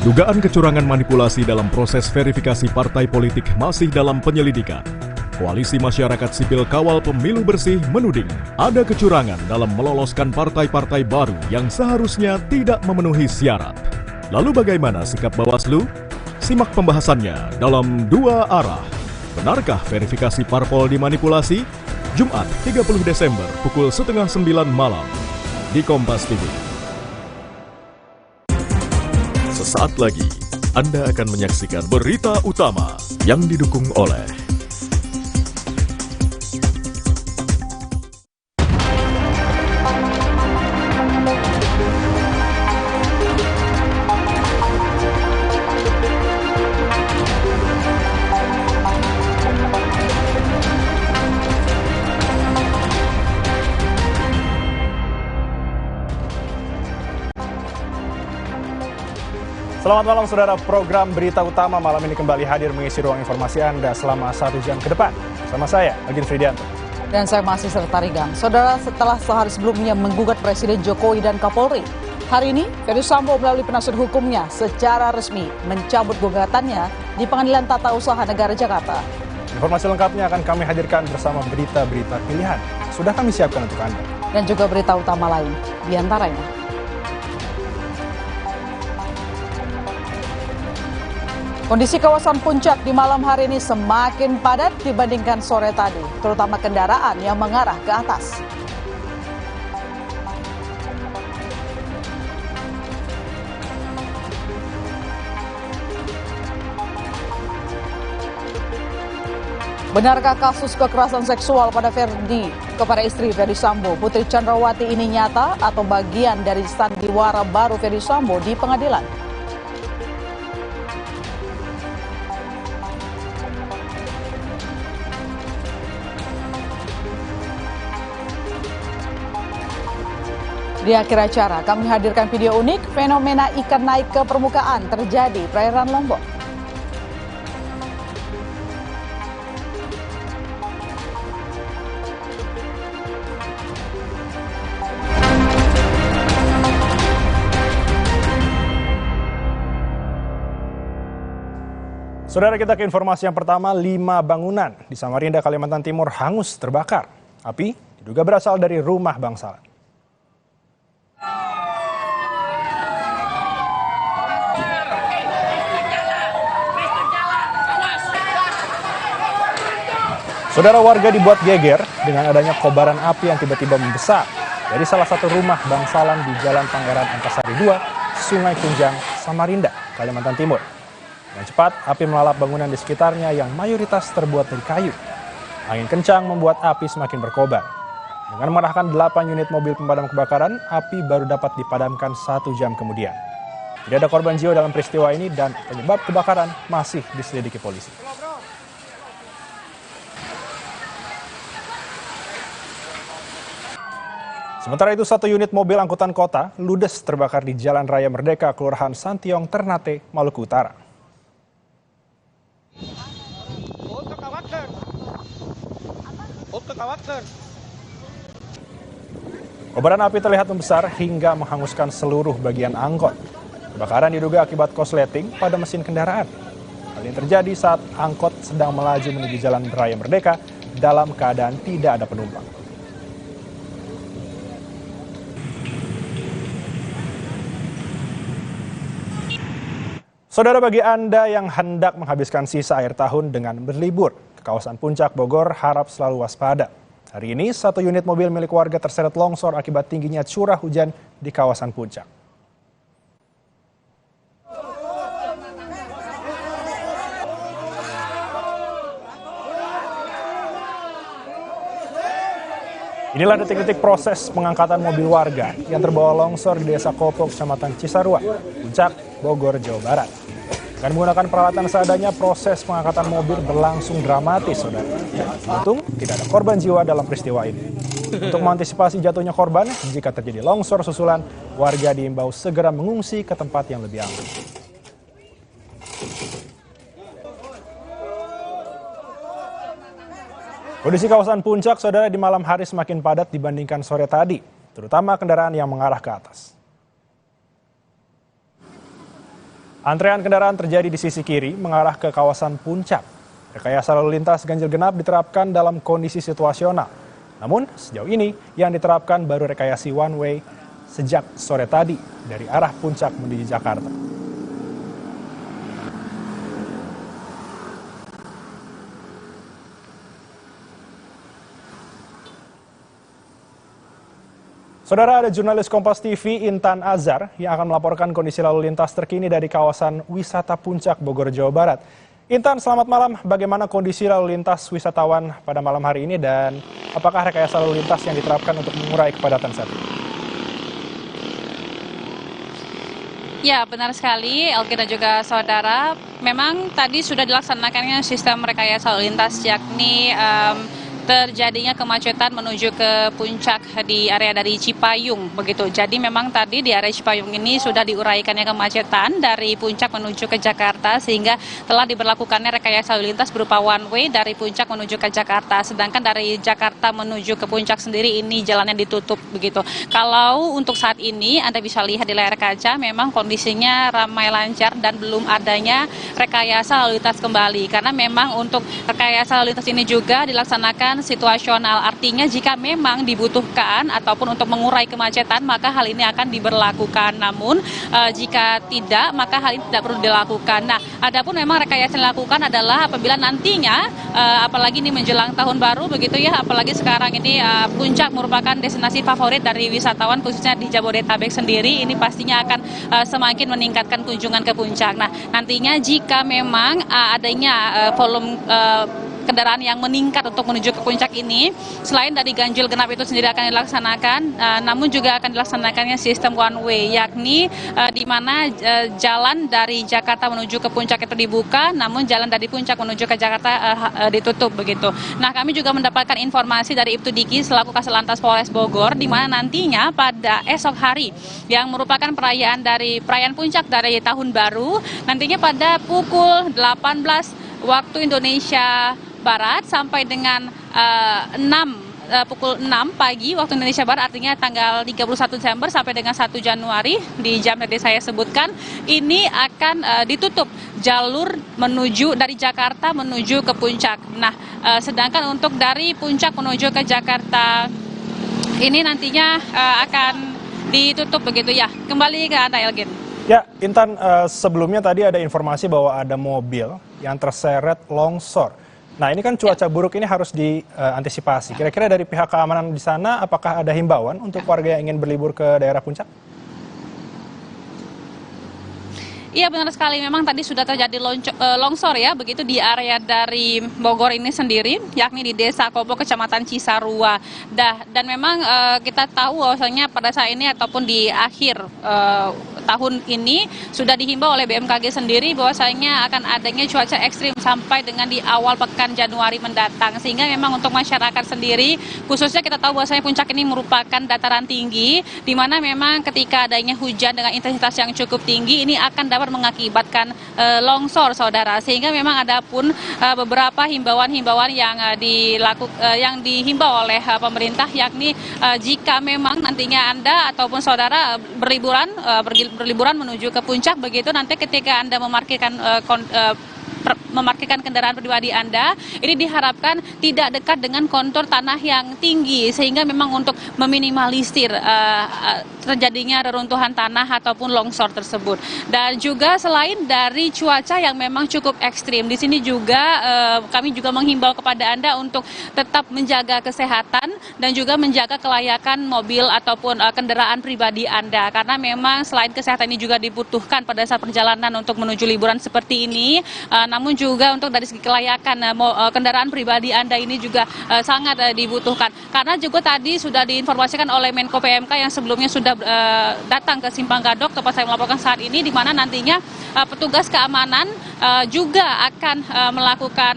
Dugaan kecurangan manipulasi dalam proses verifikasi partai politik masih dalam penyelidikan. Koalisi Masyarakat Sipil Kawal Pemilu Bersih menuding ada kecurangan dalam meloloskan partai-partai baru yang seharusnya tidak memenuhi syarat. Lalu bagaimana sikap Bawaslu? Simak pembahasannya dalam Dua Arah. Benarkah verifikasi parpol dimanipulasi? Jumat 30 Desember pukul 8:30 malam di Kompas TV. Sesaat lagi, Anda akan menyaksikan berita utama yang didukung oleh Selamat malam saudara, program Berita Utama malam ini kembali hadir mengisi ruang informasi Anda selama 1 jam ke depan. Bersama saya, Agin Fridianto. Dan saya masih serta Rigan. Saudara, setelah sehari sebelumnya menggugat Presiden Jokowi dan Kapolri, hari ini Ferdy Sambo melalui penasihat hukumnya secara resmi mencabut gugatannya di Pengadilan Tata Usaha Negara Jakarta. Informasi lengkapnya akan kami hadirkan bersama berita-berita pilihan. Sudah kami siapkan untuk Anda. Dan juga berita utama lain, diantaranya. Kondisi kawasan Puncak di malam hari ini semakin padat dibandingkan sore tadi, terutama kendaraan yang mengarah ke atas. Benarkah kasus kekerasan seksual pada kepada istri Ferdy Sambo, Putri Chandrawati ini nyata atau bagian dari sandiwara baru Ferdy Sambo di pengadilan? Di akhir acara, kami hadirkan video unik fenomena ikan naik ke permukaan terjadi perairan Lombok. Saudara, kita ke informasi yang pertama, 5 bangunan di Samarinda, Kalimantan Timur hangus terbakar. Api diduga berasal dari rumah bangsalan. Saudara, warga dibuat geger dengan adanya kobaran api yang tiba-tiba membesar dari salah satu rumah bangsalan di Jalan Pangeran Antasari 2, Sungai Kunjang, Samarinda, Kalimantan Timur. Dengan cepat, api melalap bangunan di sekitarnya yang mayoritas terbuat dari kayu. Angin kencang membuat api semakin berkobar. Dengan mengerahkan 8 unit mobil pemadam kebakaran, api baru dapat dipadamkan 1 jam kemudian. Tidak ada korban jiwa dalam peristiwa ini dan penyebab kebakaran masih diselidiki polisi. Sementara itu, 1 unit mobil angkutan kota ludes terbakar di Jalan Raya Merdeka, Kelurahan Santiong, Ternate, Maluku Utara. Kobaran api terlihat membesar hingga menghanguskan seluruh bagian angkot. Kebakaran diduga akibat korsleting pada mesin kendaraan. Hal ini terjadi saat angkot sedang melaju menuju Jalan Raya Merdeka dalam keadaan tidak ada penumpang. Saudara, bagi Anda yang hendak menghabiskan sisa akhir tahun dengan berlibur ke kawasan Puncak Bogor, harap selalu waspada. Hari ini, 1 unit mobil milik warga terseret longsor akibat tingginya curah hujan di kawasan Puncak. Inilah detik-detik proses pengangkatan mobil warga yang terbawa longsor di Desa Kopo, Kecamatan Cisarua, Puncak, Bogor, Jawa Barat. Dengan menggunakan peralatan seadanya, proses pengangkatan mobil berlangsung dramatis, saudara. Untung tidak ada korban jiwa dalam peristiwa ini. Untuk mengantisipasi jatuhnya korban, jika terjadi longsor susulan, warga diimbau segera mengungsi ke tempat yang lebih aman. Kondisi kawasan Puncak, saudara, di malam hari semakin padat dibandingkan sore tadi, terutama kendaraan yang mengarah ke atas. Antrean kendaraan terjadi di sisi kiri mengarah ke kawasan Puncak. Rekayasa lalu lintas ganjil genap diterapkan dalam kondisi situasional. Namun sejauh ini yang diterapkan baru rekayasa one way sejak sore tadi dari arah Puncak menuju Jakarta. Saudara, ada jurnalis Kompas TV Intan Azhar yang akan melaporkan kondisi lalu lintas terkini dari kawasan wisata Puncak Bogor, Jawa Barat. Intan, selamat malam. Bagaimana kondisi lalu lintas wisatawan pada malam hari ini dan apakah rekayasa lalu lintas yang diterapkan untuk mengurai kepadatan saat ini? Ya, benar sekali, Elgi dan juga saudara. Memang tadi sudah dilaksanakannya sistem rekayasa lalu lintas, yakni terjadinya kemacetan menuju ke puncak di area dari Cipayung begitu. Jadi memang tadi di area Cipayung ini sudah diuraikannya kemacetan dari puncak menuju ke Jakarta sehingga telah diberlakukannya rekayasa lalu lintas berupa one way dari puncak menuju ke Jakarta. Sedangkan dari Jakarta menuju ke puncak sendiri ini jalannya ditutup begitu. Kalau untuk saat ini Anda bisa lihat di layar kaca memang kondisinya ramai lancar dan belum adanya rekayasa lalu lintas kembali karena memang untuk rekayasa lalu lintas ini juga dilaksanakan situasional, artinya jika memang dibutuhkan ataupun untuk mengurai kemacetan maka hal ini akan diberlakukan, namun jika tidak maka hal ini tidak perlu dilakukan. Nah, adapun memang rekayasa yang dilakukan adalah apabila nantinya apalagi ini menjelang tahun baru begitu ya, apalagi sekarang ini puncak merupakan destinasi favorit dari wisatawan khususnya di Jabodetabek sendiri, ini pastinya akan semakin meningkatkan kunjungan ke puncak. Nah, nantinya jika memang adanya volume kendaraan yang meningkat untuk menuju ke puncak ini, selain dari ganjil genap itu sendiri akan dilaksanakan, namun juga akan dilaksanakannya sistem one way, yakni di mana jalan dari Jakarta menuju ke puncak itu dibuka, namun jalan dari puncak menuju ke Jakarta ditutup begitu. Nah, kami juga mendapatkan informasi dari Ibtu Diki selaku Kasatlantas Polres Bogor, di mana nantinya pada esok hari yang merupakan perayaan puncak dari tahun baru, nantinya pada pukul 18 waktu Indonesia Barat sampai dengan pukul 6 pagi waktu Indonesia Barat, artinya tanggal 31 Desember sampai dengan 1 Januari di jam tadi saya sebutkan, ini akan ditutup jalur menuju dari Jakarta menuju ke puncak. Nah, sedangkan untuk dari puncak menuju ke Jakarta ini nantinya akan ditutup begitu ya. Kembali ke Anda, Elgin. Ya, Intan, sebelumnya tadi ada informasi bahwa ada mobil yang terseret longsor. Nah, ini kan cuaca buruk ini harus diantisipasi. Kira-kira dari pihak keamanan di sana, apakah ada himbauan untuk warga yang ingin berlibur ke daerah puncak? Iya, benar sekali, memang tadi sudah terjadi longsor ya, begitu di area dari Bogor ini sendiri, yakni di Desa Kopo, Kecamatan Cisarua. Dan memang kita tahu bahwasanya pada saat ini ataupun di akhir tahun ini sudah dihimbau oleh BMKG sendiri bahwasanya akan adanya cuaca ekstrim sampai dengan di awal pekan Januari mendatang. Sehingga memang untuk masyarakat sendiri, khususnya kita tahu bahwasanya puncak ini merupakan dataran tinggi, di mana memang ketika adanya hujan dengan intensitas yang cukup tinggi, ini akan dapat mengakibatkan longsor, saudara. Sehingga memang ada pun beberapa himbauan-himbauan yang dihimbau oleh pemerintah, yakni jika memang nantinya Anda ataupun saudara berliburan menuju ke puncak begitu, nanti ketika Anda memarkirkan kendaraan pribadi Anda, ini diharapkan tidak dekat dengan kontur tanah yang tinggi, sehingga memang untuk meminimalisir terjadinya reruntuhan tanah ataupun longsor tersebut. Dan juga selain dari cuaca yang memang cukup ekstrim, di sini juga kami juga menghimbau kepada Anda untuk tetap menjaga kesehatan dan juga menjaga kelayakan mobil ataupun kendaraan pribadi Anda, karena memang selain kesehatan ini juga dibutuhkan pada saat perjalanan untuk menuju liburan seperti ini, namun juga untuk dari segi kelayakan kendaraan pribadi Anda ini juga sangat dibutuhkan. Karena juga tadi sudah diinformasikan oleh Menko PMK yang sebelumnya sudah datang ke Simpang Gadok tempat saya melaporkan saat ini, di mana nantinya petugas keamanan juga akan melakukan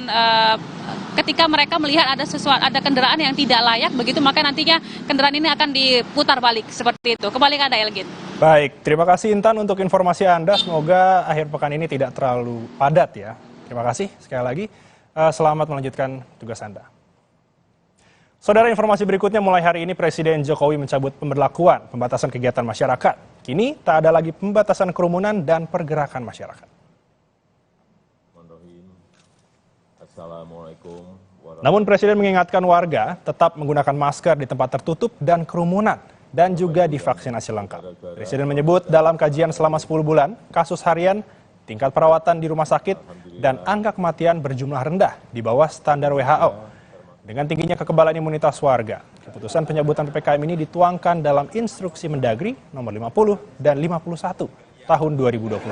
ketika mereka melihat ada kendaraan yang tidak layak begitu, maka nantinya kendaraan ini akan diputar balik seperti itu. Kembali ke Anda, Elgin. Baik, terima kasih Intan untuk informasi Anda. Semoga akhir pekan ini tidak terlalu padat ya. Terima kasih sekali lagi. Selamat melanjutkan tugas Anda. Saudara, informasi berikutnya, mulai hari ini Presiden Jokowi mencabut pemberlakuan pembatasan kegiatan masyarakat. Kini tak ada lagi pembatasan kerumunan dan pergerakan masyarakat. Namun Presiden mengingatkan warga tetap menggunakan masker di tempat tertutup dan kerumunan dan juga divaksinasi lengkap. Presiden menyebut dalam kajian selama 10 bulan, kasus harian, tingkat perawatan di rumah sakit, dan angka kematian berjumlah rendah di bawah standar WHO. Dengan tingginya kekebalan imunitas warga, Keputusan pencabutan PPKM ini dituangkan dalam Instruksi Mendagri nomor 50 dan 51 tahun 2022.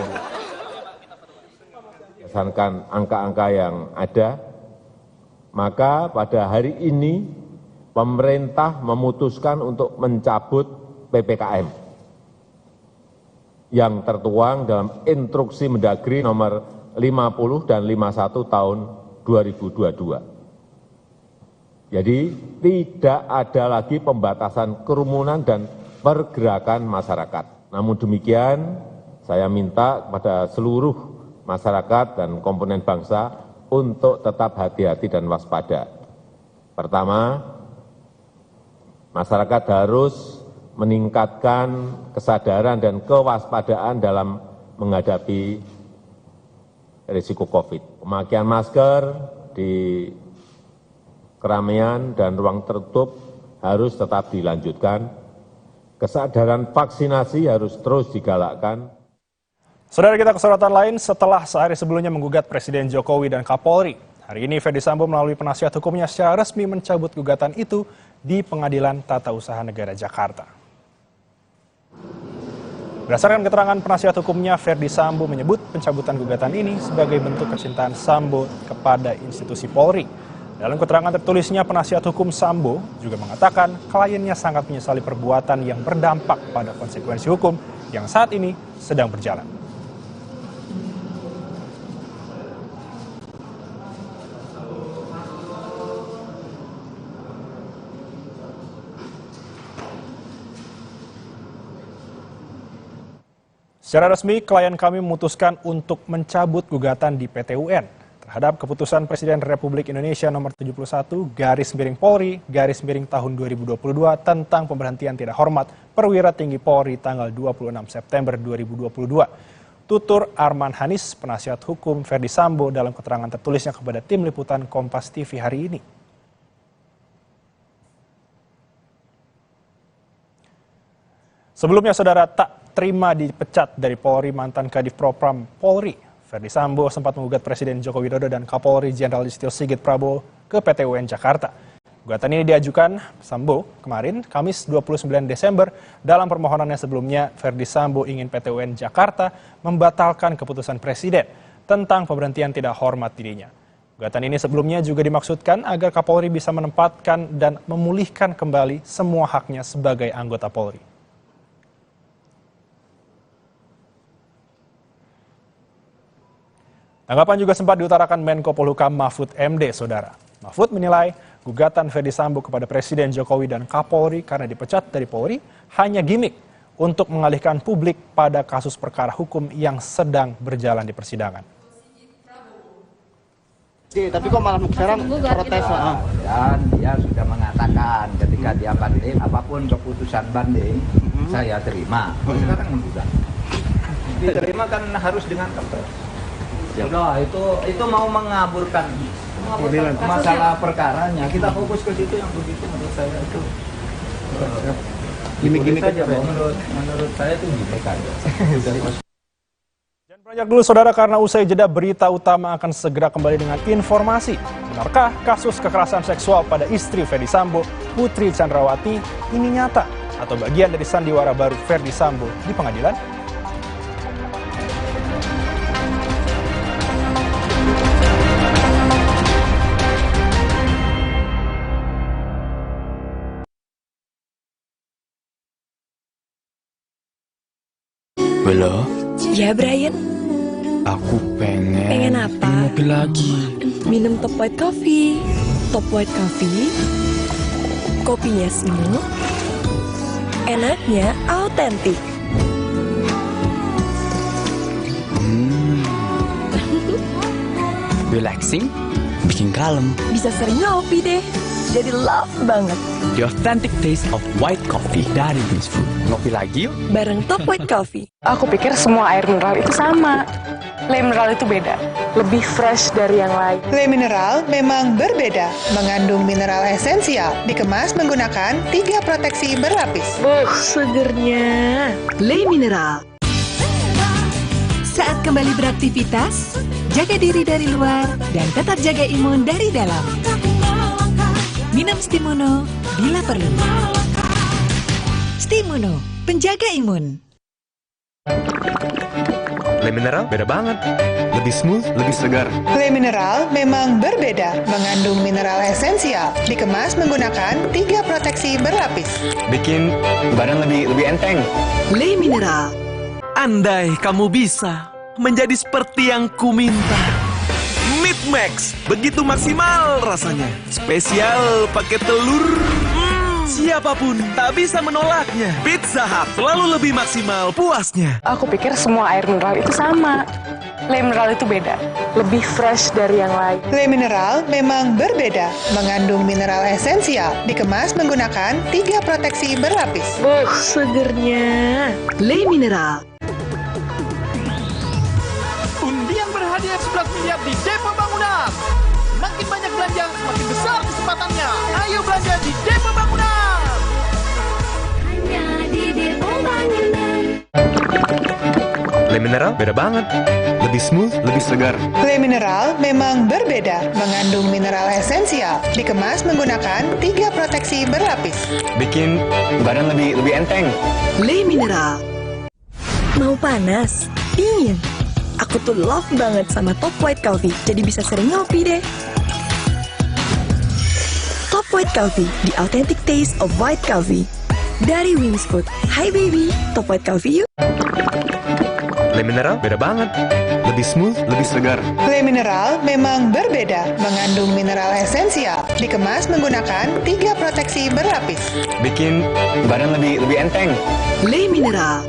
Berdasarkan angka-angka yang ada, maka pada hari ini pemerintah memutuskan untuk mencabut PPKM yang tertuang dalam Instruksi Mendagri nomor 50 dan 51 tahun 2022. Jadi tidak ada lagi pembatasan kerumunan dan pergerakan masyarakat. Namun demikian, saya minta kepada seluruh masyarakat dan komponen bangsa untuk tetap hati-hati dan waspada. Pertama, masyarakat harus meningkatkan kesadaran dan kewaspadaan dalam menghadapi risiko COVID. Pemakaian masker di keramaian dan ruang tertutup harus tetap dilanjutkan. Kesadaran vaksinasi harus terus digalakkan. Saudara, kita ke sorotan lain. Setelah sehari sebelumnya menggugat Presiden Jokowi dan Kapolri, hari ini Ferdy Sambo melalui penasihat hukumnya secara resmi mencabut gugatan itu di Pengadilan Tata Usaha Negara Jakarta. Berdasarkan keterangan penasihat hukumnya, Ferdy Sambo menyebut pencabutan gugatan ini sebagai bentuk kecintaan Sambo kepada institusi Polri. Dalam keterangan tertulisnya, penasihat hukum Sambo juga mengatakan kliennya sangat menyesali perbuatan yang berdampak pada konsekuensi hukum yang saat ini sedang berjalan. Secara resmi, klien kami memutuskan untuk mencabut gugatan di PT UN terhadap keputusan Presiden Republik Indonesia nomor 71/Polri tahun 2022 tentang pemberhentian tidak hormat perwira tinggi Polri tanggal 26 September 2022. Tutur Arman Hanis, penasihat hukum Ferdy Sambo dalam keterangan tertulisnya kepada tim liputan Kompas TV hari ini. Sebelumnya, saudara, tak terima dipecat dari Polri, mantan Kadif Propam Polri Ferdy Sambo sempat menggugat Presiden Joko Widodo dan Kapolri Jenderal Listio Sigit Prabowo ke PT UN Jakarta. Gugatan ini diajukan Sambo kemarin, Kamis 29 Desember. Dalam permohonannya sebelumnya, Ferdy Sambo ingin PT UN Jakarta membatalkan keputusan Presiden tentang pemberhentian tidak hormat dirinya. Gugatan ini sebelumnya juga dimaksudkan agar Kapolri bisa menempatkan dan memulihkan kembali semua haknya sebagai anggota Polri. Tanggapan juga sempat diutarakan Menko Polhukam Mahfud MD, saudara. Mahfud menilai gugatan Ferdy Sambo kepada Presiden Jokowi dan Kapolri karena dipecat dari Polri hanya gimik untuk mengalihkan publik pada kasus perkara hukum yang sedang berjalan di persidangan. Tapi kok malah sekarang protes? Dan dia sudah mengatakan ketika dia banding, apapun keputusan banding, saya terima. Sekarang enggak. Diterima kan harus dengan kepres. Sudah, itu mau mengaburkan masalah perkaranya. Kita fokus ke situ yang begitu menurut saya itu. Gimik-gimik aja, menurut saya itu gimik aja. Jangan beranjak dulu, saudara, karena usai jeda berita utama akan segera kembali dengan informasi. Benarkah kasus kekerasan seksual pada istri Ferdy Sambo, Putri Chandrawati, ini nyata atau bagian dari sandiwara baru Ferdy Sambo di pengadilan? Bella? Ya, Brian? Aku pengen apa? mobil lagi. Minum Top White Coffee. Top White Coffee, kopinya smooth, enaknya autentik. Relaxing, bikin kalem. Bisa sering ngopi deh, jadi love banget. The authentic taste of white coffee dari Beans Food. Ngopi lagi yuk? Bareng Top White Coffee. Aku pikir semua air mineral itu sama. Le mineral itu beda, lebih fresh dari yang lain. Le mineral memang berbeda, mengandung mineral esensial, dikemas menggunakan 3 proteksi berlapis. Segernya. Le mineral. Saat kembali beraktivitas, jaga diri dari luar dan tetap jaga imun dari dalam. Minum Stimuno bila perlu. Stimuno, penjaga imun. Le Mineral beda banget. Lebih smooth, lebih segar. Le Mineral memang berbeda, mengandung mineral esensial, dikemas menggunakan 3 proteksi berlapis. Bikin badan lebih enteng. Le Mineral. Andai kamu bisa menjadi seperti yang ku minta. Meat Max, begitu maksimal rasanya. Spesial pakai telur. Siapapun tak bisa menolaknya. Pizza Hut selalu lebih maksimal puasnya. Aku pikir semua air mineral itu sama. Le Mineral itu beda, lebih fresh dari yang lain. Le Mineral memang berbeda, mengandung mineral esensial, dikemas menggunakan 3 proteksi berlapis. Segernya. Le Mineral. Undian berhadiah 11 miliar di Depo Bangunan. Makin banyak belanja, semakin besar kesempatannya. Ayo belanja di Depo Bangunan. Hanya di Depo Bangunan. Le Mineral beda banget. Lebih smooth, lebih segar. Le Mineral memang berbeda, mengandung mineral esensial, dikemas menggunakan 3 proteksi berlapis. Bikin badan lebih enteng. Le Mineral. Mau panas? Dingin? Aku tuh love banget sama Top White Coffee, jadi bisa sering ngopi deh. Top White Coffee, the authentic taste of white coffee. Dari Wings Food. Hai baby, Top White Coffee yuk. Le Mineral beda banget. Lebih smooth, lebih segar. Le Mineral memang berbeda, mengandung mineral esensial, dikemas menggunakan 3 proteksi berlapis. Bikin badan lebih enteng. Le Mineral.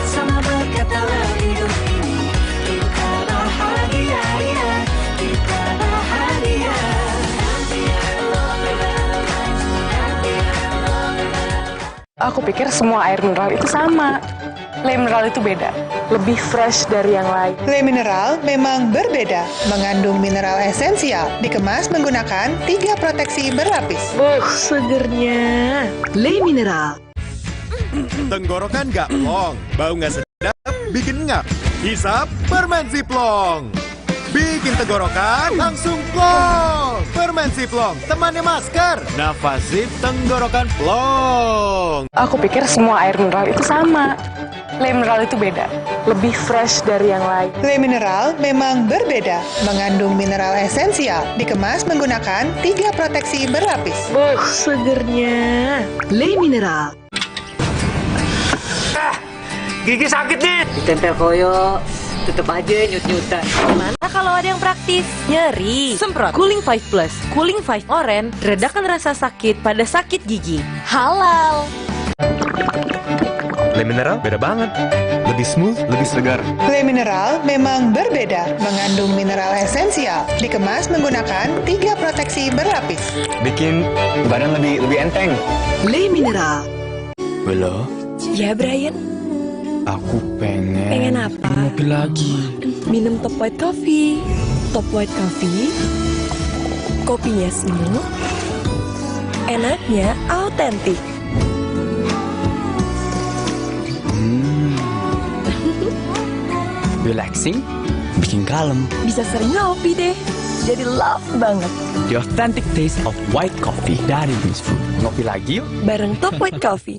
Sama berkata hidup ini kita bahagia, kita bahagia. Aku pikir semua air mineral itu sama. Le Mineral itu beda, lebih fresh dari yang lain. Le Mineral memang berbeda, mengandung mineral esensial, dikemas menggunakan 3 proteksi berlapis. Segernya. Le Mineral. Tenggorokan gak plong, bau gak sedap, bikin ngap. Hisap permen Ziplock. Bikin tenggorokan langsung plong. Permen Ziplock, temannya masker. Nafas zip tenggorokan plong. Aku pikir semua air mineral itu sama. Le Mineral itu beda, lebih fresh dari yang lain. Le Mineral memang berbeda, mengandung mineral esensial, dikemas menggunakan 3 proteksi berlapis. Segernya. Le Mineral. Gigi sakit nih. Ditempel koyo, tetep aja nyut-nyutan. Gimana kalau ada yang praktis? Nyeri, semprot Cooling 5 Plus, Cooling 5 Oren, redakan rasa sakit pada sakit gigi. Halal. Le Mineral beda banget. Lebih smooth, lebih segar. Le Mineral memang berbeda, mengandung mineral esensial, dikemas menggunakan 3 proteksi berlapis. Bikin badan lebih enteng. Le Mineral. Halo? Ya Brian? Aku pengen... Pengen apa? Pengen mobil lagi. Minum Top White Coffee. Top White Coffee. Kopinya smooth. Enaknya autentik. Relaxing, bikin kalem. Bisa sering ngopi deh. Jadi love banget. The authentic taste of white coffee dari Wings Food. Ngopi lagi yuk. Bareng Top White Coffee.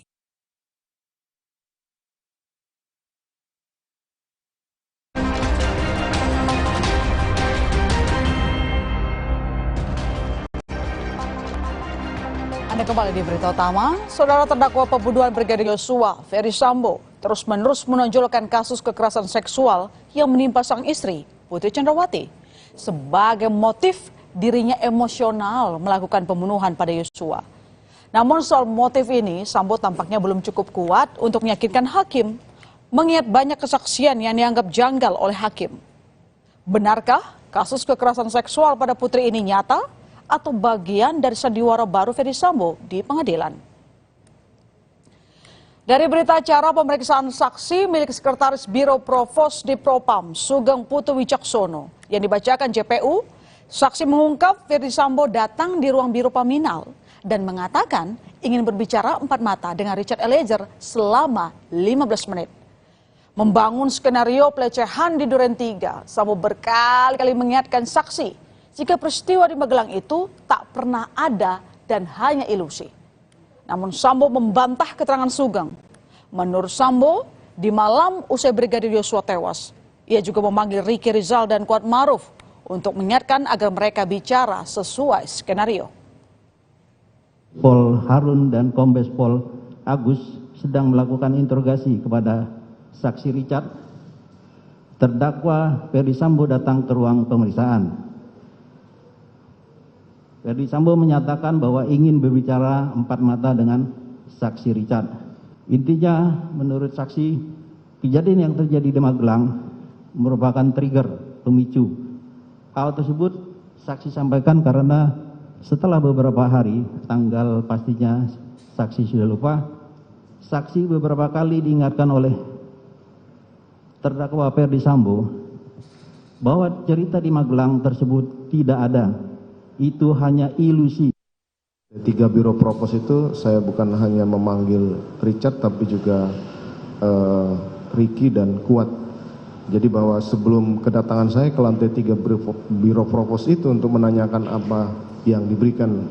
Anda kembali di berita utama. Saudara terdakwa pembunuhan Brigadir Yosua, Ferry Sambo, terus-menerus menonjolkan kasus kekerasan seksual yang menimpa sang istri, Putri Chandrawati. Sebagai motif, dirinya emosional melakukan pembunuhan pada Yosua. Namun soal motif ini, Sambo tampaknya belum cukup kuat untuk meyakinkan hakim, mengingat banyak kesaksian yang dianggap janggal oleh hakim. Benarkah kasus kekerasan seksual pada Putri ini nyata? Atau bagian dari sandiwara baru Ferry Sambo di pengadilan. Dari berita acara pemeriksaan saksi milik Sekretaris Biro Provos di Propam, Sugeng Putu Wicaksono, yang dibacakan JPU, saksi mengungkap Ferry Sambo datang di ruang Biro Paminal dan mengatakan ingin berbicara empat mata dengan Richard Eliezer selama 15 menit. Membangun skenario pelecehan di Duren 3, Sambo berkali-kali mengingatkan saksi jika peristiwa di Magelang itu tak pernah ada dan hanya ilusi. Namun Sambo membantah keterangan Sugeng. Menurut Sambo, di malam usai Brigadir Yosua tewas, ia juga memanggil Ricky Rizal dan Kuat Maruf untuk mengingatkan agar mereka bicara sesuai skenario. Pol Harun dan Kombes Pol Agus sedang melakukan interogasi kepada saksi Richard. Terdakwa Ferdi Sambo datang ke ruang pemeriksaan. Ferdi Sambo menyatakan bahwa ingin berbicara empat mata dengan saksi Richard. Intinya, menurut saksi, kejadian yang terjadi di Magelang merupakan trigger pemicu. Hal tersebut saksi sampaikan karena setelah beberapa hari, tanggal pastinya saksi sudah lupa, saksi beberapa kali diingatkan oleh terdakwa Ferdi Sambo bahwa cerita di Magelang tersebut tidak ada, itu hanya ilusi. 3 Biro Propos itu saya bukan hanya memanggil Richard tapi juga Ricky dan Kuat. Jadi bahwa sebelum kedatangan saya ke lantai 3 Biro Propos itu untuk menanyakan apa yang diberikan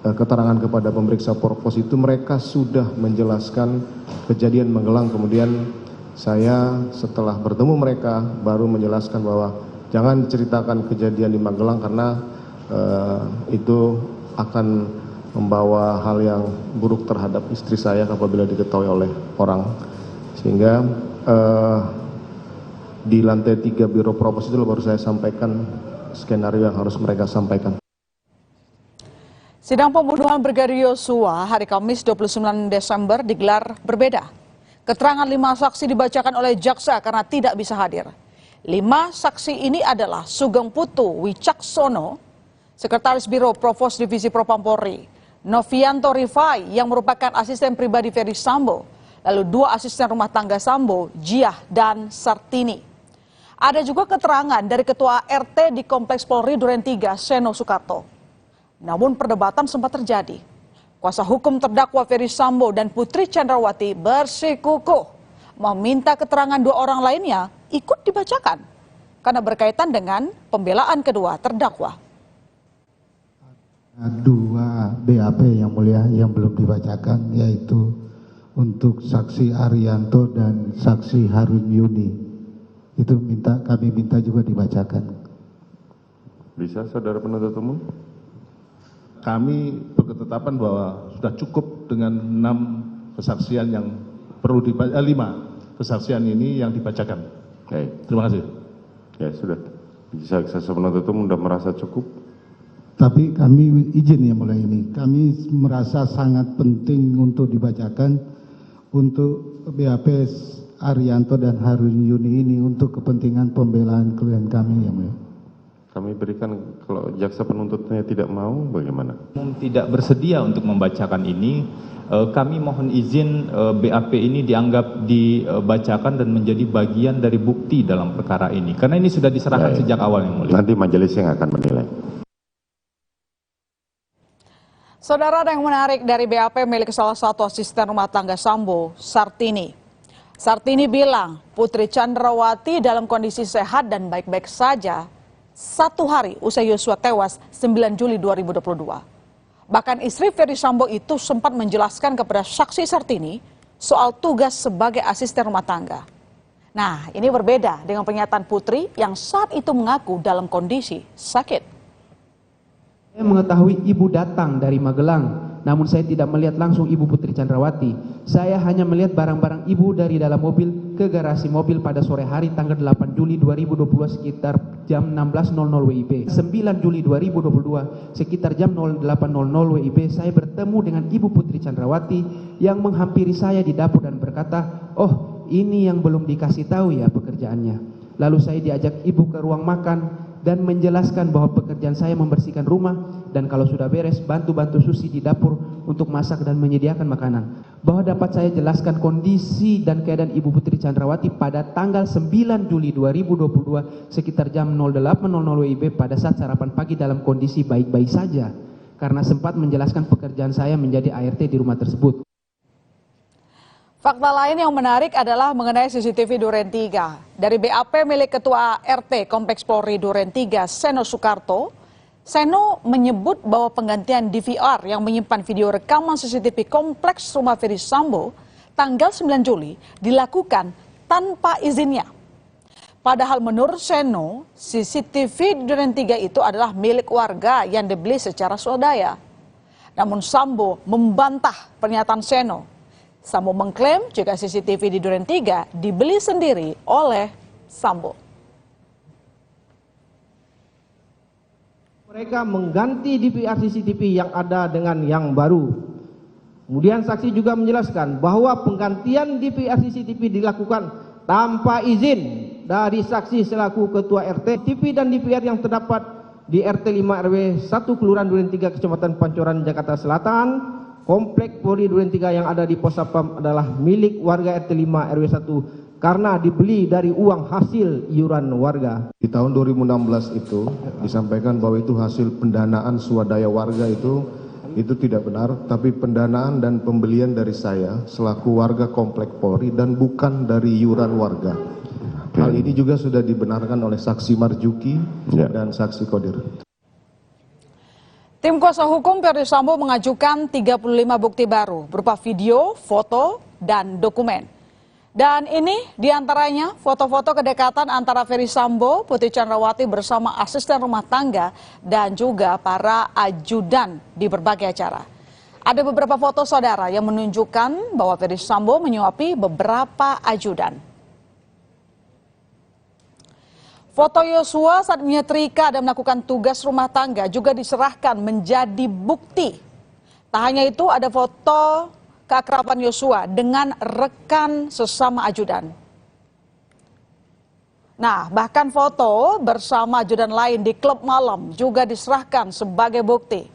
keterangan kepada pemeriksa Propos itu, mereka sudah menjelaskan kejadian Magelang. Kemudian saya setelah bertemu mereka baru menjelaskan bahwa jangan diceritakan kejadian di Magelang karena itu akan membawa hal yang buruk terhadap istri saya apabila diketahui oleh orang. Sehingga di lantai 3 Biro Propos itu baru saya sampaikan skenario yang harus mereka sampaikan. Sidang pembunuhan Brigadir Yosua hari Kamis 29 Desember digelar berbeda. Keterangan 5 saksi dibacakan oleh jaksa karena tidak bisa hadir. 5 saksi ini adalah Sugeng Putu Wicaksono, Sekretaris Biro Provos Divisi Propam Polri, Novianto Rifai yang merupakan asisten pribadi Ferdi Sambo, lalu 2 asisten rumah tangga Sambo, Jiah dan Sartini. Ada juga keterangan dari Ketua RT di Kompleks Polri Duren 3, Seno Soekarto. Namun perdebatan sempat terjadi. Kuasa hukum terdakwa Ferdi Sambo dan Putri Chandrawati bersikukuh meminta keterangan 2 orang lainnya ikut dibacakan karena berkaitan dengan pembelaan kedua terdakwa. 2 BAP yang mulia yang belum dibacakan, yaitu untuk saksi Arianto dan saksi Harun Yuni. Itu kami minta juga dibacakan. Bisa saudara penuntut umum? Kami berketetapan bahwa sudah cukup dengan 6 kesaksian yang perlu 5 kesaksian ini yang dibacakan. Baik. Terima kasih. Ya sudah. Bisa jaksa penuntut umum sudah merasa cukup. Tapi kami izin ya mulai ini. Kami merasa sangat penting untuk dibacakan untuk BAP Arianto dan Harun Yuni ini untuk kepentingan pembelaan klien kami ya mulia. Kami berikan, kalau jaksa penuntutnya tidak mau bagaimana? Tidak bersedia untuk membacakan ini, kami mohon izin BAP ini dianggap dibacakan dan menjadi bagian dari bukti dalam perkara ini. Karena ini sudah diserahkan sejak awal yang mulia. Nanti majelis yang akan menilai. Saudara, ada yang menarik dari BAP milik salah satu asisten rumah tangga Sambo, Sartini. Sartini bilang Putri Chandrawati dalam kondisi sehat dan baik-baik saja 1 hari usai Yosua tewas 9 Juli 2022. Bahkan istri Ferdi Sambo itu sempat menjelaskan kepada saksi Sartini soal tugas sebagai asisten rumah tangga. Nah, ini berbeda dengan pernyataan Putri yang saat itu mengaku dalam kondisi sakit. Saya mengetahui ibu datang dari Magelang, namun saya tidak melihat langsung ibu Putri Chandrawati. Saya hanya melihat barang-barang ibu dari dalam mobil ke garasi mobil pada sore hari tanggal 8 Juli 2022 sekitar jam 16.00 WIB. 9 Juli 2022 sekitar jam 08.00 WIB saya bertemu dengan ibu Putri Chandrawati yang menghampiri saya di dapur dan berkata, "Oh, ini yang belum dikasih tahu ya pekerjaannya." Lalu saya diajak ibu ke ruang makan dan menjelaskan bahwa pekerjaan saya membersihkan rumah dan kalau sudah beres bantu-bantu Susi di dapur untuk masak dan menyediakan makanan. Bahwa dapat saya jelaskan kondisi dan keadaan Ibu Putri Chandrawati pada tanggal 9 Juli 2022 sekitar jam 08.00 WIB pada saat sarapan pagi dalam kondisi baik-baik saja karena sempat menjelaskan pekerjaan saya menjadi ART di rumah tersebut. Fakta lain yang menarik adalah mengenai CCTV Duren 3. Dari BAP milik Ketua RT Kompleks Polri Duren 3, Seno Soekarto, Seno menyebut bahwa penggantian DVR yang menyimpan video rekaman CCTV Kompleks rumah Ferdy Sambo tanggal 9 Juli dilakukan tanpa izinnya. Padahal menurut Seno, CCTV Duren 3 itu adalah milik warga yang dibeli secara swadaya. Namun Sambo membantah pernyataan Seno. Sambo mengklaim jika CCTV di Duren 3 dibeli sendiri oleh Sambo. Mereka mengganti DVR CCTV yang ada dengan yang baru. Kemudian saksi juga menjelaskan bahwa penggantian DVR CCTV dilakukan tanpa izin dari saksi selaku Ketua RT. TV dan DVR yang terdapat di RT 5 RW 1 Kelurahan Duren 3 Kecamatan Pancoran, Jakarta Selatan, Komplek Polri Duren 3 yang ada di Pos Sapam adalah milik warga RT 5 RW 1 karena dibeli dari uang hasil iuran warga. Di tahun 2016 itu disampaikan bahwa itu hasil pendanaan swadaya warga itu tidak benar, tapi pendanaan dan pembelian dari saya selaku warga Komplek Polri dan bukan dari iuran warga. Hal ini juga sudah dibenarkan oleh saksi Marjuki dan saksi Kodir. Tim kuasa hukum Ferdy Sambo mengajukan 35 bukti baru berupa video, foto, dan dokumen. Dan ini diantaranya foto-foto kedekatan antara Ferdy Sambo, Putri Chandrawati bersama asisten rumah tangga dan juga para ajudan di berbagai acara. Ada beberapa foto saudara yang menunjukkan bahwa Ferdy Sambo menyuapi beberapa ajudan. Foto Yosua saat menyetrika dan melakukan tugas rumah tangga juga diserahkan menjadi bukti. Tak hanya itu, ada foto keakraban Yosua dengan rekan sesama ajudan. Nah, bahkan foto bersama ajudan lain di klub malam juga diserahkan sebagai bukti.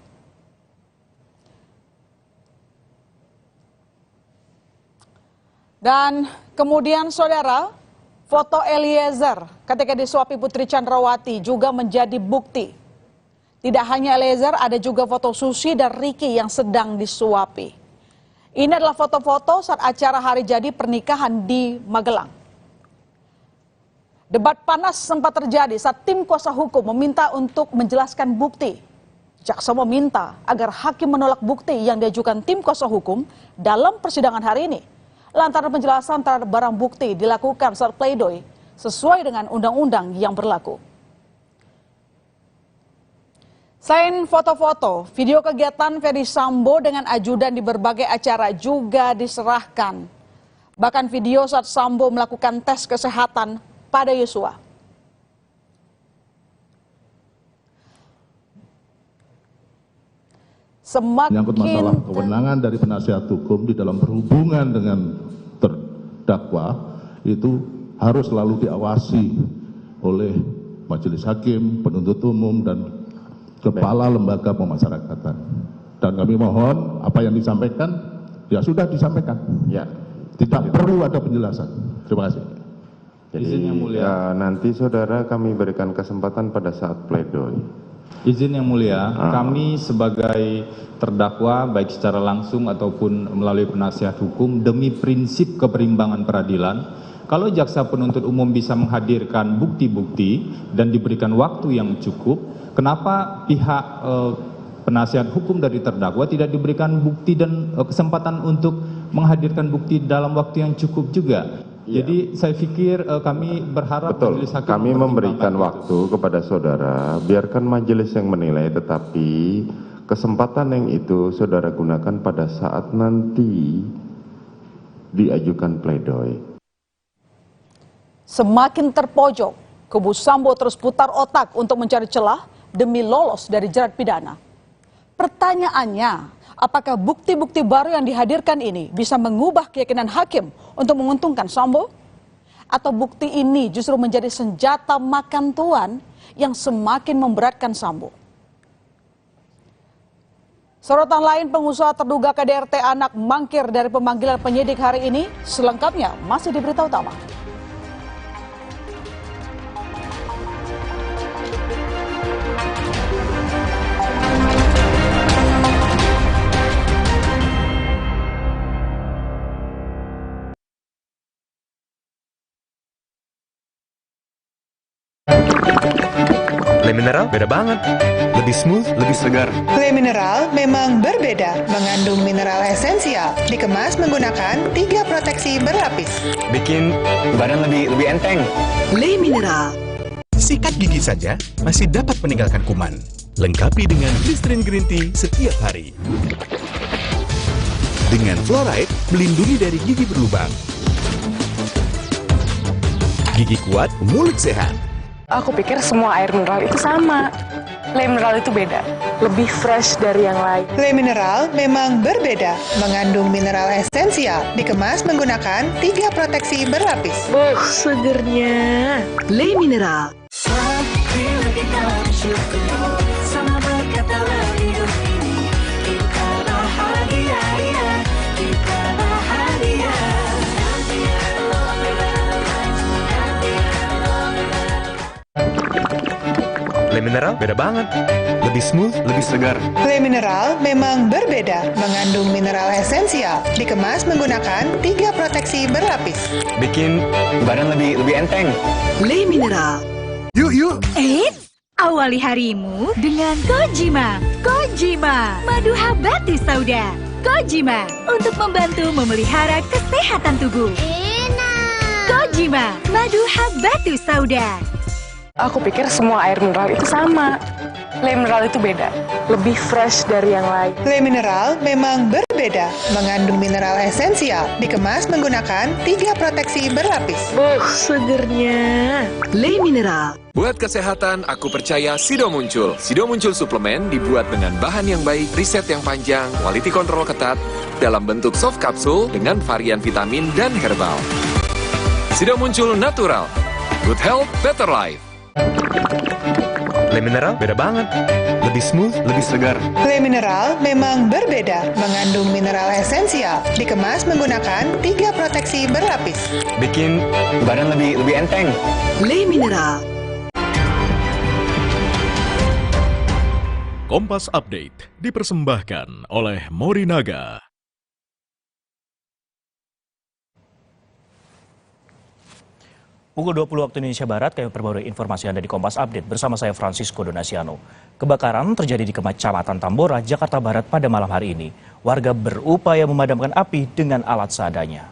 Dan kemudian saudara, foto Eliezer ketika disuapi Putri Chandrawati juga menjadi bukti. Tidak hanya Eliezer, ada juga foto Susi dan Ricky yang sedang disuapi. Ini adalah foto-foto saat acara hari jadi pernikahan di Magelang. Debat panas sempat terjadi saat tim kuasa hukum meminta untuk menjelaskan bukti. Jaksa meminta agar hakim menolak bukti yang diajukan tim kuasa hukum dalam persidangan hari ini. Lantaran penjelasan terhadap barang bukti dilakukan saat pledoi sesuai dengan undang-undang yang berlaku. Selain foto-foto, video kegiatan Ferdy Sambo dengan ajudan di berbagai acara juga diserahkan. Bahkan video saat Sambo melakukan tes kesehatan pada Yosua. Menyangkut masalah kewenangan dari penasihat hukum di dalam berhubungan dengan terdakwa itu harus selalu diawasi oleh majelis hakim, penuntut umum, dan kepala lembaga pemasyarakatan. Dan kami mohon apa yang disampaikan ya sudah disampaikan. Ya, tidak perlu ada penjelasan. Terima kasih. Jadi yang mulia, nanti saudara kami berikan kesempatan pada saat pledoi. Izin yang mulia, kami sebagai terdakwa baik secara langsung ataupun melalui penasihat hukum demi prinsip keberimbangan peradilan, kalau jaksa penuntut umum bisa menghadirkan bukti-bukti dan diberikan waktu yang cukup, kenapa pihak penasihat hukum dari terdakwa tidak diberikan bukti dan kesempatan untuk menghadirkan bukti dalam waktu yang cukup juga? Jadi saya pikir kami berharap majelis hakim kami memberikan waktu kepada saudara, biarkan majelis yang menilai, tetapi kesempatan yang itu saudara gunakan pada saat nanti diajukan pledoi. Semakin terpojok, kubu Sambo terus putar otak untuk mencari celah demi lolos dari jerat pidana. Pertanyaannya, apakah bukti-bukti baru yang dihadirkan ini bisa mengubah keyakinan hakim untuk menguntungkan Sambo? Atau bukti ini justru menjadi senjata makan tuan yang semakin memberatkan Sambo? Sorotan lain, pengusaha terduga KDRT anak mangkir dari pemanggilan penyidik hari ini. Selengkapnya masih di Berita Utama. Le Mineral beda banget. Lebih smooth, lebih segar. Le Mineral memang berbeda, mengandung mineral esensial, dikemas menggunakan 3 proteksi berlapis. Bikin badan lebih enteng. Le Mineral. Sikat gigi saja masih dapat meninggalkan kuman. Lengkapi dengan Listerine Green Tea setiap hari. Dengan fluoride, melindungi dari gigi berlubang. Gigi kuat, mulut sehat. Aku pikir semua air mineral itu sama. Le Mineral itu beda, lebih fresh dari yang lain. Le Mineral memang berbeda, mengandung mineral esensial, dikemas menggunakan 3 proteksi berlapis. Segernya. Le Mineral. Sama berkatalah hidup ini kita bahagia, kita bahagia. Le Mineral beda banget. Lebih smooth, lebih segar. Le Mineral memang berbeda, mengandung mineral esensial, dikemas menggunakan 3 proteksi berlapis. Bikin badan lebih enteng. Le Mineral. Yuk. Awali harimu dengan Kojima. Kojima, madu habati sauda. Kojima, untuk membantu memelihara kesehatan tubuh. Enak. Kojima, madu habati sauda. Aku pikir semua air mineral itu sama. Le Mineral itu beda, lebih fresh dari yang lain. Le Mineral memang berbeda, mengandung mineral esensial, dikemas menggunakan 3 proteksi berlapis. Segernya. Le Mineral. Buat kesehatan, aku percaya Sido Muncul. Sido Muncul suplemen dibuat dengan bahan yang baik, riset yang panjang, quality control ketat, dalam bentuk soft capsule dengan varian vitamin dan herbal. Sido Muncul natural. Good health, better life. Le Mineral beda banget. Lebih smooth, lebih segar. Le Mineral memang berbeda, mengandung mineral esensial, dikemas menggunakan 3 proteksi berlapis. Bikin badan lebih enteng. Le Mineral. Kompas Update dipersembahkan oleh Morinaga. Pukul 20 waktu Indonesia Barat, kami perbarui informasi Anda di Kompas Update bersama saya Francisco Donasiano. Kebakaran terjadi di Kecamatan Tambora, Jakarta Barat pada malam hari ini. Warga berupaya memadamkan api dengan alat seadanya.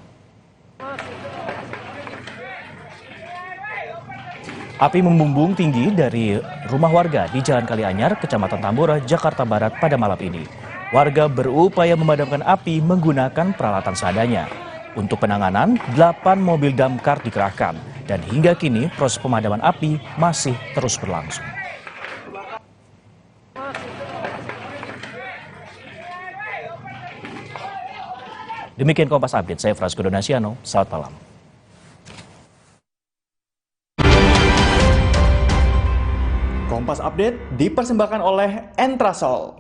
Api membumbung tinggi dari rumah warga di Jalan Kalianyar, Kecamatan Tambora, Jakarta Barat pada malam ini. Warga berupaya memadamkan api menggunakan peralatan seadanya. Untuk penanganan, 8 mobil damkar dikerahkan dan hingga kini proses pemadaman api masih terus berlangsung. Demikian Kompas Update, saya Francisco Donasiano, selamat malam. Kompas Update dipersembahkan oleh Entrasol.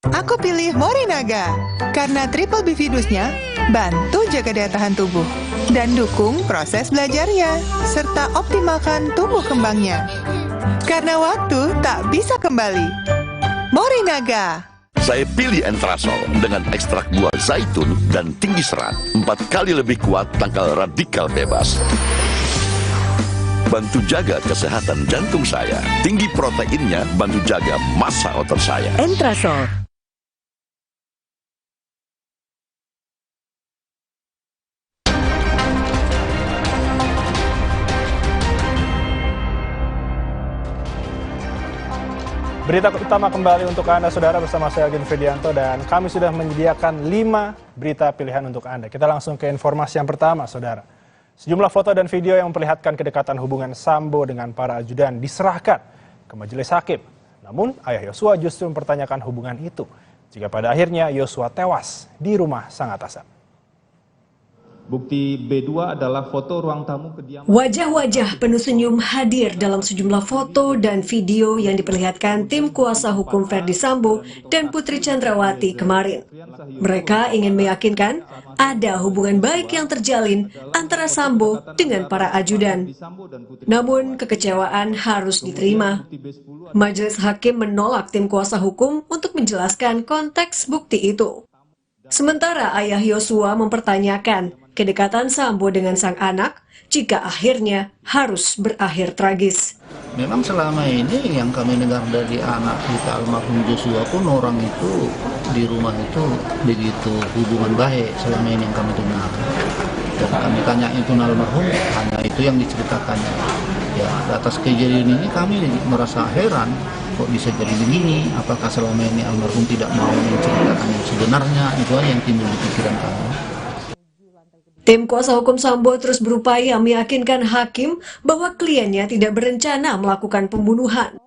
Aku pilih Morinaga karena triple bifidusnya bantu jaga daya tahan tubuh dan dukung proses belajarnya serta optimalkan tumbuh kembangnya. Karena waktu tak bisa kembali. Morinaga. Saya pilih Entrasol dengan ekstrak buah zaitun dan tinggi serat. 4 kali lebih kuat tangkal radikal bebas. Bantu jaga kesehatan jantung saya. Tinggi proteinnya bantu jaga massa otot saya. Entrasol. Berita utama kembali untuk Anda, Saudara, bersama saya Agin Fridianto, dan kami sudah menyediakan 5 berita pilihan untuk Anda. Kita langsung ke informasi yang pertama, Saudara. Sejumlah foto dan video yang memperlihatkan kedekatan hubungan Sambo dengan para ajudan diserahkan ke majelis hakim. Namun, ayah Yosua justru mempertanyakan hubungan itu, jika pada akhirnya Yosua tewas di rumah sang atasan. Bukti B2 adalah foto ruang tamu kediaman. Wajah-wajah penuh senyum hadir dalam sejumlah foto dan video yang diperlihatkan tim kuasa hukum Verdi Sambo dan Putri Chandrawati kemarin. Mereka ingin meyakinkan ada hubungan baik yang terjalin antara Sambo dengan para ajudan. Namun kekecewaan harus diterima. Majelis Hakim menolak tim kuasa hukum untuk menjelaskan konteks bukti itu. Sementara ayah Yosua mempertanyakan kedekatan Sambo dengan sang anak jika akhirnya harus berakhir tragis. Memang selama ini yang kami dengar dari anak kita almarhum Joshua pun orang itu di rumah itu begitu hubungan baik selama ini yang kami dengar. Dan kami tanya itu almarhum, hanya itu yang diceritakannya. Ya, atas kejadian ini kami merasa heran, kok bisa jadi begini? Apakah selama ini almarhum tidak mau menceritakan yang sebenarnya? Itu aja yang timbul di pikiran kami. Tim kuasa hukum Sambo terus berupaya meyakinkan hakim bahwa kliennya tidak berencana melakukan pembunuhan.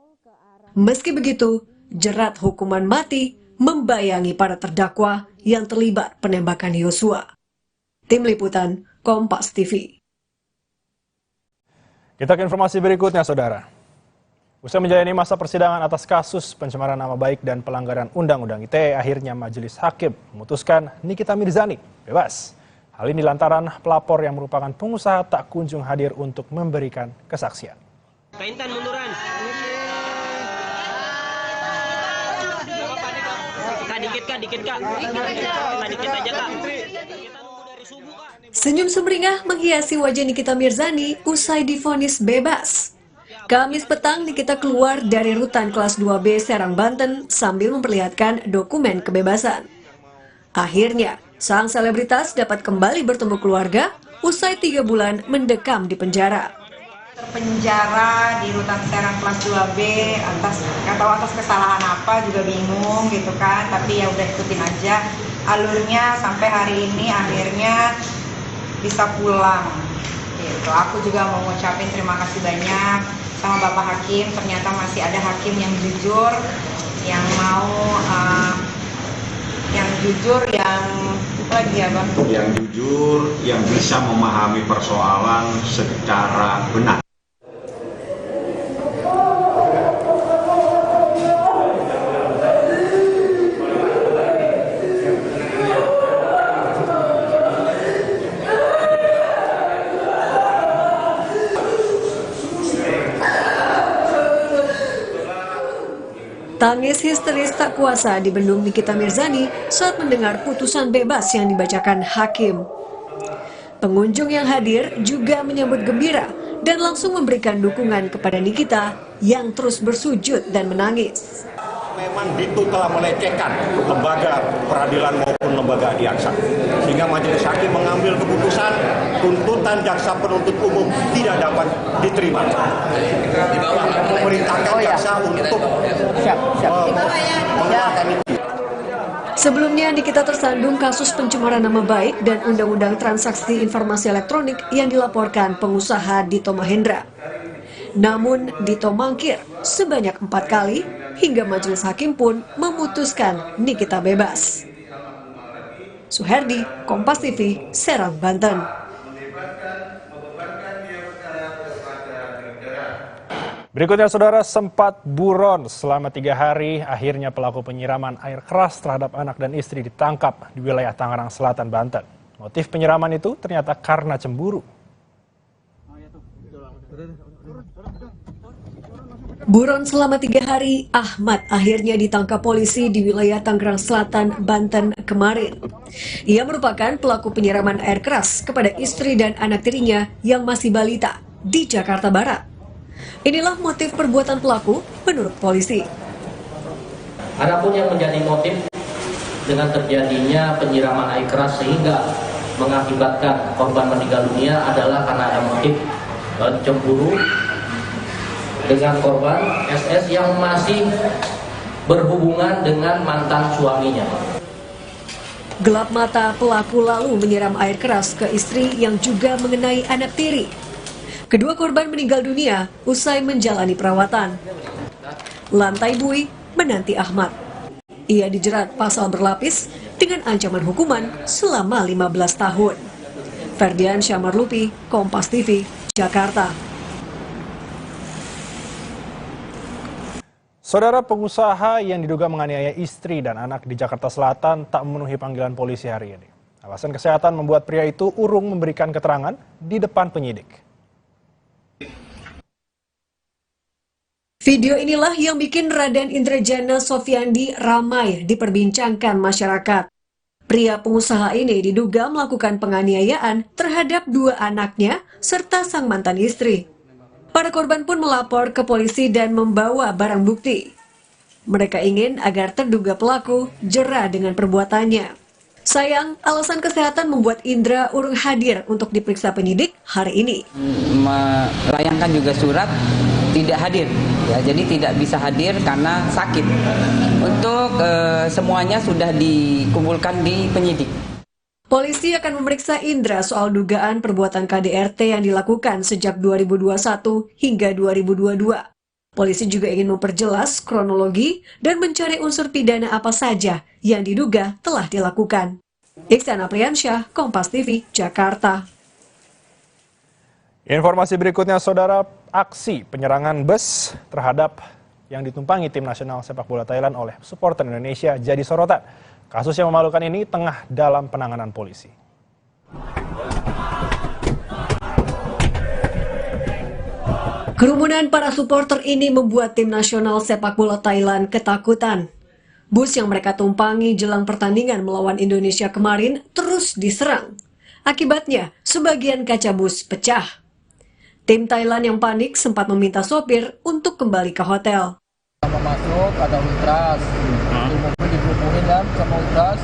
Meski begitu, jerat hukuman mati membayangi para terdakwa yang terlibat penembakan Yosua. Tim Liputan, Kompas TV. Kita ke informasi berikutnya, Saudara. Usai menjalani masa persidangan atas kasus pencemaran nama baik dan pelanggaran Undang-Undang ITE, akhirnya Majelis Hakim memutuskan Nikita Mirzani bebas. Hal ini lantaran pelapor yang merupakan pengusaha tak kunjung hadir untuk memberikan kesaksian. Kaintan munduran. Dikit kak. Dikit aja kak. Senyum sumringah menghiasi wajah Nikita Mirzani usai divonis bebas. Kamis petang Nikita keluar dari rutan kelas 2B Serang, Banten sambil memperlihatkan dokumen kebebasan. Akhirnya, sang selebritas dapat kembali bertemu keluarga usai 3 bulan mendekam di penjara. Terpenjara di rutan Serang kelas 2B nggak tahu atas kesalahan apa, juga bingung gitu kan, tapi ya udah ikutin aja alurnya sampai hari ini akhirnya bisa pulang gitu. Aku juga mau ngucapin terima kasih banyak sama Bapak Hakim, ternyata masih ada hakim yang jujur, yang mau yang jujur, yang lagi ya Bang? Yang jujur, yang bisa memahami persoalan secara benar. Tangis histeris tak kuasa dibendung Nikita Mirzani saat mendengar putusan bebas yang dibacakan hakim. Pengunjung yang hadir juga menyambut gembira dan langsung memberikan dukungan kepada Nikita yang terus bersujud dan menangis. Memang itu telah melecehkan lembaga peradilan maupun lembaga adiaksa, sehingga majelis hakim mengambil keputusan tuntutan jaksa penuntut umum tidak dapat diterima. Memerintahkan jaksa untuk mengeluarkan itu. Sebelumnya Nikita tersandung kasus pencemaran nama baik dan Undang-Undang Transaksi Informasi Elektronik yang dilaporkan pengusaha Dito Mahendra. Namun Dito mangkir sebanyak 4 kali hingga majelis hakim pun memutuskan Nikita bebas. Suherdi, Kompas TV, Serang, Banten. Berikutnya, Saudara, sempat buron selama 3 hari, akhirnya pelaku penyiraman air keras terhadap anak dan istri ditangkap di wilayah Tangerang Selatan, Banten. Motif penyiraman itu ternyata karena cemburu. Buron selama 3 hari, Ahmad akhirnya ditangkap polisi di wilayah Tangerang Selatan, Banten kemarin. Ia merupakan pelaku penyiraman air keras kepada istri dan anak tirinya yang masih balita di Jakarta Barat. Inilah motif perbuatan pelaku menurut polisi. Adapun yang menjadi motif dengan terjadinya penyiraman air keras sehingga mengakibatkan korban meninggal dunia adalah karena ada motif cemburu dengan korban SS yang masih berhubungan dengan mantan suaminya. Gelap mata pelaku lalu menyiram air keras ke istri yang juga mengenai anak tiri. Kedua korban meninggal dunia usai menjalani perawatan. Lantai bui menanti Ahmad. Ia dijerat pasal berlapis dengan ancaman hukuman selama 15 tahun. Ferdian Syamarlupi, Kompas TV, Jakarta. Saudara, pengusaha yang diduga menganiaya istri dan anak di Jakarta Selatan tak memenuhi panggilan polisi hari ini. Alasan kesehatan membuat pria itu urung memberikan keterangan di depan penyidik. Video inilah yang bikin Raden Indrajana Sofiandi ramai diperbincangkan masyarakat. Pria pengusaha ini diduga melakukan penganiayaan terhadap 2 anaknya serta sang mantan istri. Para korban pun melapor ke polisi dan membawa barang bukti. Mereka ingin agar terduga pelaku jera dengan perbuatannya. Sayang, alasan kesehatan membuat Indra urung hadir untuk diperiksa penyidik hari ini. Melayangkan juga surat tidak hadir, ya, jadi tidak bisa hadir karena sakit. Untuk semuanya sudah dikumpulkan di penyidik. Polisi akan memeriksa Indra soal dugaan perbuatan KDRT yang dilakukan sejak 2021 hingga 2022. Polisi juga ingin memperjelas kronologi dan mencari unsur pidana apa saja yang diduga telah dilakukan. Iksan Apriansyah, Kompas TV, Jakarta. Informasi berikutnya, saudara, aksi penyerangan bus terhadap yang ditumpangi tim nasional sepak bola Thailand oleh supporter Indonesia jadi sorotan. Kasus yang memalukan ini tengah dalam penanganan polisi. Kerumunan para supporter ini membuat tim nasional sepak bola Thailand ketakutan. Bus yang mereka tumpangi jelang pertandingan melawan Indonesia kemarin terus diserang. Akibatnya, sebagian kaca bus pecah. Tim Thailand yang panik sempat meminta sopir untuk kembali ke hotel. Masuk, ada ultras. Mobil dikerumunin kan sama ultras.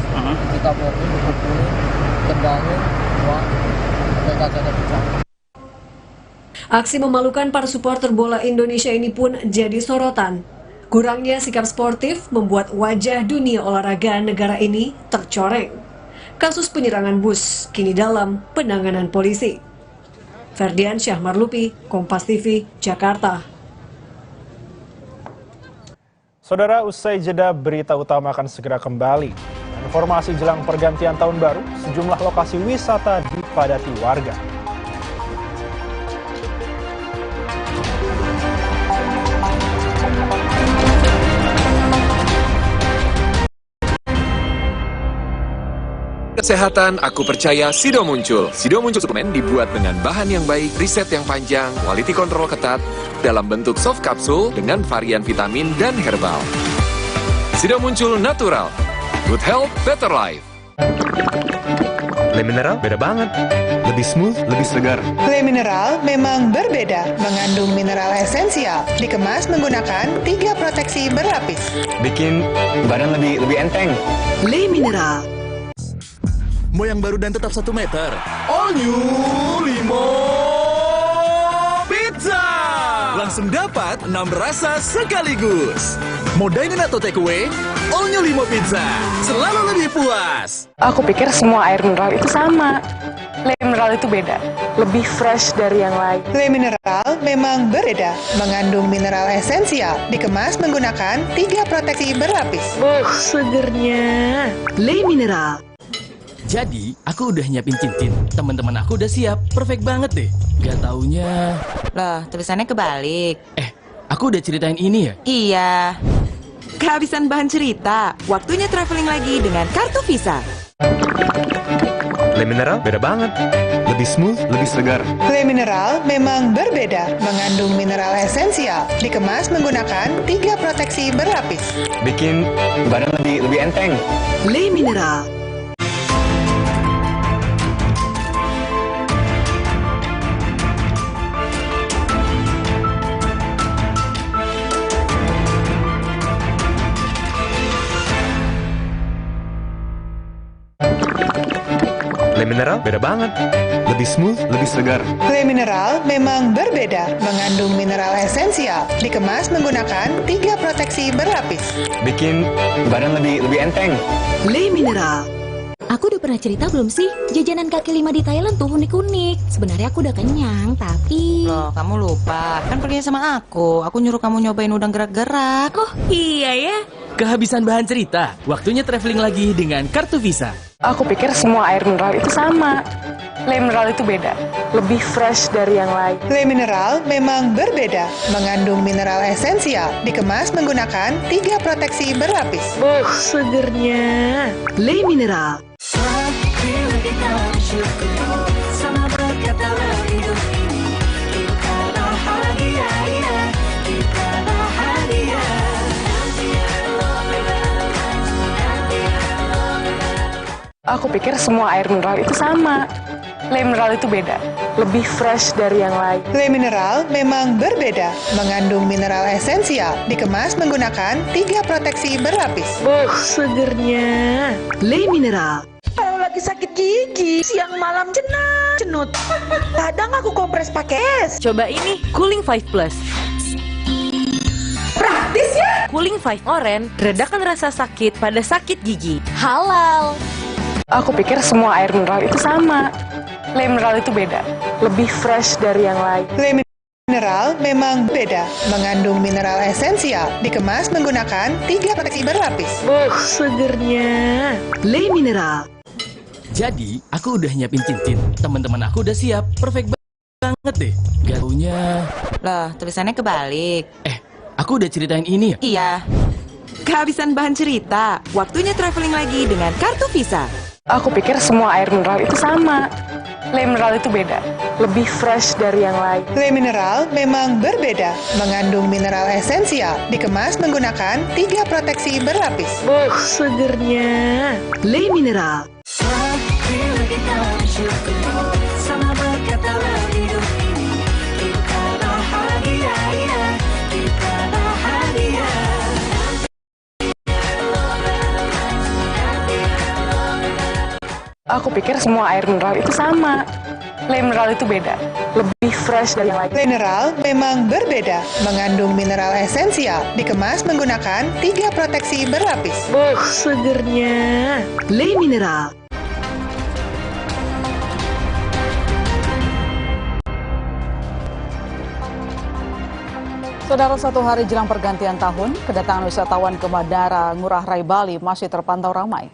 Kita mobil dikerumunin, tendangin, sampai kacanya pecah. Aksi memalukan para supporter bola Indonesia ini pun jadi sorotan. Kurangnya sikap sportif membuat wajah dunia olahraga negara ini tercoreng. Kasus penyerangan bus kini dalam penanganan polisi. Ferdiansyah Marlupi, Kompas TV, Jakarta. Saudara, usai jeda berita utama akan segera kembali. Informasi jelang pergantian tahun baru, sejumlah lokasi wisata dipadati warga. Kesehatan aku percaya Sido Muncul. Sido Muncul suplemen dibuat dengan bahan yang baik, riset yang panjang, quality control ketat, dalam bentuk soft kapsul dengan varian vitamin dan herbal. Sido Muncul natural. Good health, better life. Le Mineral beda banget. Lebih smooth, lebih segar. Le Mineral memang berbeda, mengandung mineral esensial, dikemas menggunakan 3 proteksi berlapis. Bikin badan lebih enteng. Le Mineral. Mau yang baru dan tetap 1 meter. All new Limo Pizza. Langsung dapat 6 rasa sekaligus. Mau dine-in atau take away? All new Limo Pizza. Selalu lebih puas. Aku pikir semua air mineral itu sama. Le Mineral itu beda. Lebih fresh dari yang lain. Le Mineral memang berbeda, mengandung mineral esensial, dikemas menggunakan 3 proteksi berlapis. Segernya. Le Mineral. Jadi, aku udah nyiapin cincin. Teman-teman aku udah siap. Perfect banget deh. Gak taunya... Loh, tulisannya kebalik. Aku udah ceritain ini ya? Iya. Kehabisan bahan cerita. Waktunya traveling lagi dengan kartu Visa. Le Mineral beda banget. Lebih smooth, lebih segar. Le Mineral memang berbeda, mengandung mineral esensial, dikemas menggunakan 3 proteksi berlapis. Bikin badan lebih enteng. Le Mineral. Le Mineral beda banget. Lebih smooth, lebih segar. Le Mineral memang berbeda, mengandung mineral esensial, dikemas menggunakan 3 proteksi berlapis. Bikin badan lebih enteng. Le Mineral. Aku udah pernah cerita belum sih? Jajanan kaki 5 di Thailand tuh unik-unik. Sebenarnya aku udah kenyang, tapi... Loh, kamu lupa. Kan pergi sama aku. Aku nyuruh kamu nyobain udang gerak-gerak. Oh, iya ya. Kehabisan bahan cerita. Waktunya traveling lagi dengan kartu Visa. Aku pikir semua air mineral itu sama. Le Mineral itu beda. Lebih fresh dari yang lain. Le Mineral memang berbeda, mengandung mineral esensial, dikemas menggunakan 3 proteksi berlapis. Segernya. Le Mineral. Sama berkata hidup ini kita bahagia, kita bahagia. Aku pikir semua air mineral itu sama. Le mineral itu beda, lebih fresh dari yang lain. Le mineral memang berbeda, mengandung mineral esensial, dikemas menggunakan 3 proteksi berlapis. Segernya. Le mineral. Kalau lagi sakit gigi, siang malam cenut. Kadang aku kompres pakai es. Coba ini, Cooling 5 Plus. Praktis ya? Cooling 5 Oren, redakan rasa sakit pada sakit gigi. Halal. Aku pikir semua air mineral itu sama. Le mineral itu beda, lebih fresh dari yang lain. Le mineral memang beda, mengandung mineral esensial, dikemas menggunakan 3 proteksi berlapis. Segernya. Le mineral. Jadi, aku udah nyiapin cincin. Teman-teman aku udah siap. Perfect banget deh. Garunya... Loh, tulisannya kebalik. Aku udah ceritain ini ya? Iya. Kehabisan bahan cerita. Waktunya traveling lagi dengan kartu Visa. Aku pikir semua air mineral itu sama. Le mineral itu beda, lebih fresh dari yang lain. Le mineral memang berbeda, mengandung mineral esensial, dikemas menggunakan 3 proteksi berlapis. Segernya. Le mineral. Sama berkata hidup ini kita bahagia, kita bahagia. Aku pikir semua air mineral itu sama. Le mineral itu beda, lebih fresh dari yang lain. Le mineral memang berbeda, mengandung mineral esensial, dikemas menggunakan 3 proteksi berlapis. Segernya. Le mineral. Saudara, 1 hari jelang pergantian tahun, kedatangan wisatawan ke Bandara Ngurah Rai Bali masih terpantau ramai.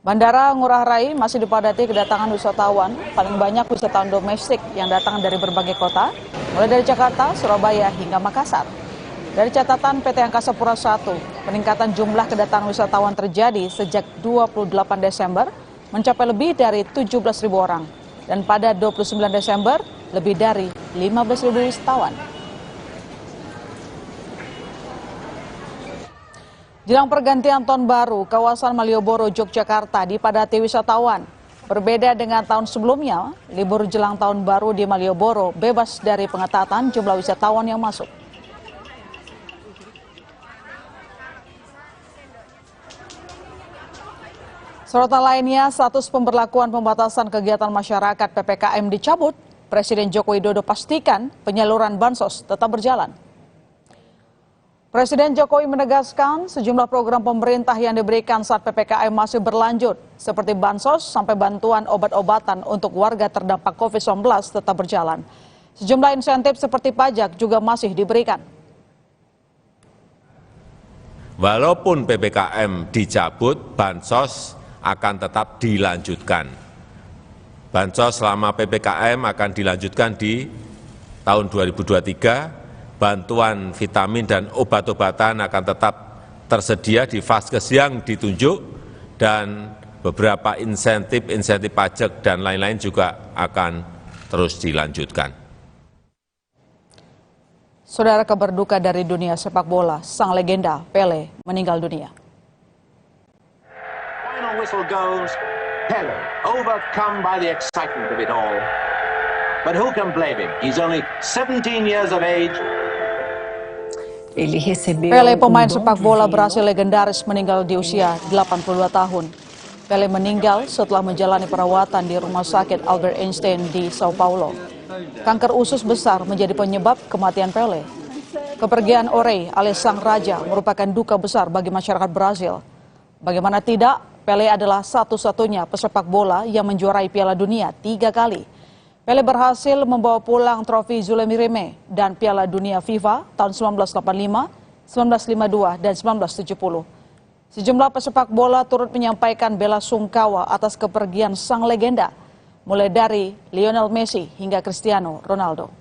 Bandara Ngurah Rai masih dipadati kedatangan wisatawan, paling banyak wisatawan domestik yang datang dari berbagai kota, mulai dari Jakarta, Surabaya, hingga Makassar. Dari catatan PT Angkasa Pura I, peningkatan jumlah kedatangan wisatawan terjadi sejak 28 Desember, mencapai lebih dari 17.000 orang. Dan pada 29 Desember, lebih dari 15.000 wisatawan. Jelang pergantian tahun baru, kawasan Malioboro, Yogyakarta dipadati wisatawan. Berbeda dengan tahun sebelumnya, libur jelang tahun baru di Malioboro bebas dari pengetatan jumlah wisatawan yang masuk. Sorotan lainnya, status pemberlakuan pembatasan kegiatan masyarakat PPKM dicabut. Presiden Joko Widodo pastikan penyaluran bansos tetap berjalan. Presiden Jokowi menegaskan sejumlah program pemerintah yang diberikan saat PPKM masih berlanjut, seperti bansos sampai bantuan obat-obatan untuk warga terdampak COVID-19 tetap berjalan. Sejumlah insentif seperti pajak juga masih diberikan. Walaupun PPKM dicabut, bansos akan tetap dilanjutkan. Bansos selama PPKM akan dilanjutkan di tahun 2023. Bantuan vitamin dan obat-obatan akan tetap tersedia di vaskes yang ditunjuk, dan beberapa insentif pajak dan lain-lain juga akan terus dilanjutkan. Saudara, kabar duka dari dunia sepak bola, sang legenda Pele meninggal dunia. Final whistle goes, Pele, overcome by the excitement of it all. But who can blame him? He's only 17 years of age. Pele, pemain sepak bola Brasil legendaris, meninggal di usia 82 tahun. Pele meninggal setelah menjalani perawatan di Rumah Sakit Albert Einstein di Sao Paulo. Kanker usus besar menjadi penyebab kematian Pele. Kepergian Orei alias sang raja merupakan duka besar bagi masyarakat Brasil. Bagaimana tidak, Pele adalah satu-satunya pesepak bola yang menjuarai Piala Dunia 3 kali. Pele berhasil membawa pulang trofi Zulemi Reme dan Piala Dunia FIFA tahun 1985, 1952, dan 1970. Sejumlah pesepak bola turut menyampaikan bela sungkawa atas kepergian sang legenda, mulai dari Lionel Messi hingga Cristiano Ronaldo.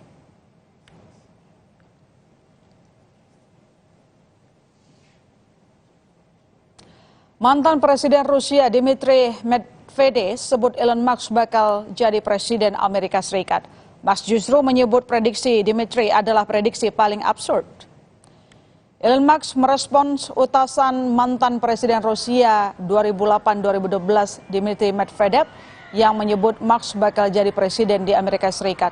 Mantan Presiden Rusia Dmitry Medvedev sebut Elon Musk bakal jadi Presiden Amerika Serikat. Musk justru menyebut prediksi Dmitry adalah prediksi paling absurd. Elon Musk merespons utasan mantan Presiden Rusia 2008-2012 Dmitry Medvedev yang menyebut Musk bakal jadi presiden di Amerika Serikat.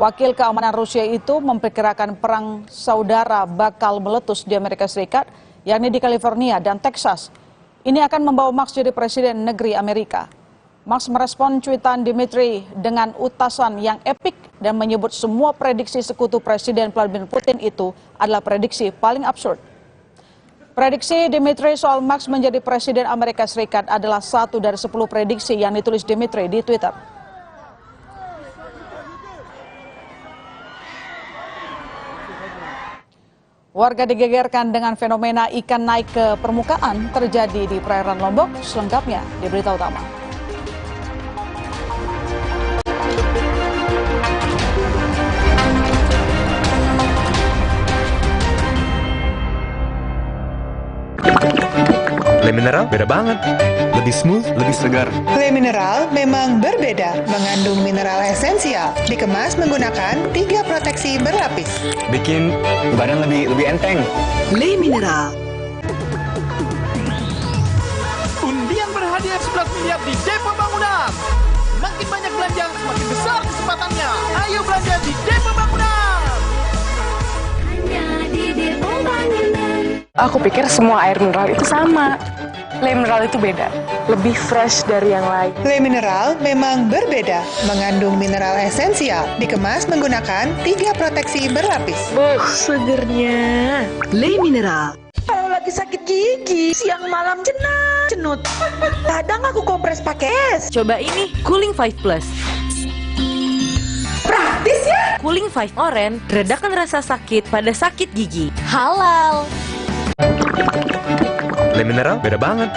Wakil keamanan Rusia itu memperkirakan perang saudara bakal meletus di Amerika Serikat, yakni di California dan Texas. Ini akan membawa Musk jadi presiden negeri Amerika. Musk merespon cuitan Dmitry dengan utasan yang epik dan menyebut semua prediksi sekutu Presiden Vladimir Putin itu adalah prediksi paling absurd. Prediksi Dmitry soal Musk menjadi presiden Amerika Serikat adalah satu dari 10 prediksi yang ditulis Dmitry di Twitter. Warga digegerkan dengan fenomena ikan naik ke permukaan terjadi di perairan Lombok. Selengkapnya di berita utama. Le Mineral beda banget. Lebih smooth, lebih segar. Le Mineral memang berbeda, mengandung mineral esensial, dikemas menggunakan 3 proteksi berlapis. Bikin badan lebih enteng. Le Mineral. Undian berhadiah 11 miliar di Depo Bangunan. Makin banyak belanja, semakin besar kesempatannya. Ayo belanja di Depo Bangunan. Hanya di Depo Bangunan. Aku pikir semua air mineral itu sama. Le Mineral itu beda, lebih fresh dari yang lain. Le Mineral memang berbeda, mengandung mineral esensial, dikemas menggunakan 3 proteksi berlapis. Segernya. Le Mineral. Kalau lagi sakit gigi, siang malam cenut. Kadang aku kompres pakai es. Coba ini, Cooling 5 Plus. Praktis ya? Cooling 5 Orange, redakan rasa sakit pada sakit gigi. Halal. Le Mineral beda banget.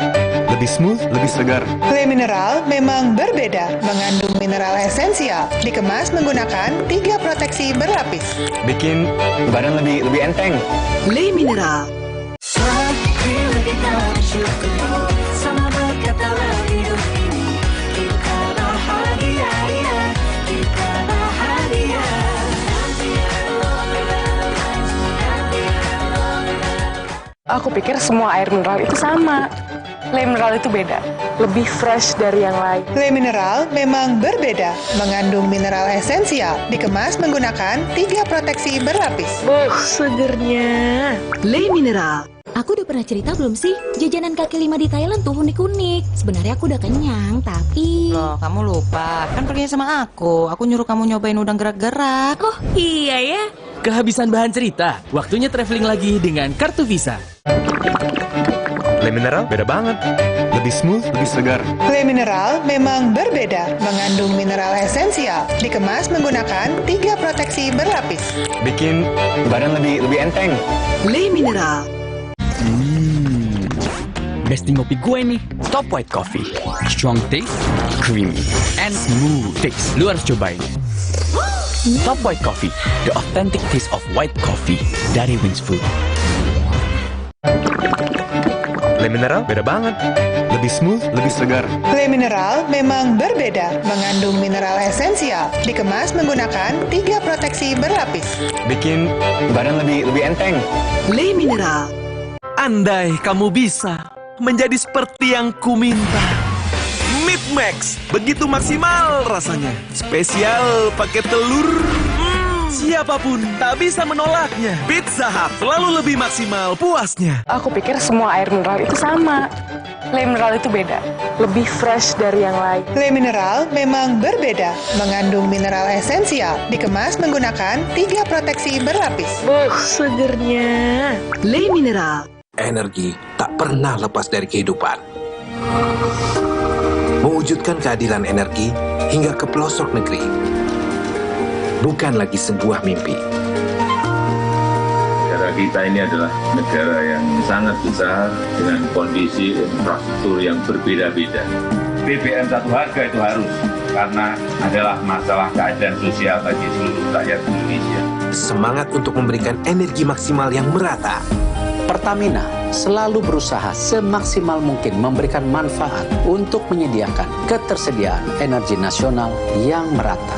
Lebih smooth, lebih segar. Le Mineral memang berbeda, mengandung mineral esensial, dikemas menggunakan 3 proteksi berlapis. Bikin badan lebih enteng. Le Mineral. Sama berkatalah hidup ini kita bahagia, kita bahagia. Aku pikir semua air mineral itu sama. Le Mineral itu beda, lebih fresh dari yang lain. Le Mineral memang berbeda, mengandung mineral esensial, dikemas menggunakan 3 proteksi berlapis. Segernya. Le Mineral. Aku udah pernah cerita belum sih? Jajanan kaki lima di Thailand tuh unik-unik. Sebenarnya aku udah kenyang, tapi... Loh, kamu lupa. Kan pergi sama aku. Aku nyuruh kamu nyobain udang gerak-gerak. Oh, iya ya. Kehabisan bahan cerita, waktunya traveling lagi dengan kartu Visa. Le Mineral beda banget. Lebih smooth, lebih segar. Le Mineral memang berbeda, mengandung mineral esensial, dikemas menggunakan 3 proteksi berlapis. Bikin badan lebih enteng. Le Mineral. Besti ngopi gue nih, Top White Coffee. Strong taste, creamy, and smooth taste. Lu harus cobain. Top White Coffee, the authentic taste of white coffee dari Wings Food. Le Mineral beda banget. Lebih smooth, lebih segar. Le Mineral memang berbeda, mengandung mineral esensial, dikemas menggunakan 3 proteksi berlapis. Bikin badan lebih enteng. Le Mineral. Andai kamu bisa menjadi seperti yang kuminta. Meat Max, begitu maksimal rasanya. Spesial pakai telur. Siapapun tak bisa menolaknya. Pizza Hut selalu lebih maksimal puasnya. Aku pikir semua air mineral itu sama. Le Mineral itu beda, lebih fresh dari yang lain. Le Mineral memang berbeda, mengandung mineral esensial, dikemas menggunakan 3 proteksi berlapis. Segernya. Le Mineral. Energi tak pernah lepas dari kehidupan. Mewujudkan keadilan energi hingga ke pelosok negeri bukan lagi sebuah mimpi. Negara kita ini adalah negara yang sangat besar dengan kondisi infrastruktur yang berbeda-beda. BBM satu harga itu harus, karena adalah masalah keadilan sosial bagi seluruh rakyat Indonesia. Semangat untuk memberikan energi maksimal yang merata. Pertamina selalu berusaha semaksimal mungkin memberikan manfaat untuk menyediakan ketersediaan energi nasional yang merata.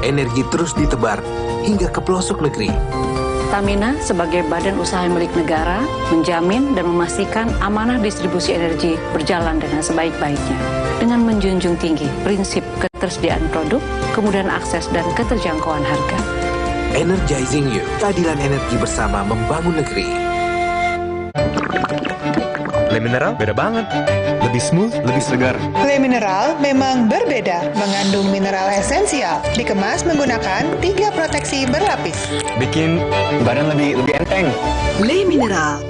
Energi terus ditebar hingga ke pelosok negeri. Pertamina sebagai badan usaha milik negara menjamin dan memastikan amanah distribusi energi berjalan dengan sebaik-baiknya dengan menjunjung tinggi prinsip ketersediaan produk, kemudahan akses dan keterjangkauan harga. Energizing You, keadilan energi bersama membangun negeri. Le Mineral beda banget. Lebih smooth, lebih segar. Le Mineral memang berbeda, mengandung mineral esensial, dikemas menggunakan 3 proteksi berlapis. Bikin badan lebih enteng. Le Mineral.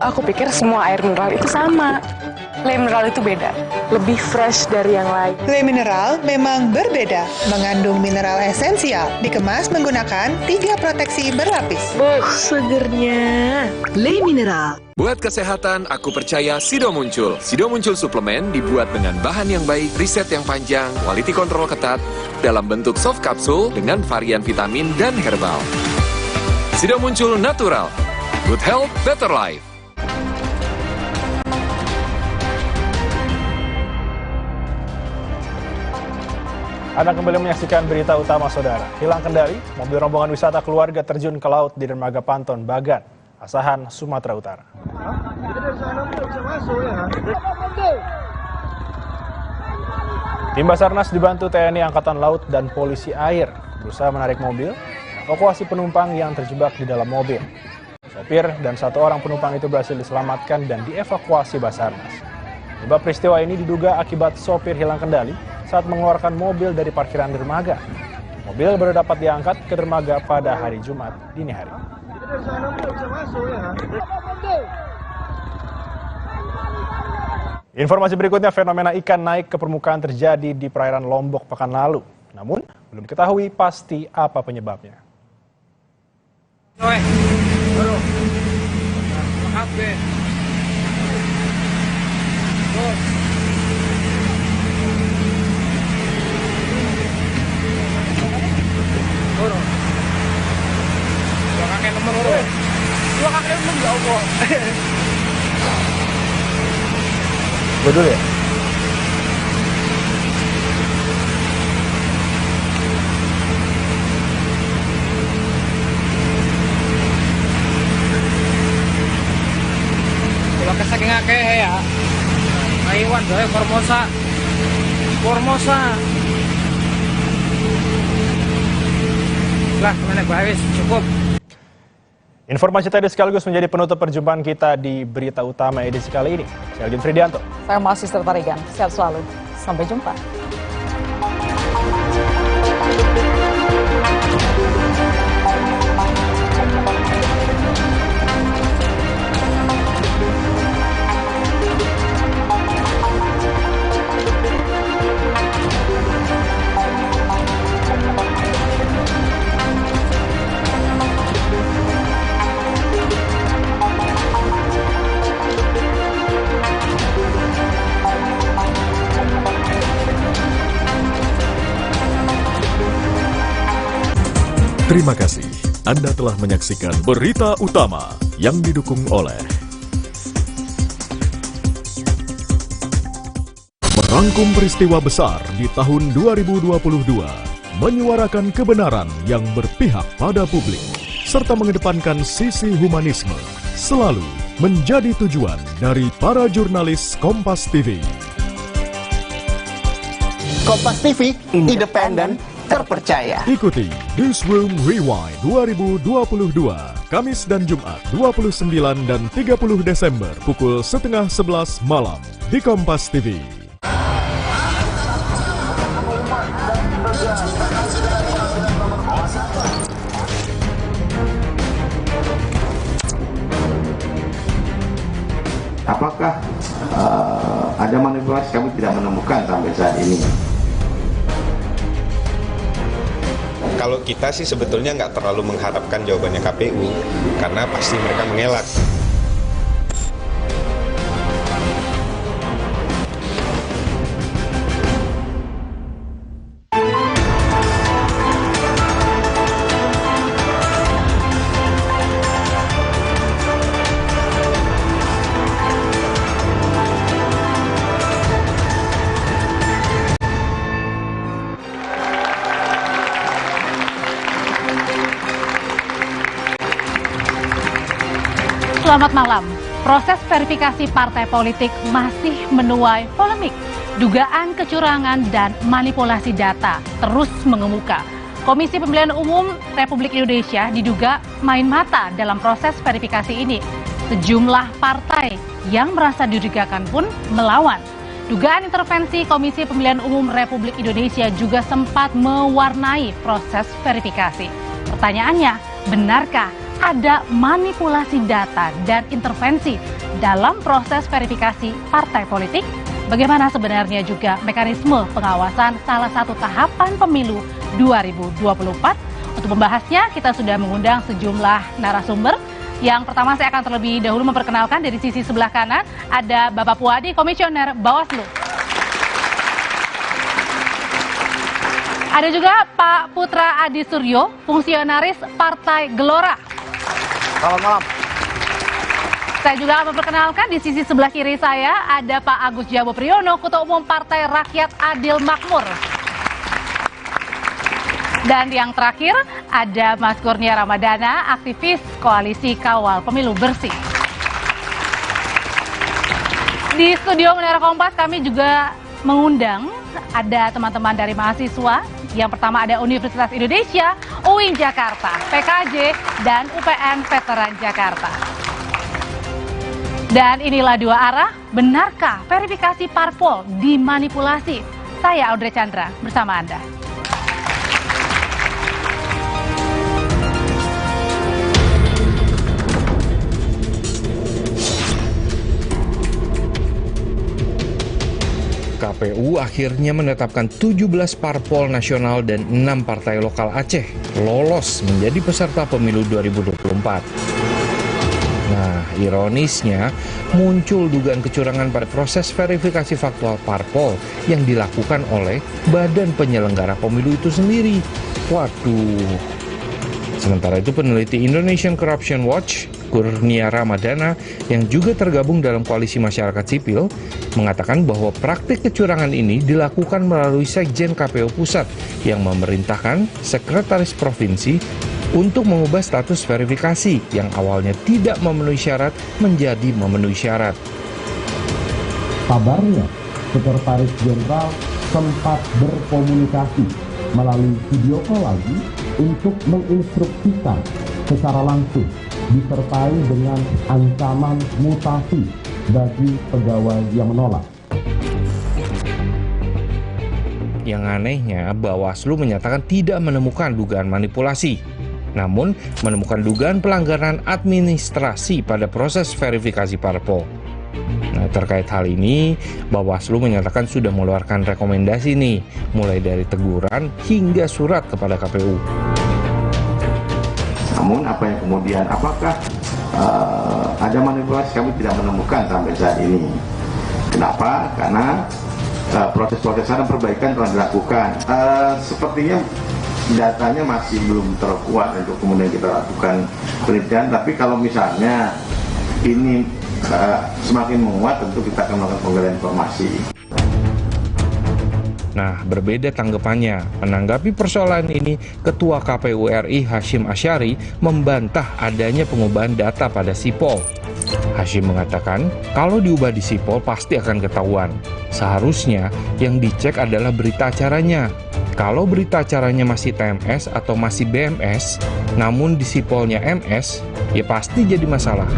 Aku pikir semua air mineral itu sama. Le Mineral itu beda, lebih fresh dari yang lain. Le Mineral memang berbeda, mengandung mineral esensial, dikemas menggunakan 3 proteksi berlapis. Segernya. Le Mineral. Buat kesehatan, aku percaya Sido Muncul. Sido Muncul suplemen dibuat dengan bahan yang baik, riset yang panjang, quality control ketat, dalam bentuk soft kapsul dengan varian vitamin dan herbal. Sido Muncul natural. Good health, better life. Anda kembali menyaksikan berita utama saudara. Hilang kendali, mobil rombongan wisata keluarga terjun ke laut di dermaga Panton, Bagan, Asahan, Sumatera Utara. Tim Basarnas dibantu TNI Angkatan Laut dan Polisi Air berusaha menarik mobil, evakuasi penumpang yang terjebak di dalam mobil. Sopir dan 1 orang penumpang itu berhasil diselamatkan dan dievakuasi Basarnas. Sebab peristiwa ini diduga akibat sopir hilang kendali saat mengeluarkan mobil dari parkiran dermaga. Mobil baru dapat diangkat ke dermaga pada hari Jumat dini hari. Informasi berikutnya, fenomena ikan naik ke permukaan terjadi di perairan Lombok pekan lalu. Namun, belum diketahui pasti apa penyebabnya. Betul ya? Kalau kesaking akeh ya, Aiwan doy Formosa. Lah, mana bahas cukup. Informasi tadi sekaligus menjadi penutup perjumpaan kita di berita utama edisi kali ini. Saya Algin Fridianto. Saya masih Tertarigan. Sehat selalu. Sampai jumpa. Terima kasih Anda telah menyaksikan berita utama yang didukung oleh merangkum peristiwa besar di tahun 2022, menyuarakan kebenaran yang berpihak pada publik, serta mengedepankan sisi humanisme, selalu menjadi tujuan dari para jurnalis Kompas TV. Kompas TV, independen, terpercaya. Ikuti Newsroom Rewind 2022, Kamis dan Jumat 29 dan 30 Desember pukul 10:30 malam di Kompas TV. Apakah ada manipulasi? Kami tidak menemukan sampai saat ini. Kalau kita sih sebetulnya nggak terlalu mengharapkan jawabannya KPU, karena pasti mereka mengelak. Selamat malam. Proses verifikasi partai politik masih menuai polemik. Dugaan kecurangan dan manipulasi data terus mengemuka. Komisi Pemilihan Umum Republik Indonesia diduga main mata dalam proses verifikasi ini. Sejumlah partai yang merasa dirugikan pun melawan. Dugaan intervensi Komisi Pemilihan Umum Republik Indonesia juga sempat mewarnai proses verifikasi. Pertanyaannya, benarkah ada manipulasi data dan intervensi dalam proses verifikasi partai politik? Bagaimana sebenarnya juga mekanisme pengawasan salah satu tahapan pemilu 2024? Untuk membahasnya, kita sudah mengundang sejumlah narasumber. Yang pertama saya akan terlebih dahulu memperkenalkan dari sisi sebelah kanan, ada Bapak Puadi, Komisioner Bawaslu. Ada juga Pak Putra Adi Suryo, fungsionaris Partai Gelora. Selamat malam. Saya juga akan memperkenalkan di sisi sebelah kiri saya ada Pak Agus Jabo Priyono, Ketua Umum Partai Rakyat Adil Makmur. Dan yang terakhir ada Mas Kurnia Ramadana, aktivis Koalisi Kawal Pemilu Bersih. Di studio Menara Kompas kami juga mengundang ada teman-teman dari mahasiswa. Yang pertama ada Universitas Indonesia, UIN Jakarta, PKJ, dan UPN Veteran Jakarta. Dan inilah dua arah, benarkah verifikasi parpol dimanipulasi? Saya Audrey Chandra bersama Anda. KPU akhirnya menetapkan 17 parpol nasional dan 6 partai lokal Aceh lolos menjadi peserta pemilu 2024. Nah, ironisnya muncul dugaan kecurangan pada proses verifikasi faktual parpol yang dilakukan oleh badan penyelenggara pemilu itu sendiri. Waduh. Sementara itu peneliti Indonesian Corruption Watch, Kurnia Ramadana, yang juga tergabung dalam koalisi masyarakat sipil, mengatakan bahwa praktik kecurangan ini dilakukan melalui Sekjen KPU Pusat yang memerintahkan Sekretaris Provinsi untuk mengubah status verifikasi yang awalnya tidak memenuhi syarat menjadi memenuhi syarat. Kabarnya, Sekretaris Jenderal sempat berkomunikasi melalui video call lagi untuk menginstruksikan secara langsung disertai dengan ancaman mutasi bagi pegawai yang menolak. Yang anehnya, Bawaslu menyatakan tidak menemukan dugaan manipulasi, namun menemukan dugaan pelanggaran administrasi pada proses verifikasi parpol. Nah, terkait hal ini, Bawaslu menyatakan sudah mengeluarkan rekomendasi nih, mulai dari teguran hingga surat kepada KPU. Namun apa yang kemudian, apakah ada manipulasi, kami tidak menemukan sampai saat ini. Kenapa? Karena proses-proses dan perbaikan telah dilakukan. Sepertinya datanya masih belum terkuat untuk kemudian kita lakukan penelitian, tapi kalau misalnya ini semakin menguat, tentu kita akan melakukan penggalian informasi. Nah, berbeda tanggapannya. Menanggapi persoalan ini, Ketua KPU RI Hashim Asyari membantah adanya pengubahan data pada sipol. Hashim mengatakan, kalau diubah di sipol pasti akan ketahuan. Seharusnya yang dicek adalah berita acaranya. Kalau berita acaranya masih TMS atau masih BMS, namun di sipolnya MS, ya pasti jadi masalah.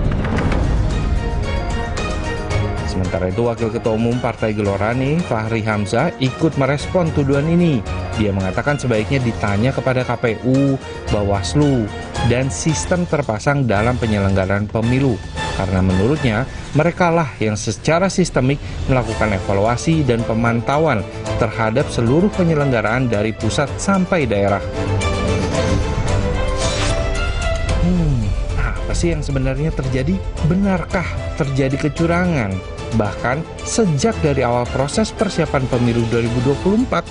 Sementara itu, Wakil Ketua Umum Partai Gelora nih, Fahri Hamzah, ikut merespon tuduhan ini. Dia mengatakan sebaiknya ditanya kepada KPU, Bawaslu, dan sistem terpasang dalam penyelenggaraan pemilu. Karena menurutnya, merekalah yang secara sistemik melakukan evaluasi dan pemantauan terhadap seluruh penyelenggaraan dari pusat sampai daerah. Apa sih yang sebenarnya terjadi? Benarkah terjadi kecurangan? Bahkan sejak dari awal proses persiapan pemilu 2024.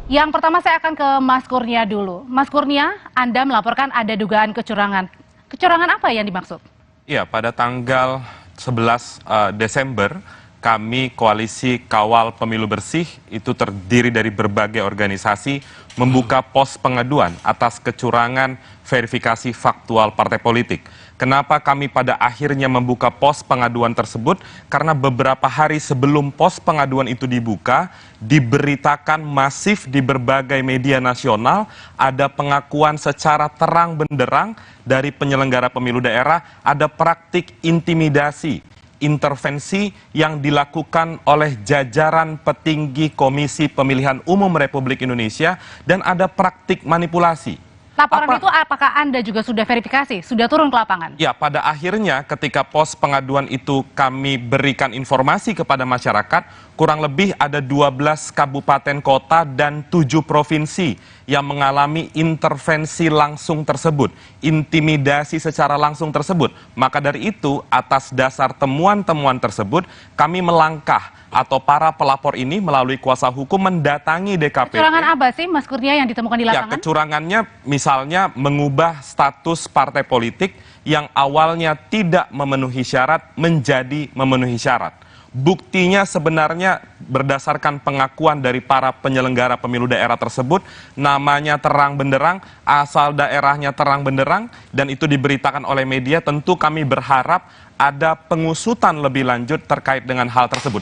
Yang pertama saya akan ke Mas Kurnia dulu. Mas Kurnia, Anda melaporkan ada dugaan kecurangan. Kecurangan apa yang dimaksud? Iya, pada tanggal 11 Desember kami Koalisi Kawal Pemilu Bersih itu terdiri dari berbagai organisasi membuka pos pengaduan atas kecurangan verifikasi faktual partai politik. Kenapa kami pada akhirnya membuka pos pengaduan tersebut? Karena beberapa hari sebelum pos pengaduan itu dibuka, diberitakan masif di berbagai media nasional, ada pengakuan secara terang benderang dari penyelenggara pemilu daerah, ada praktik intimidasi, intervensi yang dilakukan oleh jajaran petinggi Komisi Pemilihan Umum Republik Indonesia, dan ada praktik manipulasi. Laporan itu apakah Anda juga sudah verifikasi, sudah turun ke lapangan? Ya, pada akhirnya ketika pos pengaduan itu kami berikan informasi kepada masyarakat, kurang lebih ada 12 kabupaten kota dan 7 provinsi yang mengalami intervensi langsung tersebut, intimidasi secara langsung tersebut. Maka dari itu, atas dasar temuan-temuan tersebut, kami melangkah atau para pelapor ini melalui kuasa hukum mendatangi DKPP. Kecurangan apa sih, Mas Kurnia, yang ditemukan di lapangan? Ya, kecurangannya misalnya mengubah status partai politik yang awalnya tidak memenuhi syarat menjadi memenuhi syarat. Buktinya sebenarnya berdasarkan pengakuan dari para penyelenggara pemilu daerah tersebut, namanya terang benderang, asal daerahnya terang benderang, dan itu diberitakan oleh media. Tentu kami berharap ada pengusutan lebih lanjut terkait dengan hal tersebut.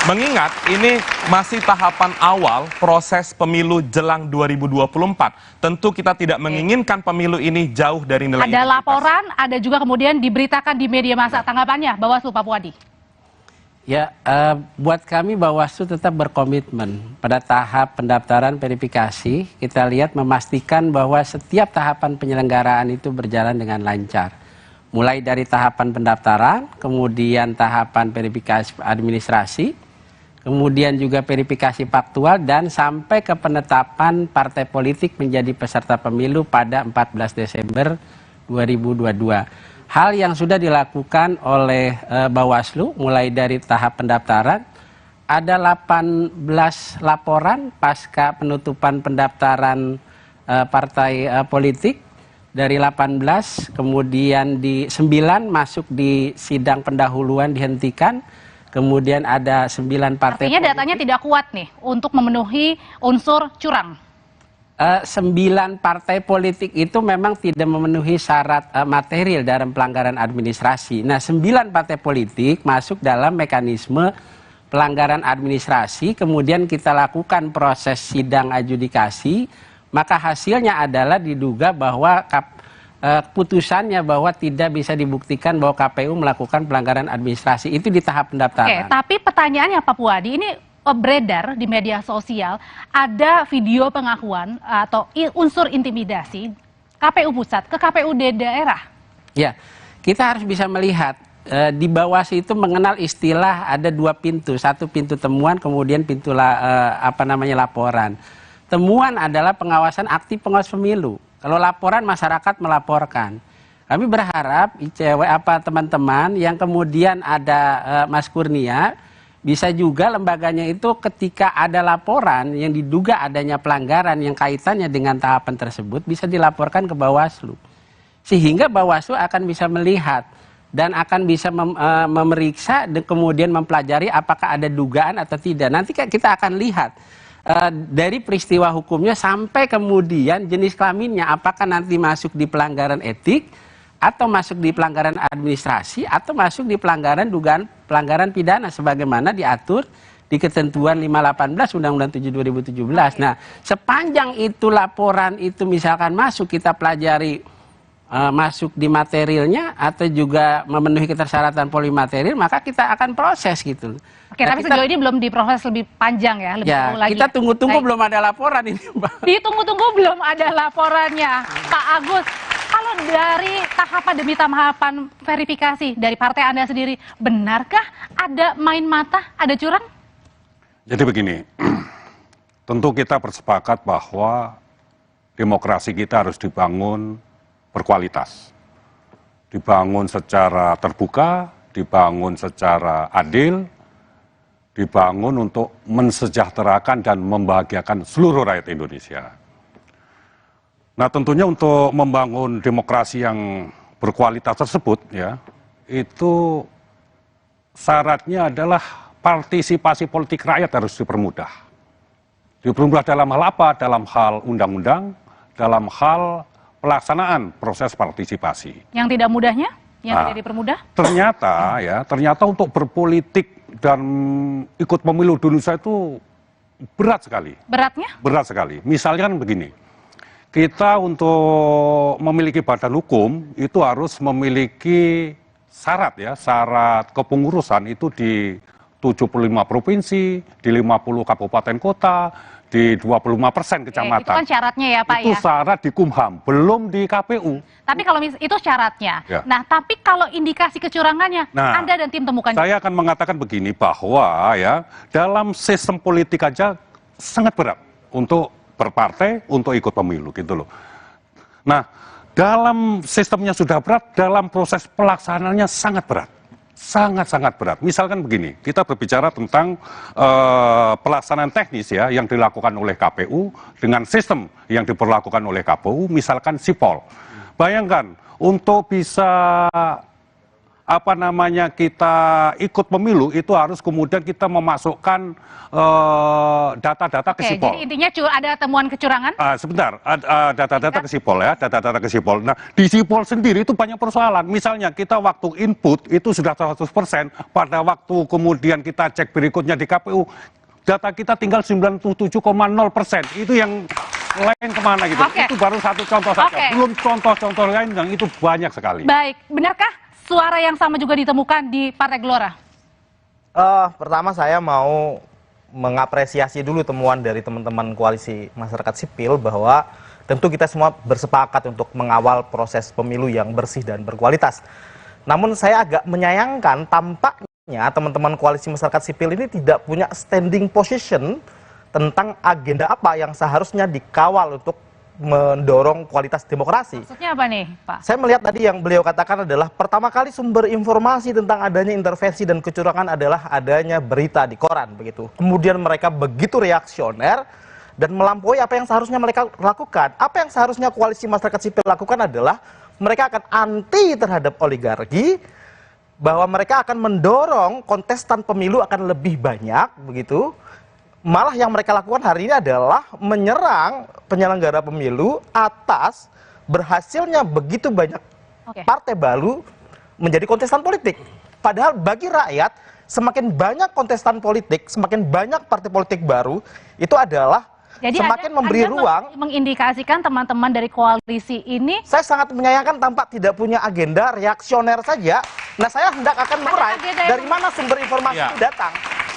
Mengingat ini masih tahapan awal proses pemilu jelang 2024. Tentu kita tidak menginginkan pemilu ini jauh dari nilai Ada laporan, ada juga kemudian diberitakan di media massa. Tanggapannya, Bawaslu, Pak Puadi? Ya, buat kami Bawaslu tetap berkomitmen pada tahap pendaftaran verifikasi. Kita lihat memastikan bahwa setiap tahapan penyelenggaraan itu berjalan dengan lancar. Mulai dari tahapan pendaftaran, kemudian tahapan verifikasi administrasi, kemudian juga verifikasi faktual, dan sampai ke penetapan partai politik menjadi peserta pemilu pada 14 Desember 2022. Hal yang sudah dilakukan oleh Bawaslu mulai dari tahap pendaftaran, ada 18 laporan pasca penutupan pendaftaran partai politik. Dari 18, kemudian di 9 masuk di sidang pendahuluan dihentikan, kemudian ada 9 partai. Artinya datanya tidak kuat nih untuk memenuhi unsur curang. 9 partai politik itu memang tidak memenuhi syarat material dalam pelanggaran administrasi. Nah, 9 partai politik masuk dalam mekanisme pelanggaran administrasi, kemudian kita lakukan proses sidang adjudikasi, maka hasilnya adalah diduga bahwa putusannya bahwa tidak bisa dibuktikan bahwa KPU melakukan pelanggaran administrasi. Itu di tahap pendaftaran. Oke, tapi pertanyaannya Pak Puadi, ini beredar di media sosial ada video pengakuan atau unsur intimidasi KPU pusat ke KPU daerah. Ya, kita harus bisa melihat di Bawaslu itu mengenal istilah ada 2 pintu, satu pintu temuan, kemudian pintu laporan. Temuan adalah pengawasan aktif pengawas pemilu. Kalau laporan, masyarakat melaporkan. Kami berharap ICW teman-teman yang kemudian ada Mas Kurnia, bisa juga lembaganya itu ketika ada laporan yang diduga adanya pelanggaran yang kaitannya dengan tahapan tersebut bisa dilaporkan ke Bawaslu. Sehingga Bawaslu akan bisa melihat dan akan bisa memeriksa dan kemudian mempelajari apakah ada dugaan atau tidak. Nanti kita akan lihat dari peristiwa hukumnya sampai kemudian jenis kelaminnya apakah nanti masuk di pelanggaran etik atau masuk di pelanggaran administrasi atau masuk di dugaan pelanggaran pidana sebagaimana diatur di ketentuan 518 Undang-Undang 7 2017. Nah, sepanjang itu laporan itu misalkan masuk, kita pelajari masuk di materialnya atau juga memenuhi ketersyaratan polimaterial, maka kita akan proses gitu. Oke, tapi sejauh ini belum diproses lebih panjang ya, lebih jauh lagi. Kita tunggu-tunggu belum ada laporan ini, Mbak. Ditunggu-tunggu belum ada laporannya. Pak Agus, kalau dari tahapan demi tahapan verifikasi dari partai Anda sendiri, benarkah ada main mata, ada curang? Jadi begini, tentu kita bersepakat bahwa demokrasi kita harus dibangun berkualitas. Dibangun secara terbuka, dibangun secara adil, dibangun untuk mensejahterakan dan membahagiakan seluruh rakyat Indonesia. Nah, tentunya untuk membangun demokrasi yang berkualitas tersebut, ya, itu syaratnya adalah partisipasi politik rakyat harus dipermudah. Dipermudah dalam hal apa? Dalam hal undang-undang, dalam hal pelaksanaan proses partisipasi. Yang tidak mudahnya? Yang tidak dipermudah? Ternyata untuk berpolitik dan ikut pemilu di Indonesia itu berat sekali. Beratnya? Berat sekali. Misalnya kan begini, kita untuk memiliki badan hukum itu harus memiliki syarat kepengurusan itu di 75 provinsi, di 50 kabupaten kota, di 25% kecamatan. Itu kan syaratnya ya Pak itu ya? syarat di Kumham, belum di KPU. Tapi kalau itu syaratnya. Ya. Nah, tapi kalau indikasi kecurangannya, Anda dan tim temukan. Saya akan mengatakan begini, bahwa ya dalam sistem politik aja sangat berat untuk berpartai, untuk ikut pemilu gitu loh. Nah, dalam sistemnya sudah berat, dalam proses pelaksanaannya sangat berat. Sangat-sangat berat. Misalkan begini, kita berbicara tentang pelaksanaan teknis ya yang dilakukan oleh KPU dengan sistem yang diberlakukan oleh KPU, misalkan sipol. Bayangkan untuk bisa kita ikut pemilu itu harus kemudian kita memasukkan data-data ke sipol. Jadi intinya ada temuan kecurangan? Sebentar, data-data ke sipol ya, data-data ke sipol. Nah, di sipol sendiri itu banyak persoalan. Misalnya kita waktu input itu sudah 100%, pada waktu kemudian kita cek berikutnya di KPU, data kita tinggal 97,0%. Itu yang lain kemana gitu. Itu baru satu contoh saja. Belum contoh-contoh lain yang itu banyak sekali. Baik, benarkah suara yang sama juga ditemukan di Partai Gelora? Pertama saya mau mengapresiasi dulu temuan dari teman-teman koalisi masyarakat sipil bahwa tentu kita semua bersepakat untuk mengawal proses pemilu yang bersih dan berkualitas. Namun saya agak menyayangkan tampaknya teman-teman koalisi masyarakat sipil ini tidak punya standing position tentang agenda apa yang seharusnya dikawal untuk mendorong kualitas demokrasi. Maksudnya apa nih, Pak? Saya melihat tadi yang beliau katakan adalah pertama kali sumber informasi tentang adanya intervensi dan kecurangan adalah adanya berita di koran begitu. Kemudian mereka begitu reaksioner dan melampaui apa yang seharusnya mereka lakukan. Apa yang seharusnya koalisi masyarakat sipil lakukan adalah mereka akan anti terhadap oligarki, bahwa mereka akan mendorong kontestan pemilu akan lebih banyak begitu. Malah yang mereka lakukan hari ini adalah menyerang penyelenggara pemilu atas berhasilnya begitu banyak partai baru menjadi kontestan politik. Padahal bagi rakyat, semakin banyak kontestan politik, semakin banyak partai politik baru, itu adalah semakin memberi ruang. Mengindikasikan teman-teman dari koalisi ini. Saya sangat menyayangkan tampak tidak punya agenda, reaksioner saja. Nah, saya hendak akan mengurai dari mana sumber informasi itu datang.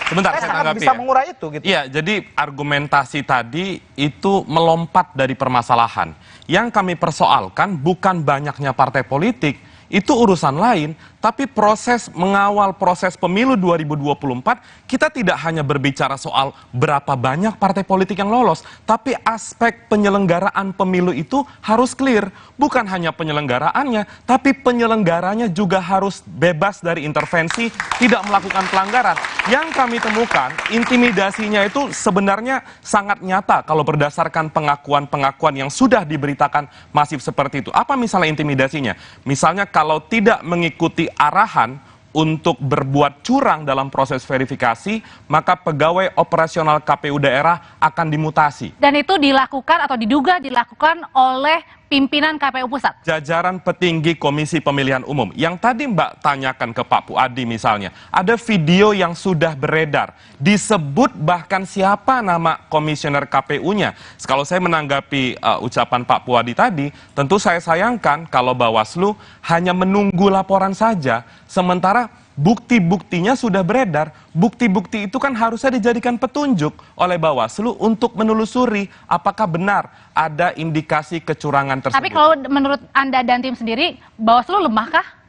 Sebentar, saya sangat bisa mengurai itu. Gitu. Iya, jadi argumentasi tadi itu melompat dari permasalahan. Yang kami persoalkan bukan banyaknya partai politik, itu urusan lain, tapi proses mengawal proses pemilu 2024, kita tidak hanya berbicara soal berapa banyak partai politik yang lolos, tapi aspek penyelenggaraan pemilu itu harus clear. Bukan hanya penyelenggaraannya, tapi penyelenggaranya juga harus bebas dari intervensi, tidak melakukan pelanggaran. Yang kami temukan, intimidasinya itu sebenarnya sangat nyata kalau berdasarkan pengakuan-pengakuan yang sudah diberitakan masif seperti itu. Apa misalnya intimidasinya? Misalnya kalau tidak mengikuti arahan untuk berbuat curang dalam proses verifikasi, maka pegawai operasional KPU daerah akan dimutasi. Dan itu dilakukan atau diduga dilakukan oleh pimpinan KPU Pusat. Jajaran petinggi Komisi Pemilihan Umum. Yang tadi Mbak tanyakan ke Pak Puadi misalnya, ada video yang sudah beredar. Disebut bahkan siapa nama komisioner KPU-nya. Kalau saya menanggapi ucapan Pak Puadi tadi, tentu saya sayangkan kalau Bawaslu hanya menunggu laporan saja, sementara bukti-buktinya sudah beredar. Bukti-bukti itu kan harusnya dijadikan petunjuk oleh Bawaslu untuk menelusuri apakah benar ada indikasi kecurangan tersebut. Tapi kalau menurut Anda dan tim sendiri, Bawaslu lemahkah?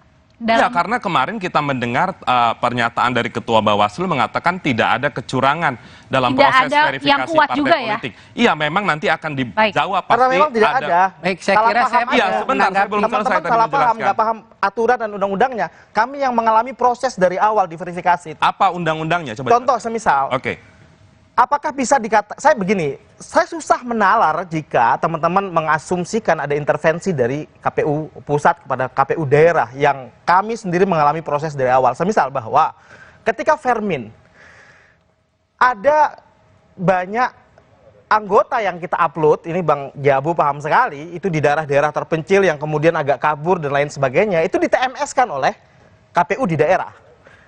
Ya, karena kemarin kita mendengar pernyataan dari Ketua Bawaslu mengatakan tidak ada kecurangan dalam proses verifikasi partai politik. Iya, memang nanti akan dijawab pasti. Karena memang tidak ada. Baik, saya kira saya sebentar, saya belum selesai tadi menjelaskan. Nggak paham aturan dan undang-undangnya. Kami yang mengalami proses dari awal di verifikasi. Apa undang-undangnya? Contoh semisal. Apakah bisa dikatakan, saya begini, saya susah menalar jika teman-teman mengasumsikan ada intervensi dari KPU pusat kepada KPU daerah yang kami sendiri mengalami proses dari awal. Semisal bahwa ketika Fermin ada banyak anggota yang kita upload, ini Bang Jabu paham sekali, itu di daerah-daerah terpencil yang kemudian agak kabur dan lain sebagainya, itu di TMS-kan oleh KPU di daerah.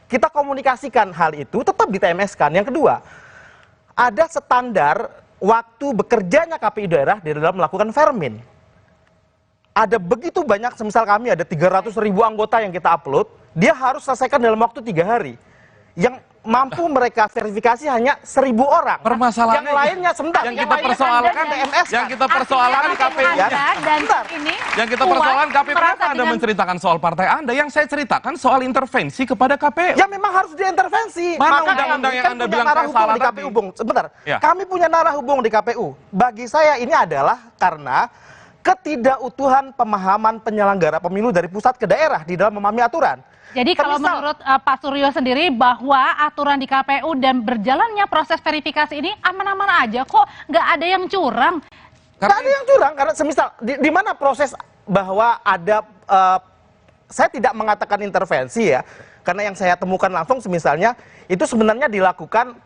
Kita komunikasikan hal itu, tetap di TMS-kan. Yang kedua, ada standar waktu bekerjanya KPU daerah di dalam melakukan Fermin. Ada begitu banyak, semisal kami ada 300.000 anggota yang kita upload, dia harus selesaikan dalam waktu 3 hari. Yang mampu mereka verifikasi hanya 1.000 orang. Permasalahannya yang lainnya sebentar. Yang kita persoalkan TMS. Yang kita persoalkan KPU-nya. Yang kita persoalkan KPU, kenapa Anda menceritakan soal partai Anda? Yang saya ceritakan soal intervensi kepada KPU. Ya memang harus diintervensi. Mana undang-undang yang Anda bilang salah di KPU, Bung. Sebentar. Ya. Kami punya narah hubung di KPU. Bagi saya ini adalah karena ketidakutuhan pemahaman penyelenggara pemilu dari pusat ke daerah di dalam memahami aturan. Jadi kalau menurut Pak Suryo sendiri bahwa aturan di KPU dan berjalannya proses verifikasi ini aman-aman aja kok, nggak ada yang curang. Nggak ada yang curang, karena semisal di mana proses bahwa ada, saya tidak mengatakan intervensi ya, karena yang saya temukan langsung semisalnya itu sebenarnya dilakukan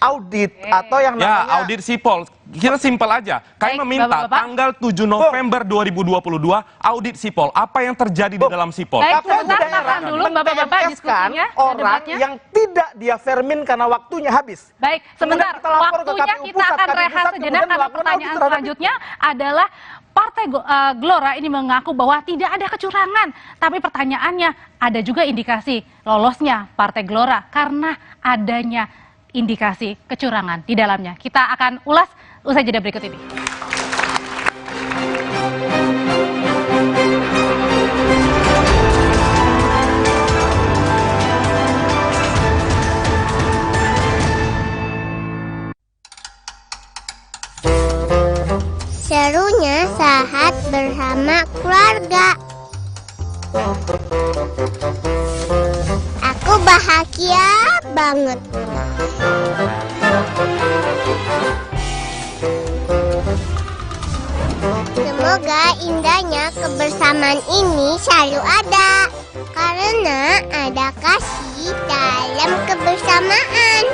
audit atau yang namanya... Ya, audit Sipol. Kita simpel aja. Kami meminta tanggal 7 November 2022 audit Sipol. Apa yang terjadi di dalam Sipol? Baik, sebentar, tahan dulu Bapak-Bapak diskusinya. Orang yang tidak dia Fermin karena waktunya habis. Baik, sebentar. Waktunya kita akan rehat sejenak karena pertanyaan selanjutnya adalah Partai Gelora ini mengaku bahwa tidak ada kecurangan. Tapi pertanyaannya, ada juga indikasi lolosnya Partai Gelora karena adanya indikasi kecurangan di dalamnya. Kita akan ulas usai jeda berikut ini. Serunya saat bersama keluarga. Aku bahagia banget. Semoga indahnya kebersamaan ini selalu ada, karena ada kasih dalam kebersamaan.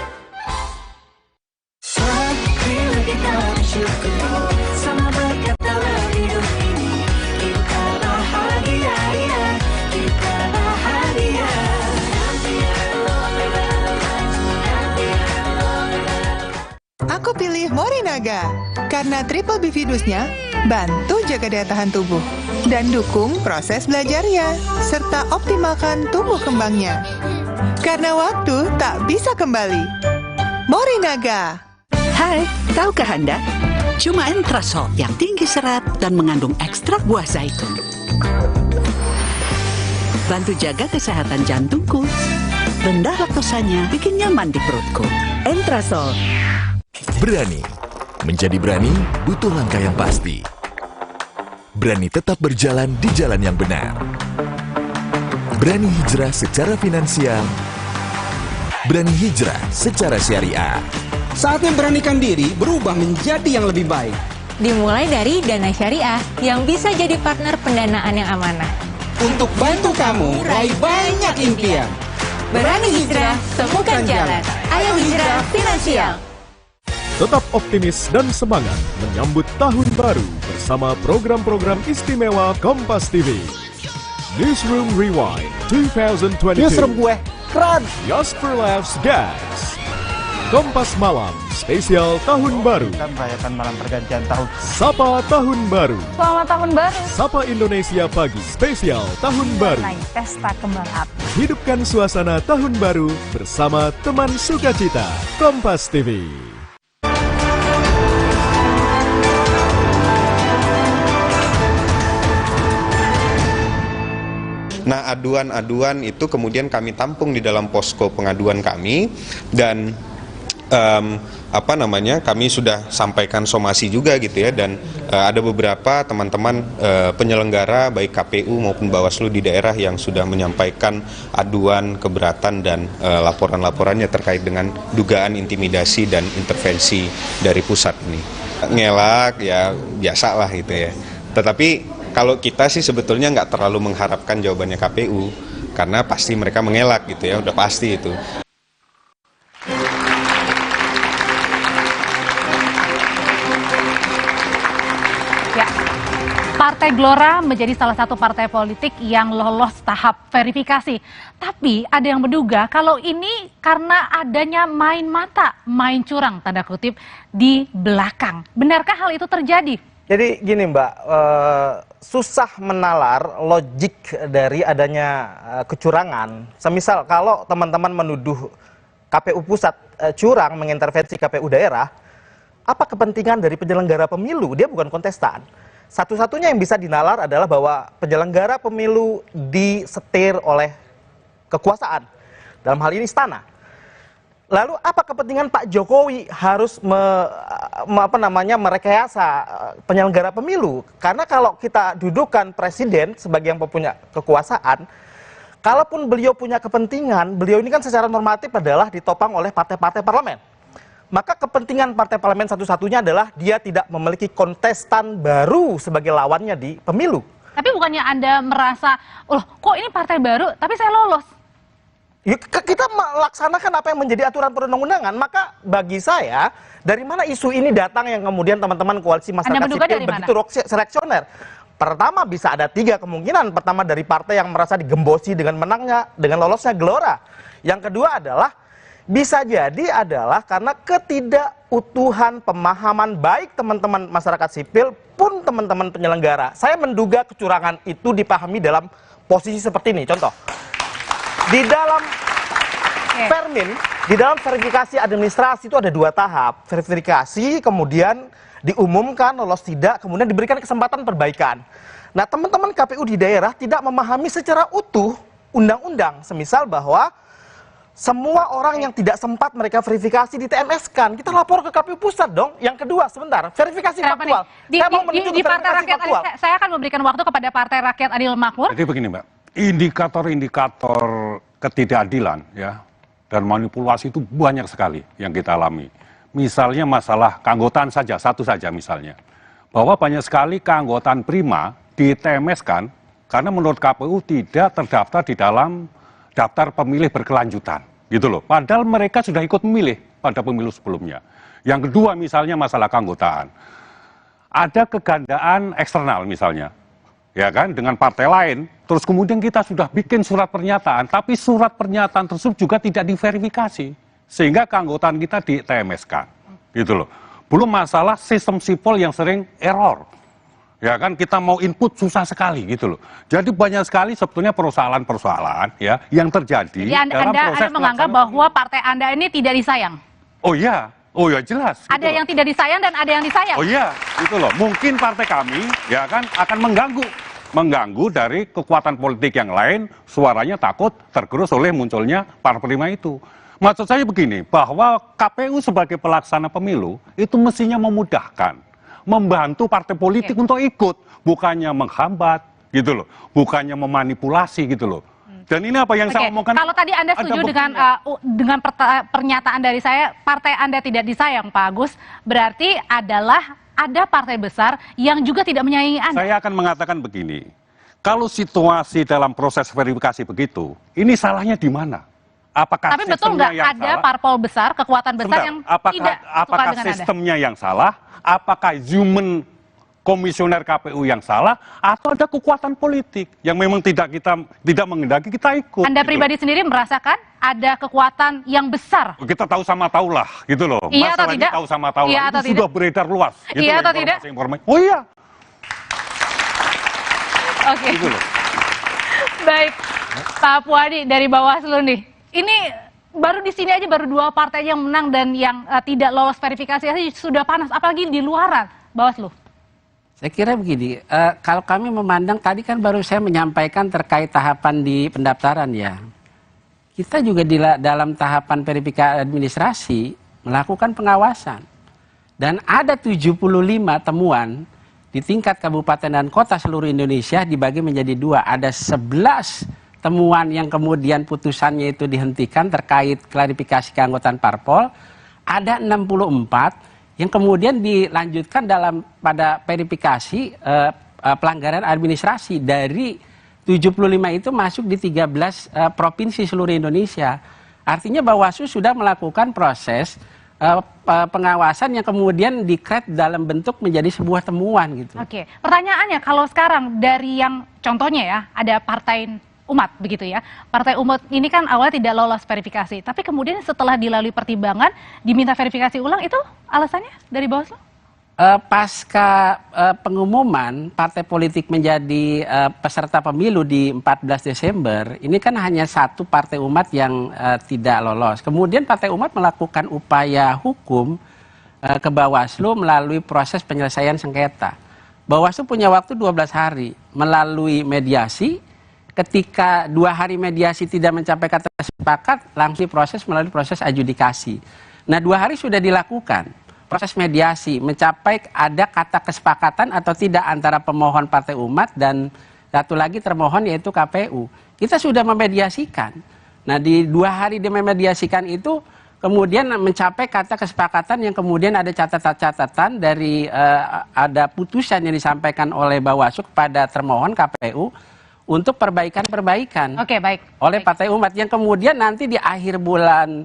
Aku pilih Morinaga karena triple bifidusnya bantu jaga daya tahan tubuh dan dukung proses belajarnya serta optimalkan tumbuh kembangnya. Karena waktu tak bisa kembali. Morinaga. Hai, tahukah Anda? Cuma Entrasol yang tinggi serat dan mengandung ekstrak buah zaitun. Bantu jaga kesehatan jantungku. Rendah laktosanya bikin nyaman di perutku. Entrasol. Berani. Menjadi berani butuh langkah yang pasti. Berani tetap berjalan di jalan yang benar. Berani hijrah secara finansial. Berani hijrah secara syariah. Saatnya beranikan diri berubah menjadi yang lebih baik. Dimulai dari Dana Syariah yang bisa jadi partner pendanaan yang amanah. Untuk bantu kamu raih banyak impian. Berani hijrah, temukan jalan. Ayo hijrah finansial. Tetap optimis dan semangat menyambut tahun baru bersama program-program istimewa Kompas TV. Newsroom Rewind 2022. Newsroom gue keren. Jasper Laughs Gas. Kompas Malam spesial Tahun Baru. Kita merayakan malam pergantian tahun. Sapa Tahun Baru. Selamat Tahun Baru. Sapa Indonesia Pagi spesial Tahun Baru. Naik pesta kembang api. Hidupkan suasana Tahun Baru bersama teman sukacita Kompas TV. Nah, aduan-aduan itu kemudian kami tampung di dalam posko pengaduan kami dan kami sudah sampaikan somasi juga gitu ya, dan ada beberapa teman-teman penyelenggara baik KPU maupun Bawaslu di daerah yang sudah menyampaikan aduan, keberatan dan laporan-laporannya terkait dengan dugaan intimidasi dan intervensi dari pusat ini. Ngelak ya biasalah gitu ya. Tetapi kalau kita sih sebetulnya nggak terlalu mengharapkan jawabannya KPU, karena pasti mereka mengelak gitu ya, udah pasti itu. Partai Gelora menjadi salah satu partai politik yang lolos tahap verifikasi. Tapi ada yang menduga kalau ini karena adanya main mata, main curang tanda kutip di belakang. Benarkah hal itu terjadi? Jadi gini Mbak, susah menalar logik dari adanya kecurangan. Semisal kalau teman-teman menuduh KPU pusat curang mengintervensi KPU daerah, apa kepentingan dari penyelenggara pemilu? Dia bukan kontestan. Satu-satunya yang bisa dinalar adalah bahwa penyelenggara pemilu disetir oleh kekuasaan. Dalam hal ini istana. Lalu apa kepentingan Pak Jokowi harus merekayasa penyelenggara pemilu? Karena kalau kita dudukan presiden sebagai yang punya kekuasaan, kalaupun beliau punya kepentingan, beliau ini kan secara normatif adalah ditopang oleh partai-partai parlemen. Maka kepentingan partai parlemen satu-satunya adalah dia tidak memiliki kontestan baru sebagai lawannya di pemilu. Tapi bukannya Anda merasa, loh kok ini partai baru tapi saya lolos? Ya, kita melaksanakan apa yang menjadi aturan perundang-undangan. Maka bagi saya, dari mana isu ini datang yang kemudian teman-teman koalisi masyarakat sipil begitu reaksioner? Pertama bisa ada 3 kemungkinan. Pertama dari partai yang merasa digembosi dengan menangnya, dengan lolosnya Gelora. Yang kedua adalah bisa jadi adalah karena ketidakutuhan pemahaman baik teman-teman masyarakat sipil pun teman-teman penyelenggara. Saya menduga kecurangan itu dipahami dalam posisi seperti ini. Contoh, di dalam Permin, di dalam verifikasi administrasi itu ada 2 tahap. Verifikasi, kemudian diumumkan lolos tidak, kemudian diberikan kesempatan perbaikan. Nah, teman-teman KPU di daerah tidak memahami secara utuh undang-undang. Semisal bahwa semua orang yang tidak sempat mereka verifikasi di TMS-kan, kita lapor ke KPU pusat dong. Yang kedua, sebentar, verifikasi faktual. Di Partai Rakyat, saya akan memberikan waktu kepada Partai Rakyat Adil Makmur. Jadi begini Mbak, indikator-indikator ketidakadilan ya dan manipulasi itu banyak sekali yang kita alami. Misalnya masalah keanggotaan saja, satu saja misalnya. Bahwa banyak sekali keanggotaan prima di TMS-kan karena menurut KPU tidak terdaftar di dalam daftar pemilih berkelanjutan, gitu loh. Padahal mereka sudah ikut memilih pada pemilu sebelumnya. Yang kedua misalnya masalah keanggotaan. Ada kegandaan eksternal misalnya, ya kan, dengan partai lain. Terus kemudian kita sudah bikin surat pernyataan, tapi surat pernyataan tersebut juga tidak diverifikasi. Sehingga keanggotaan kita di TMS-kan, gitu loh. Belum masalah sistem sipol yang sering error. Ya kan, kita mau input susah sekali gitu loh. Jadi banyak sekali sebetulnya persoalan-persoalan ya yang terjadi dalam proses Anda menganggap bahwa partai Anda ini tidak disayang? Oh ya jelas. Ada gitu yang tidak disayang dan ada yang disayang? Oh iya, gitu loh. Mungkin partai kami ya kan akan mengganggu dari kekuatan politik yang lain, suaranya takut tergerus oleh munculnya para prima itu. Maksud saya begini, bahwa KPU sebagai pelaksana pemilu itu mestinya memudahkan, membantu partai politik untuk ikut, bukannya menghambat gitu loh, bukannya memanipulasi gitu loh. Dan ini apa yang saya omongkan. Kalau tadi Anda setuju dengan pernyataan dari saya, partai Anda tidak disayang Pak Agus, berarti adalah ada partai besar yang juga tidak menyayangi Anda. Saya akan mengatakan begini, kalau situasi dalam proses verifikasi begitu, ini salahnya di mana? Apakah tapi betul nggak ada parpol besar, kekuatan besar yang tidak suka dengan sistemnya yang salah? Apakah human komisioner KPU yang salah? Atau ada kekuatan politik yang memang tidak menghendaki kita ikut? Anda gitu pribadi sendiri merasakan ada kekuatan yang besar? Kita tahu sama tahu lah, gitu loh. Iya atau tidak? Tahu sama tahu lah. Itu sudah beredar luas. Gitu iya loh, atau tidak? Oh iya. Oke. Gitu loh. Baik, Pak Puadi dari Bawaslu nih. Ini baru di sini aja baru 2 partai yang menang dan yang tidak lolos verifikasi aja sudah panas, apalagi di luaran Bawaslu. Saya kira begini, kalau kami memandang tadi kan baru saya menyampaikan terkait tahapan di pendaftaran ya. Kita juga dalam tahapan verifikasi administrasi melakukan pengawasan. Dan ada 75 temuan di tingkat kabupaten dan kota seluruh Indonesia dibagi menjadi 2. Ada 11 temuan yang kemudian putusannya itu dihentikan terkait klarifikasi keanggotaan parpol, ada 64 yang kemudian dilanjutkan pada verifikasi pelanggaran administrasi. Dari 75 itu masuk di 13 provinsi seluruh Indonesia. Artinya Bawaslu sudah melakukan proses pengawasan yang kemudian dikret dalam bentuk menjadi sebuah temuan gitu. Oke, pertanyaannya kalau sekarang dari yang contohnya ya ada Partai Umat begitu ya. Partai Umat ini kan awalnya tidak lolos verifikasi, tapi kemudian setelah dilalui pertimbangan diminta verifikasi ulang, itu alasannya dari Bawaslu? Pasca pengumuman partai politik menjadi peserta pemilu di 14 Desember, ini kan hanya satu Partai Umat yang tidak lolos. Kemudian Partai Umat melakukan upaya hukum ke Bawaslu melalui proses penyelesaian sengketa. Bawaslu punya waktu 12 hari melalui mediasi. Ketika 2 hari mediasi tidak mencapai kata sepakat, langsung diproses melalui proses adjudikasi. Nah, 2 hari sudah dilakukan. Proses mediasi mencapai ada kata kesepakatan atau tidak antara pemohon Partai Umat dan satu lagi termohon yaitu KPU. Kita sudah memediasikan. Nah, di 2 hari memediasikan itu kemudian mencapai kata kesepakatan yang kemudian ada catatan-catatan dari ada putusan yang disampaikan oleh Bawaslu kepada termohon KPU untuk perbaikan-perbaikan. Oke, baik. Oleh Partai Umat yang kemudian nanti di akhir bulan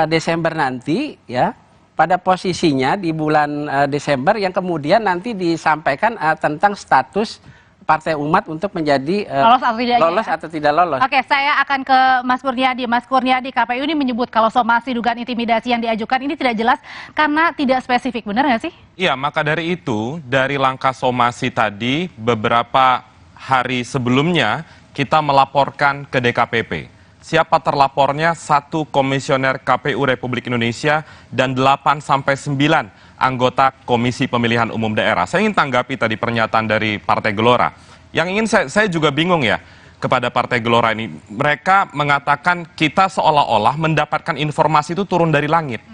Desember nanti ya, pada posisinya di bulan Desember yang kemudian nanti disampaikan tentang status Partai Umat untuk menjadi lolos atau tidak lolos. Oke, saya akan ke Mas Kurniadi. Mas Kurniadi, KPU ini menyebut kalau somasi dugaan intimidasi yang diajukan ini tidak jelas karena tidak spesifik, benar nggak sih? Iya, maka dari itu, dari langkah somasi tadi, beberapa hari sebelumnya kita melaporkan ke DKPP. Siapa terlapornya? 1 komisioner KPU Republik Indonesia dan 8-9 anggota Komisi Pemilihan Umum Daerah. Saya ingin tanggapi tadi pernyataan dari Partai Gelora. Yang ingin saya juga bingung ya kepada Partai Gelora ini. Mereka mengatakan kita seolah-olah mendapatkan informasi itu turun dari langit.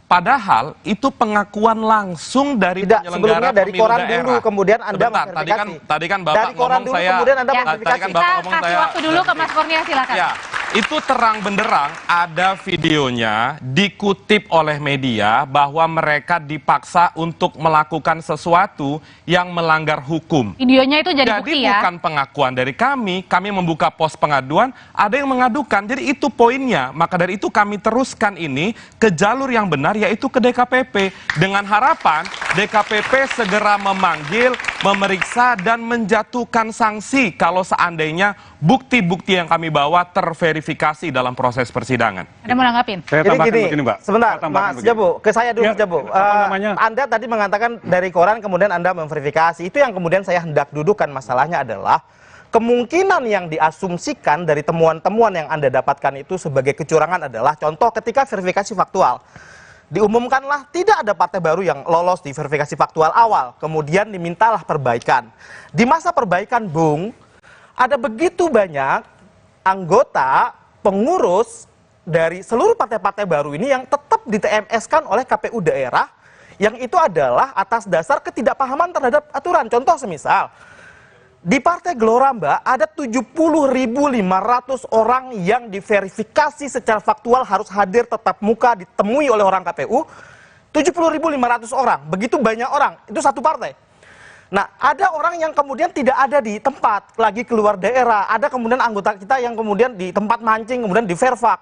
Padahal itu pengakuan langsung dari penyelenggara dari pemilu koran daerah. dulu, kemudian Anda memverifikasi. Tadi kan Bapak dari koran ngomong dulu, saya. kemudian Anda Tadi memverifikasi. kan Bapak ngomong Kasih saya. waktu dulu ke Mas Kurnia, silakan. Ya, itu terang benderang ada videonya dikutip oleh media bahwa mereka dipaksa untuk melakukan sesuatu yang melanggar hukum. Videonya itu jadi bukti ya. Bukan pengakuan dari kami membuka pos pengaduan, ada yang mengadukan. Jadi itu poinnya. Maka dari itu kami teruskan ini ke jalur yang benar, yaitu ke DKPP. Dengan harapan DKPP segera memanggil, memeriksa, dan menjatuhkan sanksi kalau seandainya bukti-bukti yang kami bawa terverifikasi dalam proses persidangan. Ada mau nanggapin? Saya tambahkan begini, Mbak. Sebentar, Mas Jabu, ke saya dulu, Mas Jabu. Anda tadi mengatakan dari koran, kemudian Anda memverifikasi. Itu yang kemudian saya hendak dudukkan. Masalahnya adalah kemungkinan yang diasumsikan dari temuan-temuan yang Anda dapatkan itu sebagai kecurangan adalah contoh ketika verifikasi faktual. Diumumkanlah tidak ada partai baru yang lolos di verifikasi faktual awal. Kemudian dimintalah perbaikan. Di masa perbaikan, Bung, ada begitu banyak anggota, pengurus dari seluruh partai-partai baru ini yang tetap di-TMS-kan oleh KPU daerah, yang itu adalah atas dasar ketidakpahaman terhadap aturan. Contoh semisal, di Partai Gelora, Mbak, ada 70.500 orang yang diverifikasi secara faktual harus hadir tetap muka ditemui oleh orang KPU. 70.500 orang, begitu banyak orang, itu satu partai. Nah, ada orang yang kemudian tidak ada di tempat, lagi keluar daerah. Ada kemudian anggota kita yang kemudian di tempat mancing, kemudian diverfak.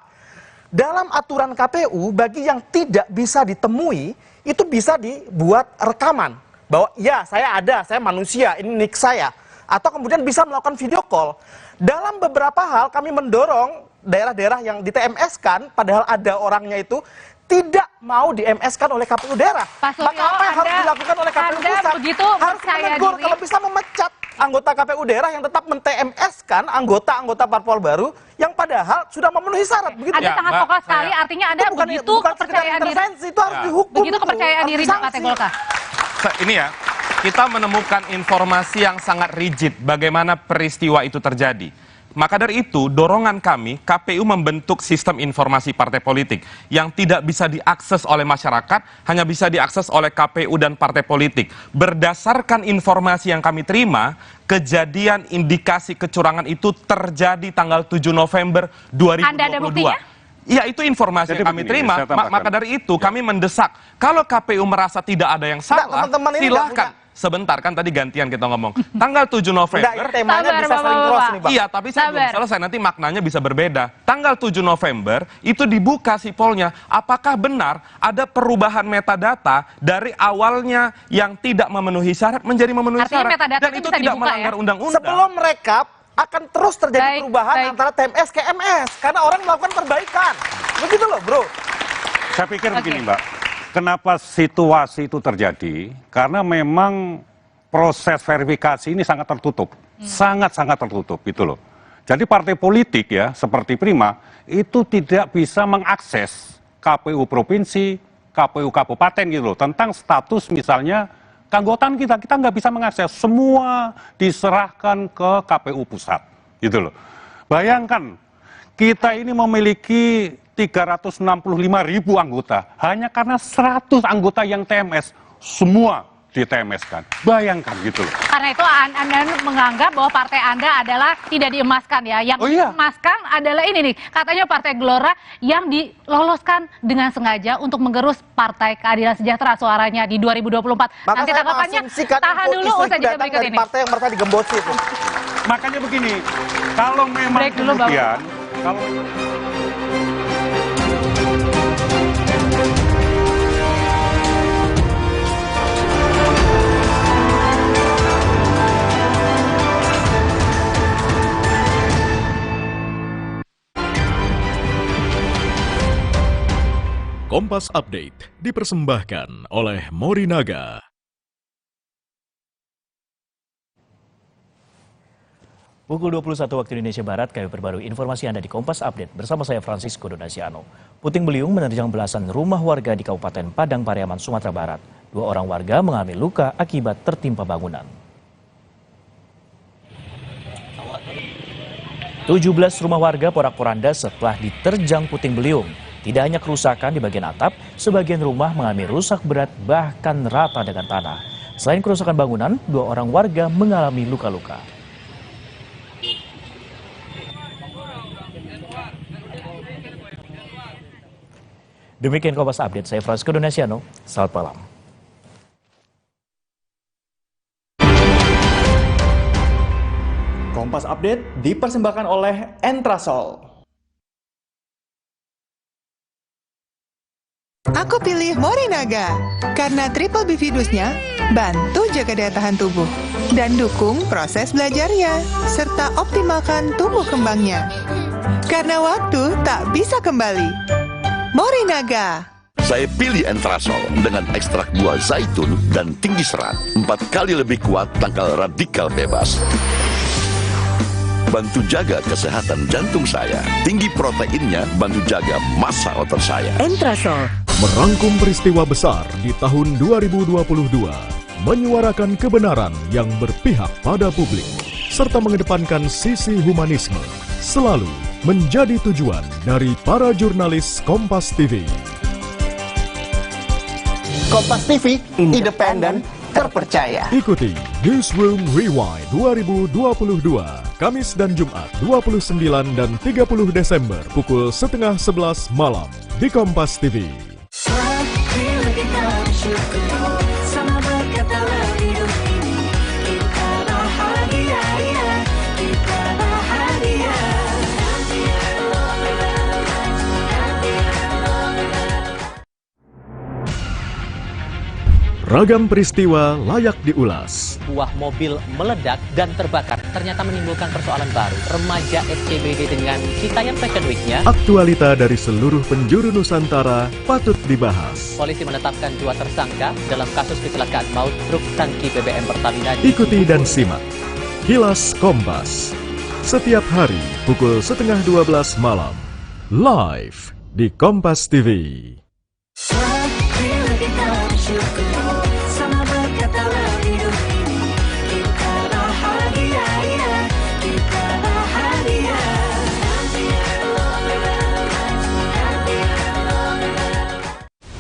Dalam aturan KPU, bagi yang tidak bisa ditemui, itu bisa dibuat rekaman. Bahwa ya, saya ada, saya manusia, ini nik saya. Atau kemudian bisa melakukan video call. Dalam beberapa hal kami mendorong daerah-daerah yang di-TMS-kan, padahal ada orangnya itu, tidak mau di-MS-kan oleh KPU daerah. Pak Suryo, maka apa yang harus dilakukan oleh KPU pusat? Begitu harus menegur, kalau bisa memecat anggota KPU daerah yang tetap men-TMS-kan anggota-anggota parpol baru yang padahal sudah memenuhi syarat. Begitu. Anda sangat vokal sekali, artinya Anda begitu kepercayaan diri. Itu harus dihukum. Begitu kepercayaan diri di Partai Golkar. Ini ya, kita menemukan informasi yang sangat rigid bagaimana peristiwa itu terjadi. Maka dari itu, dorongan kami, KPU membentuk sistem informasi partai politik yang tidak bisa diakses oleh masyarakat, hanya bisa diakses oleh KPU dan partai politik. Berdasarkan informasi yang kami terima, kejadian indikasi kecurangan itu terjadi tanggal 7 November 2022. Anda ada buktinya? Ya, itu informasi yang kami terima. Maka dari itu kami mendesak, kalau KPU merasa tidak ada yang salah, silakan. sebentar kan tadi gantian kita ngomong. Tanggal 7 November. Enggak, temanya bisa saling cross nih, Bang. Iya, tapi saya belum selesai, nanti maknanya bisa berbeda. Tanggal 7 November itu dibuka sipolnya. Apakah benar ada perubahan metadata dari awalnya yang tidak memenuhi syarat menjadi memenuhi syarat? Dan itu tidak melanggar undang-undang. Sebelum rekap akan terus terjadi perubahan antara TMS ke MS karena orang melakukan perbaikan. Begitu loh, Bro. Saya pikir begini, Mbak. Kenapa situasi itu terjadi? Karena memang proses verifikasi ini sangat tertutup. Sangat-sangat tertutup, gitu loh. Jadi partai politik ya, seperti Prima, itu tidak bisa mengakses KPU Provinsi, KPU Kabupaten gitu loh. Tentang status misalnya keanggotaan kita nggak bisa mengakses. Semua diserahkan ke KPU Pusat, gitu loh. Bayangkan, kita ini memiliki 365.000 anggota. Hanya karena 100 anggota yang TMS, semua di TMS kan. Bayangkan gitu loh. Karena itu Anda menganggap bahwa partai Anda adalah tidak diemaskan ya. Yang diemaskan adalah ini nih, katanya Partai Gelora yang diloloskan dengan sengaja untuk menggerus Partai Keadilan Sejahtera suaranya di 2024. Maka nanti tanggapannya tahan dulu usai jeda berikut ini. Partai yang merasa digembosi itu. Makanya begini, kalau memang demikian, kalau Kompas Update dipersembahkan oleh Morinaga. Pukul 21 waktu Indonesia Barat, kami perbarui informasi Anda di Kompas Update bersama saya Francisco Donasiano. Puting beliung menerjang belasan rumah warga di Kabupaten Padang Pariaman, Sumatera Barat. 2 orang warga mengalami luka akibat tertimpa bangunan. 17 rumah warga porak-poranda setelah diterjang puting beliung. Tidak hanya kerusakan di bagian atap, sebagian rumah mengalami rusak berat bahkan rata dengan tanah. Selain kerusakan bangunan, 2 orang warga mengalami luka-luka. Demikian Kompas Update, saya Francisco Donasiano, selamat malam. Kompas Update dipersembahkan oleh Entrasol. Aku pilih Morinaga karena triple bifidusnya bantu jaga daya tahan tubuh dan dukung proses belajarnya serta optimalkan tumbuh kembangnya. Karena waktu tak bisa kembali. Morinaga. Saya pilih Entrasol dengan ekstrak buah zaitun dan tinggi serat. 4 kali lebih kuat tangkal radikal bebas. Bantu jaga kesehatan jantung saya. Tinggi proteinnya bantu jaga massa otot saya. Entrasol. Merangkum peristiwa besar di tahun 2022. Menyuarakan kebenaran yang berpihak pada publik. Serta mengedepankan sisi humanisme. Selalu menjadi tujuan dari para jurnalis Kompas TV. Kompas TV, independen, terpercaya. Ikuti Newsroom Rewind 2022, Kamis dan Jumat 29 dan 30 Desember pukul 10:30 malam di Kompas TV. Ragam peristiwa layak diulas. Buah mobil meledak dan terbakar ternyata menimbulkan persoalan baru. Remaja SCBD dengan Citayam Fashion Week-nya. Aktualita dari seluruh penjuru Nusantara patut dibahas. Polisi menetapkan 2 tersangka dalam kasus kecelakaan maut truk tangki BBM Pertamina. Ikuti dan simak Kilas Kompas setiap hari pukul 11:30 malam live di Kompas TV. Sama berkatalah hidup ini kita bahagia, kita bahagia.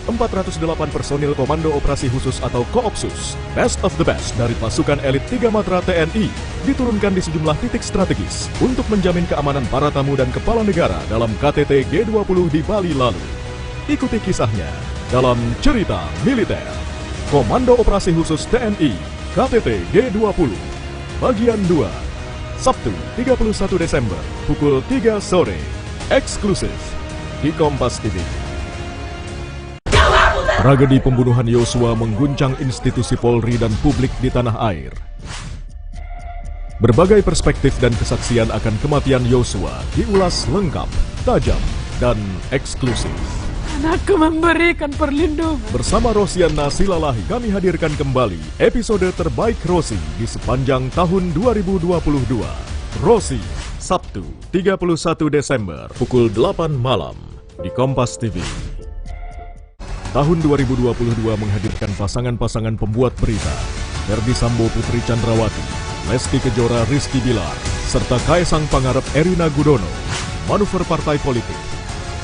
408 personil Komando Operasi Khusus atau Koopsus, best of the best dari pasukan elit 3 Matra TNI, diturunkan di sejumlah titik strategis untuk menjamin keamanan para tamu dan kepala negara dalam KTT G20 di Bali lalu. Ikuti kisahnya dalam Cerita Militer. Komando Operasi Khusus TNI KTT G20 Bagian 2 Sabtu 31 Desember pukul 3 sore eksklusif di Kompas TV. Tragedi pembunuhan Yosua mengguncang institusi Polri dan publik di tanah air. Berbagai perspektif dan kesaksian akan kematian Yosua diulas lengkap, tajam, dan eksklusif. Anakku memberikan perlindungan. Bersama Rosiana Silalahi kami hadirkan kembali episode terbaik Rosi di sepanjang tahun 2022. Rosi, Sabtu 31 Desember pukul 8 malam di Kompas TV. Tahun 2022 menghadirkan pasangan-pasangan pembuat berita, Ferdi Sambo Putri Chandrawati, Lesti Kejora Rizky Bilar, serta Kaesang Pangarep Erina Gudono, manuver partai politik,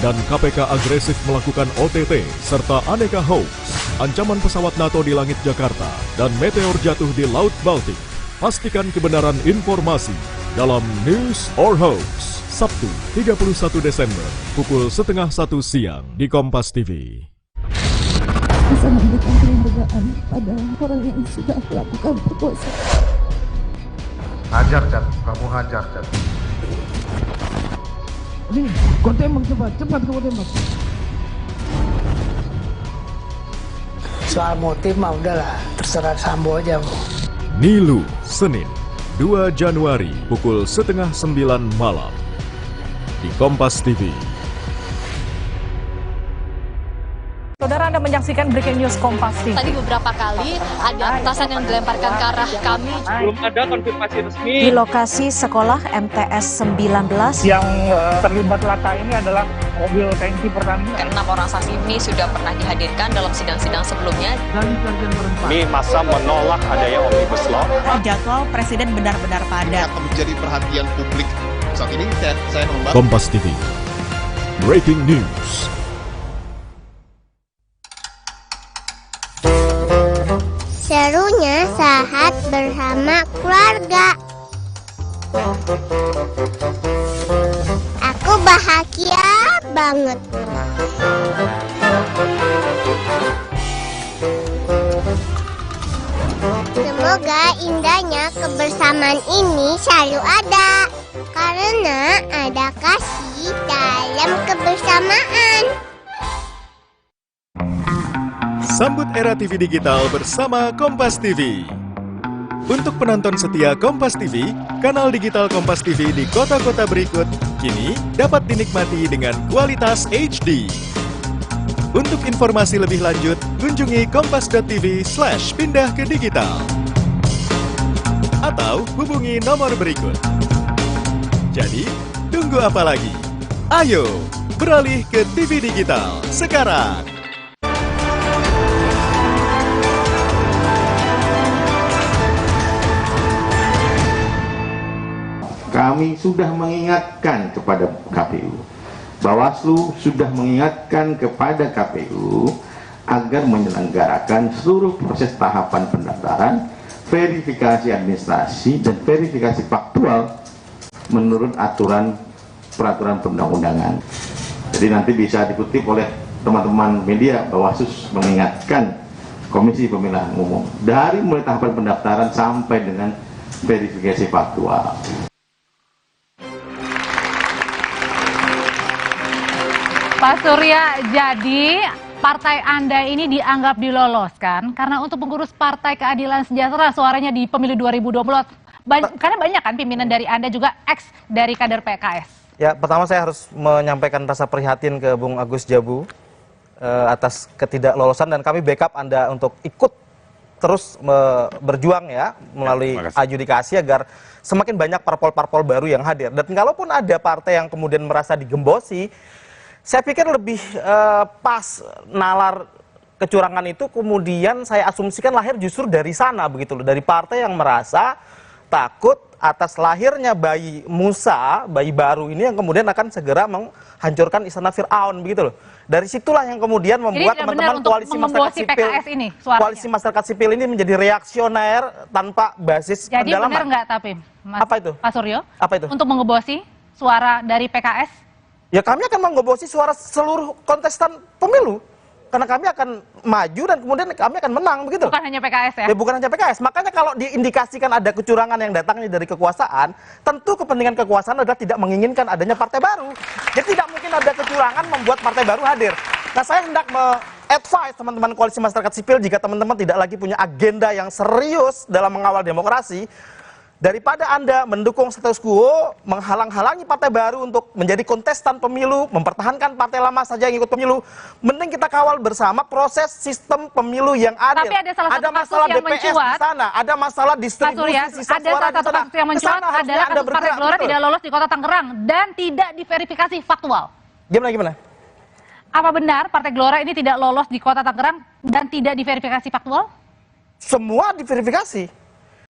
dan KPK agresif melakukan OTT, serta aneka hoax, ancaman pesawat NATO di langit Jakarta, dan meteor jatuh di Laut Baltik. Pastikan kebenaran informasi dalam News or Hoax, Sabtu 31 Desember, pukul 12:30 siang di Kompas TV. Bisa memberikan penghargaan pada orang yang sudah melakukan perkosaan. Hajar, Cat. Kamu hajar, Cat. Nih, kau tembak cepat kau tembak. Soal motif mah udahlah, terserah Sambo aja. Nilu, Senin 2 Januari pukul 8:30 malam di Kompas TV. Saudara, Anda menyaksikan Breaking News Kompas TV. Tadi beberapa kali ada petasan yang dilemparkan ke arah kami. Belum ada konfirmasi resmi. Di lokasi sekolah MTS 19. Yang terlibat laka ini adalah mobil tangki Pertamina. 6 orang saksi ini sudah pernah dihadirkan dalam sidang-sidang sebelumnya. Kami masa menolak adanya Omnibus Law. Jadwal Presiden benar-benar padat. Akan menjadi perhatian publik. Saat ini saya membahas Kompas TV. Breaking News. Serunya saat bersama keluarga. Aku bahagia banget. Semoga indahnya kebersamaan ini selalu ada. Karena ada kasih dalam kebersamaan. Sambut era TV digital bersama Kompas TV. Untuk penonton setia Kompas TV, kanal digital Kompas TV di kota-kota berikut kini dapat dinikmati dengan kualitas HD. Untuk informasi lebih lanjut, kunjungi kompas.tv/pindah ke digital. Atau hubungi nomor berikut. Jadi, tunggu apa lagi? Ayo, beralih ke TV digital sekarang. Kami sudah mengingatkan kepada KPU, Bawaslu sudah mengingatkan kepada KPU agar menyelenggarakan seluruh proses tahapan pendaftaran, verifikasi administrasi, dan verifikasi faktual menurut peraturan perundang-undangan. Jadi nanti bisa dikutip oleh teman-teman media, Bawaslu mengingatkan Komisi Pemilihan Umum dari mulai tahapan pendaftaran sampai dengan verifikasi faktual. Pak Surya, jadi partai Anda ini dianggap diloloskan karena untuk pengurus Partai Keadilan Sejahtera suaranya di pemilu 2024. Karena banyak kan pimpinan dari Anda juga ex dari kader PKS. Ya, pertama saya harus menyampaikan rasa prihatin ke Bung Agus Jabu atas ketidaklolosan, dan kami backup Anda untuk ikut terus berjuang ya melalui adjudikasi agar semakin banyak parpol-parpol baru yang hadir. Dan kalaupun ada partai yang kemudian merasa digembosi, saya pikir lebih pas nalar kecurangan itu kemudian saya asumsikan lahir justru dari sana begitu loh, dari partai yang merasa takut atas lahirnya bayi Musa, bayi baru ini yang kemudian akan segera menghancurkan istana Fir'aun begitu loh. Dari situlah yang kemudian membuat teman-teman koalisi masyarakat sipil ini, koalisi masyarakat sipil ini menjadi reaksioner tanpa basis pendalaman. Jadi benar nggak tapi apa itu? Pak Suryo? Apa itu? Untuk mengebosi suara dari PKS? Ya kami akan mengebosi suara seluruh kontestan pemilu. karena kami akan maju dan kemudian kami akan menang begitu. Bukan hanya PKS ya? Bukan hanya PKS. Makanya kalau diindikasikan ada kecurangan yang datangnya dari kekuasaan, tentu kepentingan kekuasaan adalah tidak menginginkan adanya partai baru. Jadi tidak mungkin ada kecurangan membuat partai baru hadir. Nah, saya hendak advise teman-teman koalisi masyarakat sipil, jika teman-teman tidak lagi punya agenda yang serius dalam mengawal demokrasi, daripada Anda mendukung status quo, menghalang-halangi partai baru untuk menjadi kontestan pemilu, mempertahankan partai lama saja yang ikut pemilu, mending kita kawal bersama proses sistem pemilu yang adil. Tapi ada salah satu masalah kasus yang BPS mencuat di sana, ada masalah distribusi sisa ada suara salah di satu sana. kasus yang mencuat adalah kasus Partai Gelora tidak lolos di Kota Tangerang dan tidak diverifikasi faktual. Gimana? Apa benar Partai Gelora ini tidak lolos di Kota Tangerang dan tidak diverifikasi faktual? Semua diverifikasi.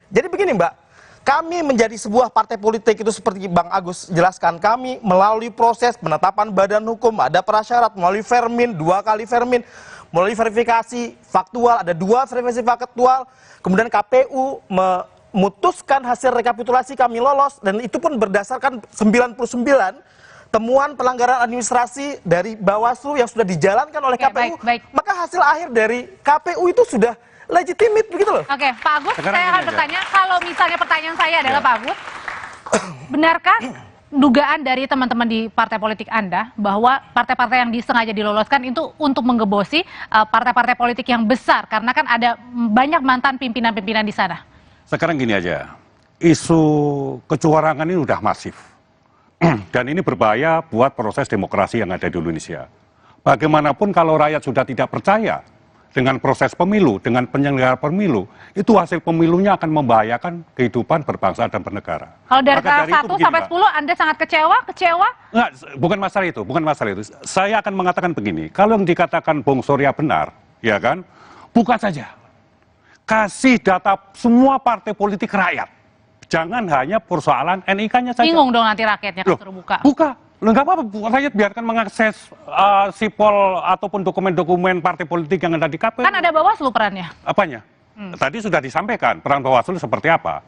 Jadi begini, Mbak. Kami menjadi sebuah partai politik itu seperti Bang Agus jelaskan, kami melalui proses penetapan badan hukum, ada prasyarat, melalui Vermin, 2 kali Vermin, melalui verifikasi faktual, ada 2 verifikasi faktual, kemudian KPU memutuskan hasil rekapitulasi kami lolos, dan itu pun berdasarkan 99 temuan pelanggaran administrasi dari Bawaslu yang sudah dijalankan oleh KPU, maka hasil akhir dari KPU itu sudah legitimate begitu loh. Oke, Pak Agus, saya akan bertanya, kalau misalnya pertanyaan saya adalah Pak Agus, benarkah dugaan dari teman-teman di partai politik Anda bahwa partai-partai yang disengaja diloloskan itu untuk menggebosi partai-partai politik yang besar, karena kan ada banyak mantan pimpinan-pimpinan di sana? Sekarang gini aja, isu kecurangan ini udah masif. Dan ini berbahaya buat proses demokrasi yang ada di Indonesia. Bagaimanapun kalau rakyat sudah tidak percaya dengan proses pemilu, dengan penyelenggara pemilu, itu hasil pemilunya akan membahayakan kehidupan berbangsa dan bernegara. Kalau dari skala 1 sampai 10 Anda sangat kecewa? Enggak, bukan masalah itu. Saya akan mengatakan begini, kalau yang dikatakan Bung Surya benar, ya kan, buka saja. Kasih data semua partai politik rakyat. Jangan hanya persoalan NIK-nya saja. Bingung dong nanti rakyatnya kalau suruh buka. Buka. Enggak apa-apa, rakyat biarkan mengakses sipol ataupun dokumen-dokumen partai politik yang ada di KPU. Kan ada Bawaslu perannya. Apanya? Tadi sudah disampaikan peran Bawaslu seperti apa.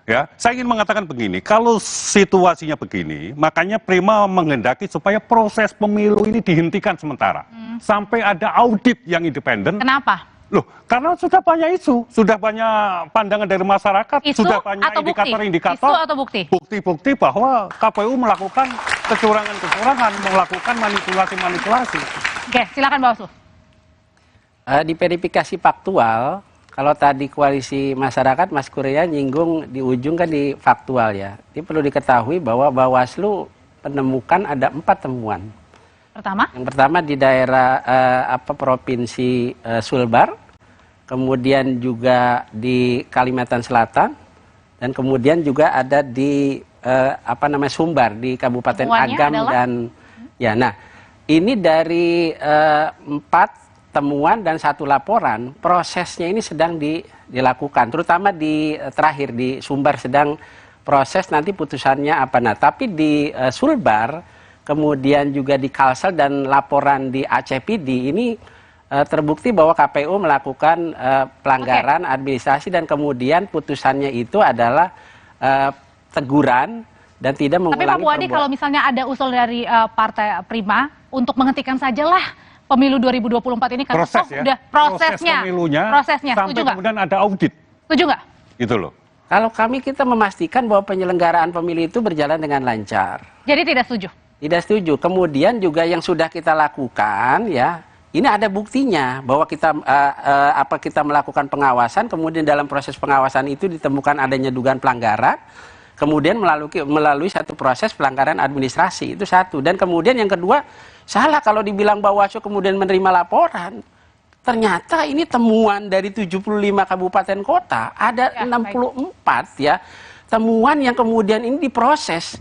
Ya, saya ingin mengatakan begini, kalau situasinya begini, makanya Prima menghendaki supaya proses pemilu ini dihentikan sementara. Sampai ada audit yang independen. Kenapa? Loh, karena sudah banyak isu, sudah banyak pandangan dari masyarakat, sudah banyak indikator-indikator, bukti-bukti bahwa KPU melakukan kecurangan-kecurangan, melakukan manipulasi-manipulasi. Oke, silakan Bawaslu. Di verifikasi faktual, kalau tadi koalisi masyarakat, Mas Kurnia nyinggung di ujung kan di faktual ya. Ini perlu diketahui bahwa Bawaslu menemukan ada 4 temuan. Yang pertama di daerah provinsi Sulbar, kemudian juga di Kalimantan Selatan, dan kemudian juga ada di Sumbar di Kabupaten Agam dan ya. Nah, ini dari 4 temuan dan 1 laporan, prosesnya ini sedang dilakukan, terutama di terakhir di Sumbar sedang proses, nanti putusannya apa. Nah, tapi di Sulbar, kemudian juga di Kalsel dan laporan di ACPD ini terbukti bahwa KPU melakukan pelanggaran administrasi dan kemudian putusannya itu adalah teguran dan tidak mengulangi perbuatan. Tapi Pak Puadi, kalau misalnya ada usul dari Partai Prima untuk menghentikan sajalah pemilu 2024 ini karena sudah prosesnya sampai setuju kemudian ada audit. Setuju nggak? Gitu loh. Kalau kita memastikan bahwa penyelenggaraan pemilu itu berjalan dengan lancar. Jadi tidak setuju? Tidak setuju. Kemudian juga yang sudah kita lakukan ya, ini ada buktinya bahwa kita melakukan pengawasan, kemudian dalam proses pengawasan itu ditemukan adanya dugaan pelanggaran, kemudian melalui satu proses pelanggaran administrasi, itu satu. Dan kemudian yang kedua, salah kalau dibilang Bawaslu kemudian menerima laporan. Ternyata ini temuan dari 75 kabupaten kota, ada 64 ya temuan yang kemudian ini diproses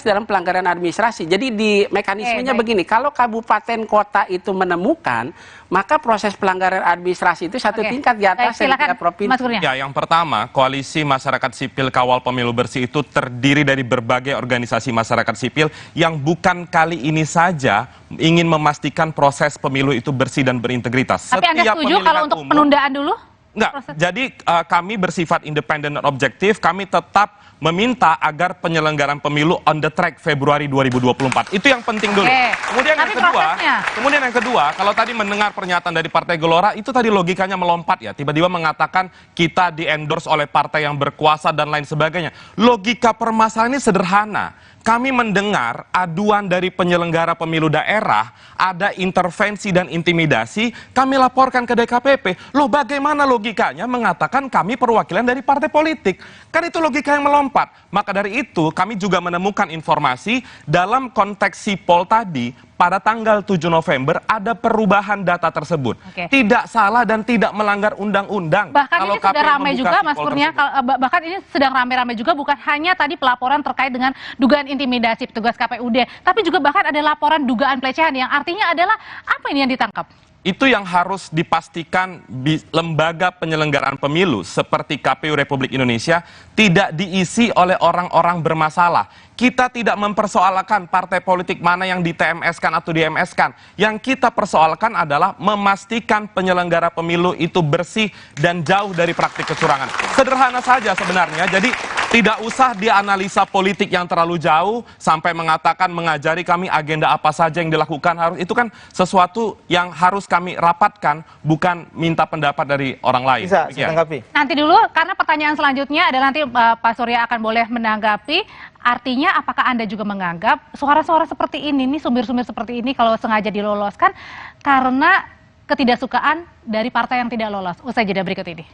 dalam pelanggaran administrasi. Jadi di mekanismenya begini, kalau kabupaten kota itu menemukan, maka proses pelanggaran administrasi itu satu tingkat di atas setiap provinsi. Ya, yang pertama, Koalisi Masyarakat Sipil Kawal Pemilu Bersih itu terdiri dari berbagai organisasi masyarakat sipil yang bukan kali ini saja ingin memastikan proses pemilu itu bersih dan berintegritas. Tapi Anda setuju kalau untuk penundaan dulu? Enggak, jadi kami bersifat independen dan objektif, kami tetap meminta agar penyelenggaraan pemilu on the track Februari 2024. Itu yang penting dulu. Kemudian yang kedua, kalau tadi mendengar pernyataan dari Partai Gelora, itu tadi logikanya melompat ya. Tiba-tiba mengatakan kita di-endorse oleh partai yang berkuasa dan lain sebagainya. Logika permasalahan ini sederhana. Kami mendengar aduan dari penyelenggara pemilu daerah, ada intervensi dan intimidasi, kami laporkan ke DKPP. Loh bagaimana logikanya mengatakan kami perwakilan dari partai politik? Kan itu logika yang melompat. Maka dari itu kami juga menemukan informasi dalam konteks sipol tadi, pada tanggal 7 November ada perubahan data tersebut. Tidak salah dan tidak melanggar undang-undang. Bahkan ini sudah ramai juga Mas Kurnia, bahkan ini sedang ramai-ramai juga, bukan hanya tadi pelaporan terkait dengan dugaan intimidasi petugas KPUD, tapi juga bahkan ada laporan dugaan pelecehan yang artinya adalah apa ini yang ditangkap? Itu yang harus dipastikan lembaga penyelenggaraan pemilu seperti KPU Republik Indonesia tidak diisi oleh orang-orang bermasalah. Kita tidak mempersoalkan partai politik mana yang di TMS-kan atau di MS-kan. Yang kita persoalkan adalah memastikan penyelenggara pemilu itu bersih dan jauh dari praktik kecurangan. Sederhana saja sebenarnya, jadi tidak usah dianalisa politik yang terlalu jauh sampai mengatakan mengajari kami agenda apa saja yang dilakukan. Harus itu kan sesuatu yang harus kami rapatkan, bukan minta pendapat dari orang lain. Bisa ditanggapi. Nanti dulu, karena pertanyaan selanjutnya adalah nanti Pak Surya akan boleh menanggapi. Artinya apakah Anda juga menganggap suara-suara seperti ini, sumber-sumber seperti ini kalau sengaja diloloskan karena ketidaksukaan dari partai yang tidak lolos? Usai jeda berikut ini.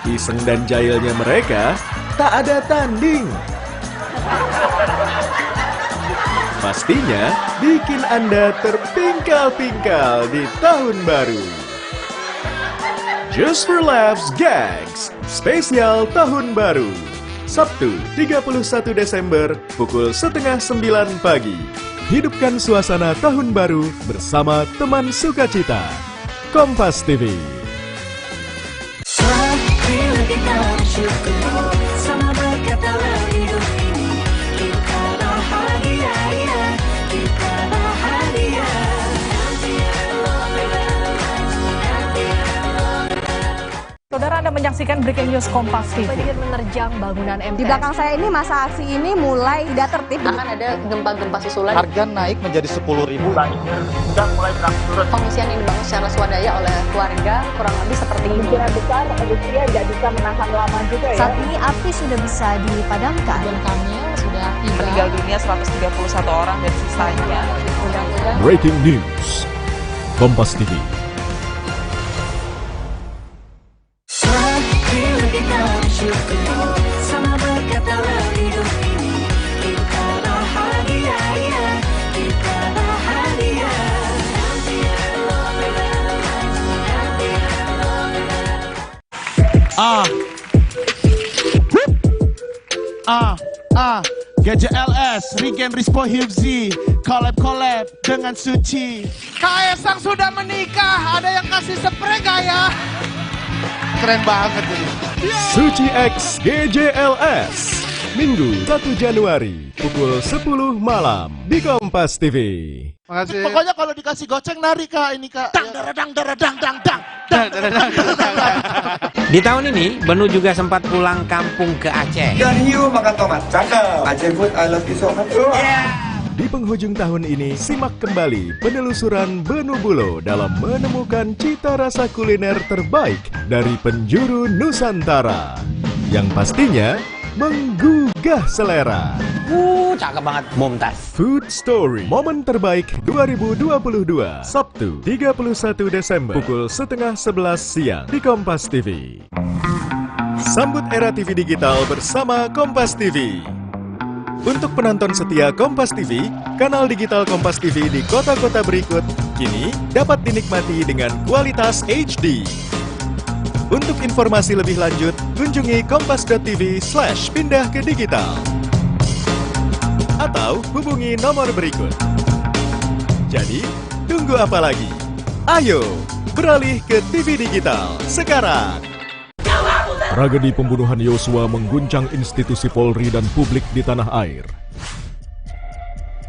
Iseng dan jahilnya mereka tak ada tanding. Pastinya bikin Anda terpingkal-pingkal di tahun baru. Just for Laughs Gags, spesial tahun baru. Sabtu 31 Desember pukul 8:30 pagi. Hidupkan suasana tahun baru bersama teman sukacita. Kompas TV. Saudara, Anda menyaksikan Breaking News Kompas TV. Banjir menerjang bangunan MTS. Di belakang saya ini masa aksi ini mulai tidak tertib. Akan ada gempa-gempa susulan. Harga naik menjadi 10.000. Banjir sudah mulai berangsur. Pengungsian yang dibangun secara swadaya oleh keluarga kurang lebih seperti ini. Kemungkinan besar Rusia tidak bisa menahan lama juga ya. Saat ini api sudah bisa dipadamkan. Ridwan Kamil sudah tiba. Meninggal dunia 131 orang dan sisanya. Breaking News. Kompas TV. GJLS, Regen Rispo Hifzi, collab dengan Suci. Kaesang sudah menikah, ada yang kasih spray gak ya? Keren banget ini. Suci X GJLS, Minggu 1 Januari pukul 10 malam di Kompas TV. Makasih. Pokoknya kalau dikasih goceng nari Kak ini Kak. Di tahun ini, Benu juga sempat pulang kampung ke Aceh. Dan hiu makan tomat, cakep. Aceh food, I love you so much. Di penghujung tahun ini, simak kembali penelusuran Benu Bulo dalam menemukan cita rasa kuliner terbaik dari penjuru Nusantara. Yang pastinya menggugah selera. Cakep banget, Mumtaz. Food Story, momen terbaik 2022, Sabtu 31 Desember pukul 10:30 siang di Kompas TV. Sambut era TV digital bersama Kompas TV. Untuk penonton setia Kompas TV, kanal digital Kompas TV di kota-kota berikut kini dapat dinikmati dengan kualitas HD. Untuk informasi lebih lanjut, kunjungi kompas.tv/pindah ke digital. Atau hubungi nomor berikut. Jadi, tunggu apa lagi? Ayo, beralih ke TV digital sekarang. Tragedi pembunuhan Yosua mengguncang institusi Polri dan publik di tanah air.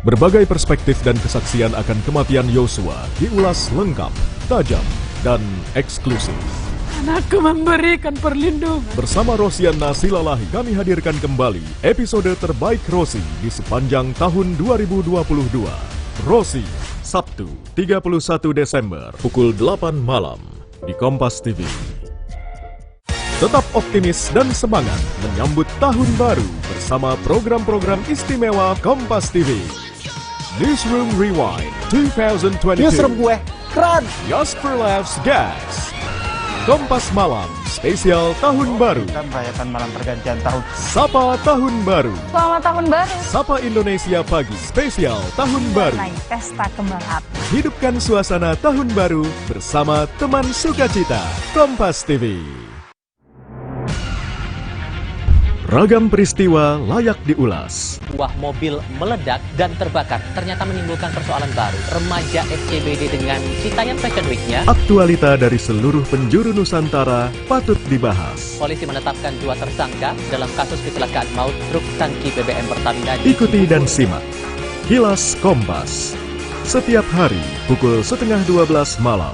Berbagai perspektif dan kesaksian akan kematian Yosua diulas lengkap, tajam, dan eksklusif. Anakku memberikan perlindungan. Bersama Rosiana Silalahi kami hadirkan kembali episode terbaik Rosi di sepanjang tahun 2022. Rosi, Sabtu 31 Desember pukul 8 malam di Kompas TV. Tetap optimis dan semangat menyambut tahun baru bersama program-program istimewa Kompas TV. Newsroom Rewind 2022. Newsroom gue keren. Jasper Labs Gas. Kompas Malam spesial Tahun Baru. Kita merayakan malam pergantian tahun. Sapa Tahun Baru. Selamat tahun baru. Sapa Indonesia Pagi spesial Tahun Baru. Naik pesta kembang api. Hidupkan suasana Tahun Baru bersama teman sukacita Kompas TV. Ragam peristiwa layak diulas. Buah mobil meledak dan terbakar ternyata menimbulkan persoalan baru. Remaja SCBD dengan Citayam Fashion Week-nya. Aktualita dari seluruh penjuru Nusantara patut dibahas. Polisi menetapkan 2 tersangka dalam kasus kecelakaan maut truk tangki BBM Pertamina. Ikuti dan simak Kilas Kompas setiap hari pukul 11:30 malam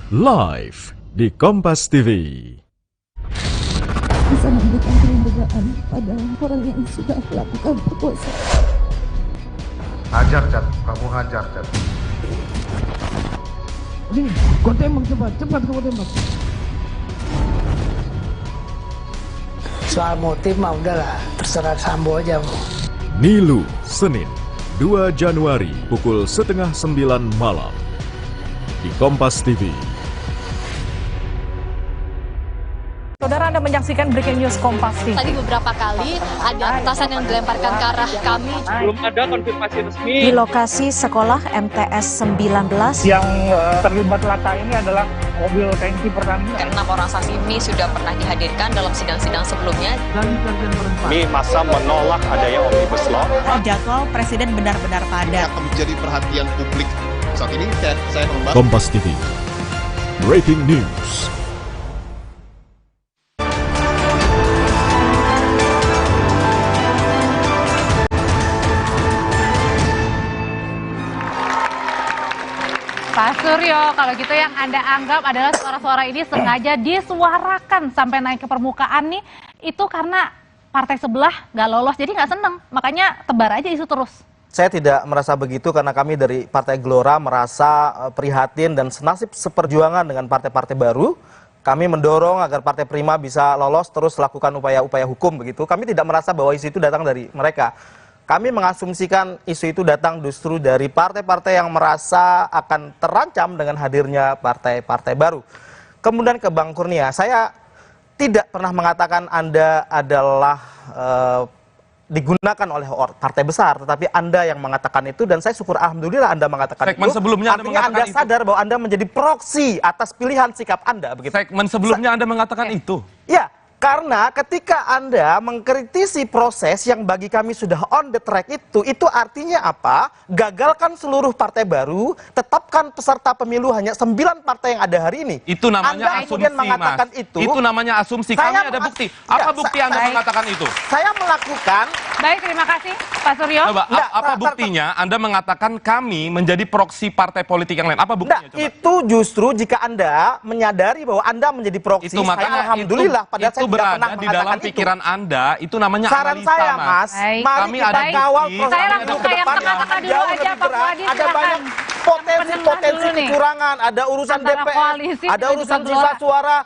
live di Kompas TV. Bisa memberikan perlindungan pada orang yang sudah melakukan perkosaan. Hajar, Cat. Kamu hajar, Cat. Ini, kau tembak cepat kau tembak. Soal motif mah udahlah, terserah Sambo aja. Nilu, Senin 2 Januari pukul 8:30 malam di Kompas TV. Saudara, Anda menyaksikan Breaking News Kompas TV. Tadi beberapa kali ada petasan yang dilemparkan ke arah kami. Belum ada konfirmasi resmi. Di lokasi sekolah MTS 19. Yang terlibat laka ini adalah mobil tangki Pertamina. 6 orang saksi ini sudah pernah dihadirkan dalam sidang-sidang sebelumnya. Kami masa menolak adanya Omnibus Law. Jadwal Presiden benar-benar padat. Akan menjadi perhatian publik. Saat ini saya membahas Kompas TV. Breaking News. Pak Suryo, kalau gitu yang Anda anggap adalah suara-suara ini sengaja disuarakan sampai naik ke permukaan nih, itu karena partai sebelah nggak lolos, jadi nggak seneng, makanya tebar aja isu terus. Saya tidak merasa begitu karena kami dari Partai Gelora merasa prihatin dan senasib seperjuangan dengan partai-partai baru. Kami mendorong agar Partai Prima bisa lolos terus lakukan upaya-upaya hukum begitu. Kami tidak merasa bahwa isu itu datang dari mereka. Kami mengasumsikan isu itu datang justru dari partai-partai yang merasa akan terancam dengan hadirnya partai-partai baru. Kemudian ke Bang Kurnia, saya tidak pernah mengatakan Anda adalah digunakan oleh partai besar, tetapi Anda yang mengatakan itu, dan saya syukur alhamdulillah Anda mengatakan Segmen itu. sebelumnya Anda artinya mengatakan Anda sadar bahwa Anda menjadi proksi atas pilihan sikap Anda. Begitu. Segmen sebelumnya Anda mengatakan itu. Ya. Karena ketika Anda mengkritisi proses yang bagi kami sudah on the track itu artinya apa? Gagalkan seluruh partai baru, tetapkan peserta pemilu hanya 9 partai yang ada hari ini. Itu namanya Anda asumsi, mengatakan Mas. Itu namanya asumsi. Kami ada bukti. Apa bukti Anda mengatakan itu? Saya melakukan. Baik, terima kasih Pak Suryo. Coba, apa buktinya Anda mengatakan kami menjadi proksi partai politik yang lain? Apa buktinya? Coba. Itu justru jika Anda menyadari bahwa Anda menjadi proksi, itu, saya alhamdulillah padahal saya tidak pernah di dalam pikiran itu. Anda itu namanya saran analisa, saya, Mas. Mari kami kita ada kawal bukti. proses Saya langsung ke yang tengah-tengah dulu aja, Pak Fuadi, ada banyak potensi kecurangan, ada urusan DPR, ada urusan sisa suara.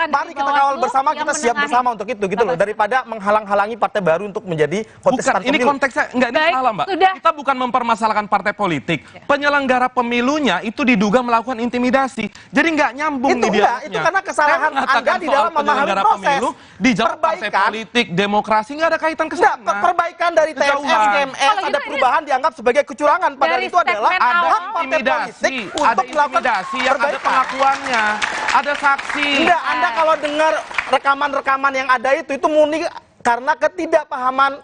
Mari kita kawal bersama, kita siap bersama untuk itu gitu loh, daripada menghalang-halangi partai baru untuk menjadi kontestan pemilu. Ini konteksnya enggak, ini salah, Mbak. Kita bukan mempermasalahkan partai politik. Penyelenggara pemilunya itu diduga melakukan intimidasi. Jadi nggak nyambung nih dialognya. Itu karena kesalahan Anda di dalam memahami proses. Dijawab partai politik, demokrasi nggak ada kaitan ke sana. Perbaikan dari TMS, KMS, ada perubahan dianggap sebagai kecurangan. Padahal itu adalah ada hak partai politik untuk melakukan yang ada pengakuannya, ada saksi. Enggak, Anda kalau dengar rekaman-rekaman yang ada itu murni karena ketidakpahaman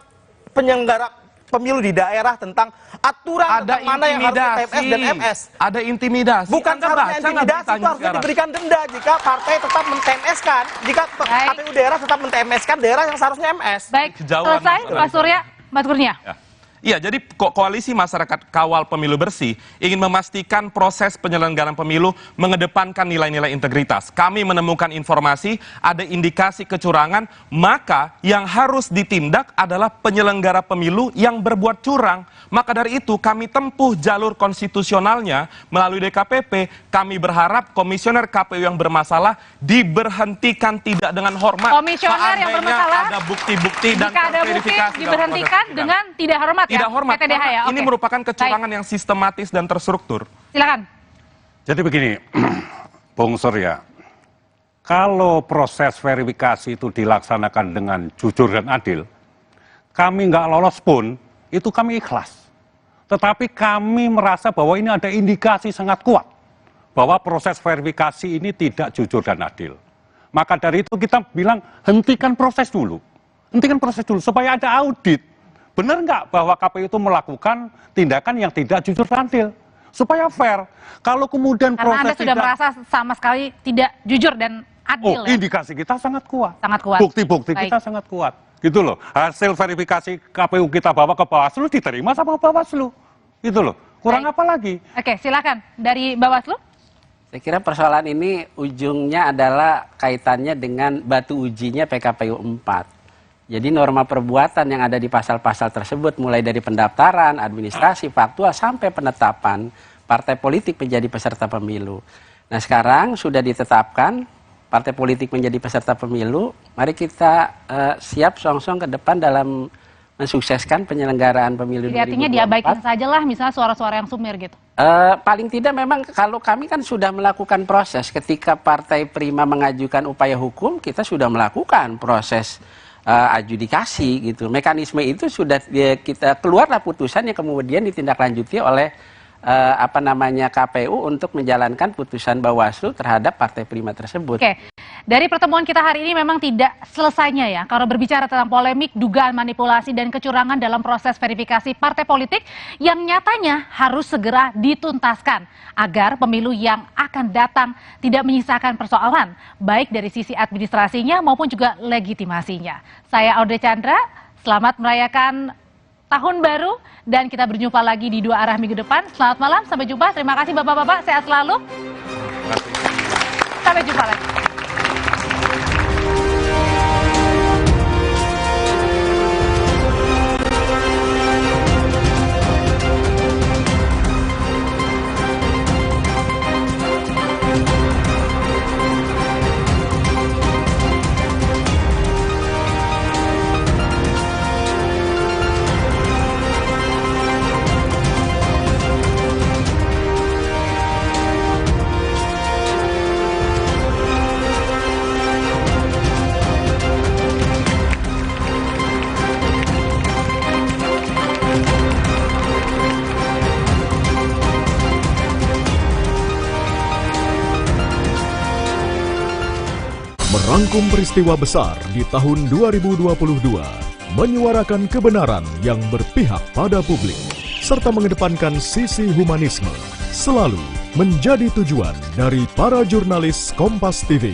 penyelenggara pemilu di daerah tentang aturan tentang mana yang harus TMS dan MS. Ada intimidasi. Bukan seharusnya intimidasi, itu harusnya diberikan denda jika partai tetap men-TMS-kan. Jika KPU daerah tetap men-TMS-kan daerah yang seharusnya MS. Baik, selesai Pak Surya, Mas Kurnia. Iya, jadi Koalisi Masyarakat Kawal Pemilu Bersih ingin memastikan proses penyelenggaraan pemilu mengedepankan nilai-nilai integritas. Kami menemukan informasi ada indikasi kecurangan, maka yang harus ditindak adalah penyelenggara pemilu yang berbuat curang. Maka dari itu kami tempuh jalur konstitusionalnya melalui DKPP. Kami berharap komisioner KPU yang bermasalah diberhentikan tidak dengan hormat. Komisioner yang bermasalah ada bukti-bukti dan jika ada bukti diberhentikan dengan tidak hormat. Tidak hormat, PTDH ya? ini merupakan kecurangan yang sistematis dan terstruktur. Silakan. Jadi begini, Bung Surya, kalau proses verifikasi itu dilaksanakan dengan jujur dan adil, kami nggak lolos pun, itu kami ikhlas. Tetapi kami merasa bahwa ini ada indikasi sangat kuat bahwa proses verifikasi ini tidak jujur dan adil. Maka dari itu kita bilang hentikan proses dulu. Hentikan proses dulu supaya ada audit. Benar nggak bahwa KPU itu melakukan tindakan yang tidak jujur dan adil? Supaya fair. Kalau kemudian karena proses Anda sudah merasa sama sekali tidak jujur dan adil ya? Indikasi kita sangat kuat. Sangat kuat. Bukti-bukti kita sangat kuat. Gitu loh. Hasil verifikasi KPU kita bawa ke Bawaslu diterima sama Bawaslu. Gitu loh. Kurang apa lagi? Oke, silakan. Dari Bawaslu. Saya kira persoalan ini ujungnya adalah kaitannya dengan batu ujinya PKPU 4. Jadi norma perbuatan yang ada di pasal-pasal tersebut mulai dari pendaftaran, administrasi, faktual sampai penetapan partai politik menjadi peserta pemilu. Nah sekarang sudah ditetapkan partai politik menjadi peserta pemilu, mari kita siap song-song ke depan dalam mensukseskan penyelenggaraan pemilu 2024. Artinya diabaikan saja lah misalnya suara-suara yang sumir gitu. Paling tidak memang kalau kami kan sudah melakukan proses ketika Partai Prima mengajukan upaya hukum, kita sudah melakukan proses adjudikasi gitu. Mekanisme itu sudah kita keluarlah putusan yang kemudian ditindaklanjuti oleh KPU untuk menjalankan putusan Bawaslu terhadap Partai Prima tersebut. Oke. Dari pertemuan kita hari ini memang tidak selesainya ya kalau berbicara tentang polemik, dugaan manipulasi dan kecurangan dalam proses verifikasi partai politik yang nyatanya harus segera dituntaskan agar pemilu yang akan datang tidak menyisakan persoalan baik dari sisi administrasinya maupun juga legitimasinya. Saya Audrey Chandra, selamat merayakan Tahun Baru dan kita berjumpa lagi di Dua Arah minggu depan. Selamat malam, sampai jumpa. Terima kasih Bapak-bapak, sehat selalu. Sampai jumpa lagi. Merangkum peristiwa besar di tahun 2022, menyuarakan kebenaran yang berpihak pada publik, serta mengedepankan sisi humanisme, selalu menjadi tujuan dari para jurnalis Kompas TV.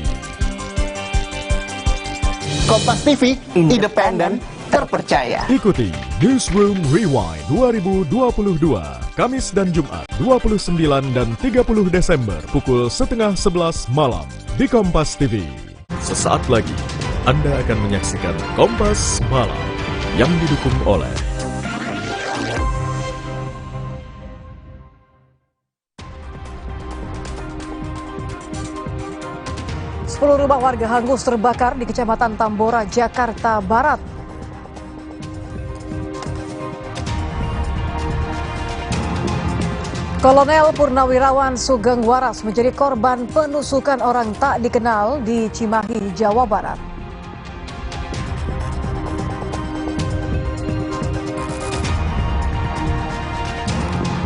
Kompas TV, independen, terpercaya. Ikuti Newsroom Rewind 2022, Kamis dan Jumat 29 dan 30 Desember pukul 10:30 malam di Kompas TV. Sesaat lagi, Anda akan menyaksikan Kompas Malam yang didukung oleh 10 rumah warga hangus terbakar di Kecamatan Tambora, Jakarta Barat. Kolonel Purnawirawan Sugeng Waras menjadi korban penusukan orang tak dikenal di Cimahi, Jawa Barat.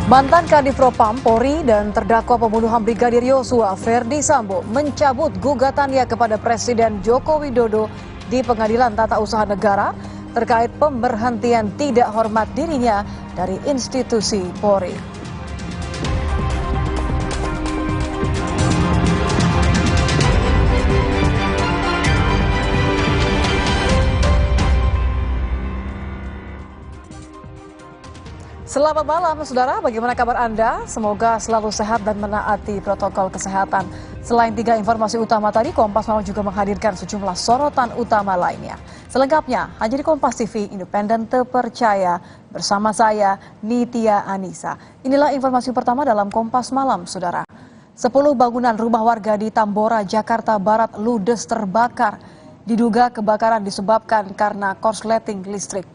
Mantan Kadif Propam Polri dan terdakwa pembunuhan Brigadir Yosua Ferdi Sambo mencabut gugatannya kepada Presiden Joko Widodo di Pengadilan Tata Usaha Negara terkait pemberhentian tidak hormat dirinya dari institusi Polri. Selamat malam, saudara. Bagaimana kabar Anda? Semoga selalu sehat dan menaati protokol kesehatan. Selain 3 informasi utama tadi, Kompas Malam juga menghadirkan sejumlah sorotan utama lainnya. Selengkapnya, hanya di Kompas TV, independen terpercaya. Bersama saya, Nitya Anissa. Inilah informasi pertama dalam Kompas Malam, saudara. 10 bangunan rumah warga di Tambora, Jakarta Barat ludes terbakar. Diduga kebakaran disebabkan karena korsleting listrik.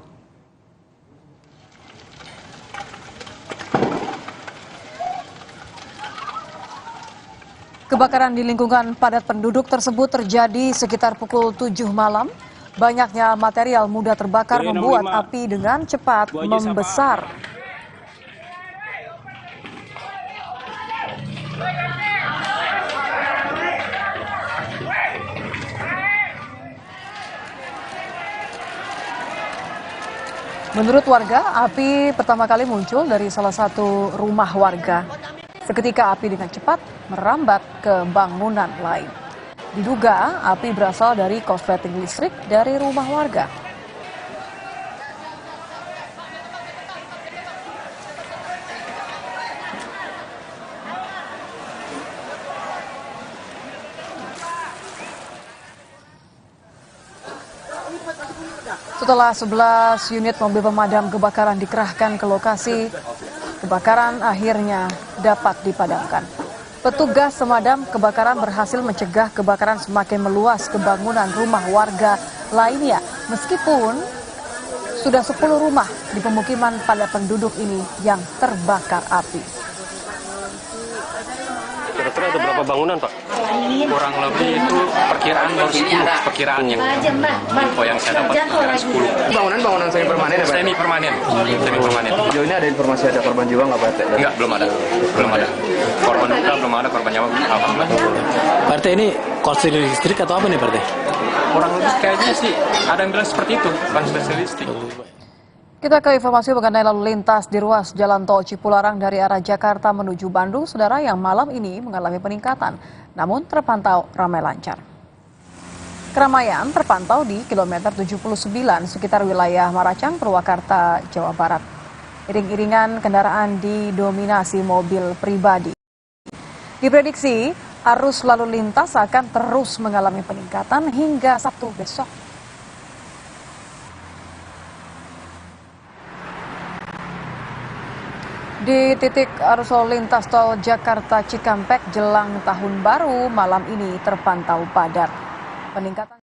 Kebakaran di lingkungan padat penduduk tersebut terjadi sekitar pukul 7 malam. Banyaknya material mudah terbakar membuat api dengan cepat membesar. Menurut warga, api pertama kali muncul dari salah satu rumah warga. Seketika api dengan cepat merambat ke bangunan lain. Diduga api berasal dari korsleting listrik dari rumah warga. Setelah 11 unit mobil pemadam kebakaran dikerahkan ke lokasi, kebakaran akhirnya dapat dipadamkan. Petugas pemadam kebakaran berhasil mencegah kebakaran semakin meluas ke bangunan rumah warga lainnya. Meskipun sudah 10 rumah di pemukiman padat penduduk ini yang terbakar api. Kira-kira ada berapa bangunan, Pak? Kurang lebih itu perkiraan baru 10, perkiraannya. Info yang saya dapat perkiraan 10. Bangunan semi permanen ya, Pak? Semi permanen. Semi permanen. Sejauh ini ada informasi ada korban jiwa nggak, Pak? Enggak, belum ada. Belum ada. Korban luka belum ada, korban nyawa alhamdulillah. Partai ini korsleting listrik atau apa nih, Partai? Kurang lebih kayaknya sih ada yang bilang seperti itu, korsleting listrik. Kita ke informasi mengenai lalu lintas di ruas Jalan Tol Cipularang dari arah Jakarta menuju Bandung, saudara, yang malam ini mengalami peningkatan, namun terpantau ramai lancar. Keramaian terpantau di kilometer 79 sekitar wilayah Maracang, Purwakarta, Jawa Barat. Iring-iringan kendaraan didominasi mobil pribadi. Diprediksi arus lalu lintas akan terus mengalami peningkatan hingga Sabtu besok. Di titik arus lalu lintas tol Jakarta Cikampek jelang tahun baru malam ini terpantau padat. Peningkatan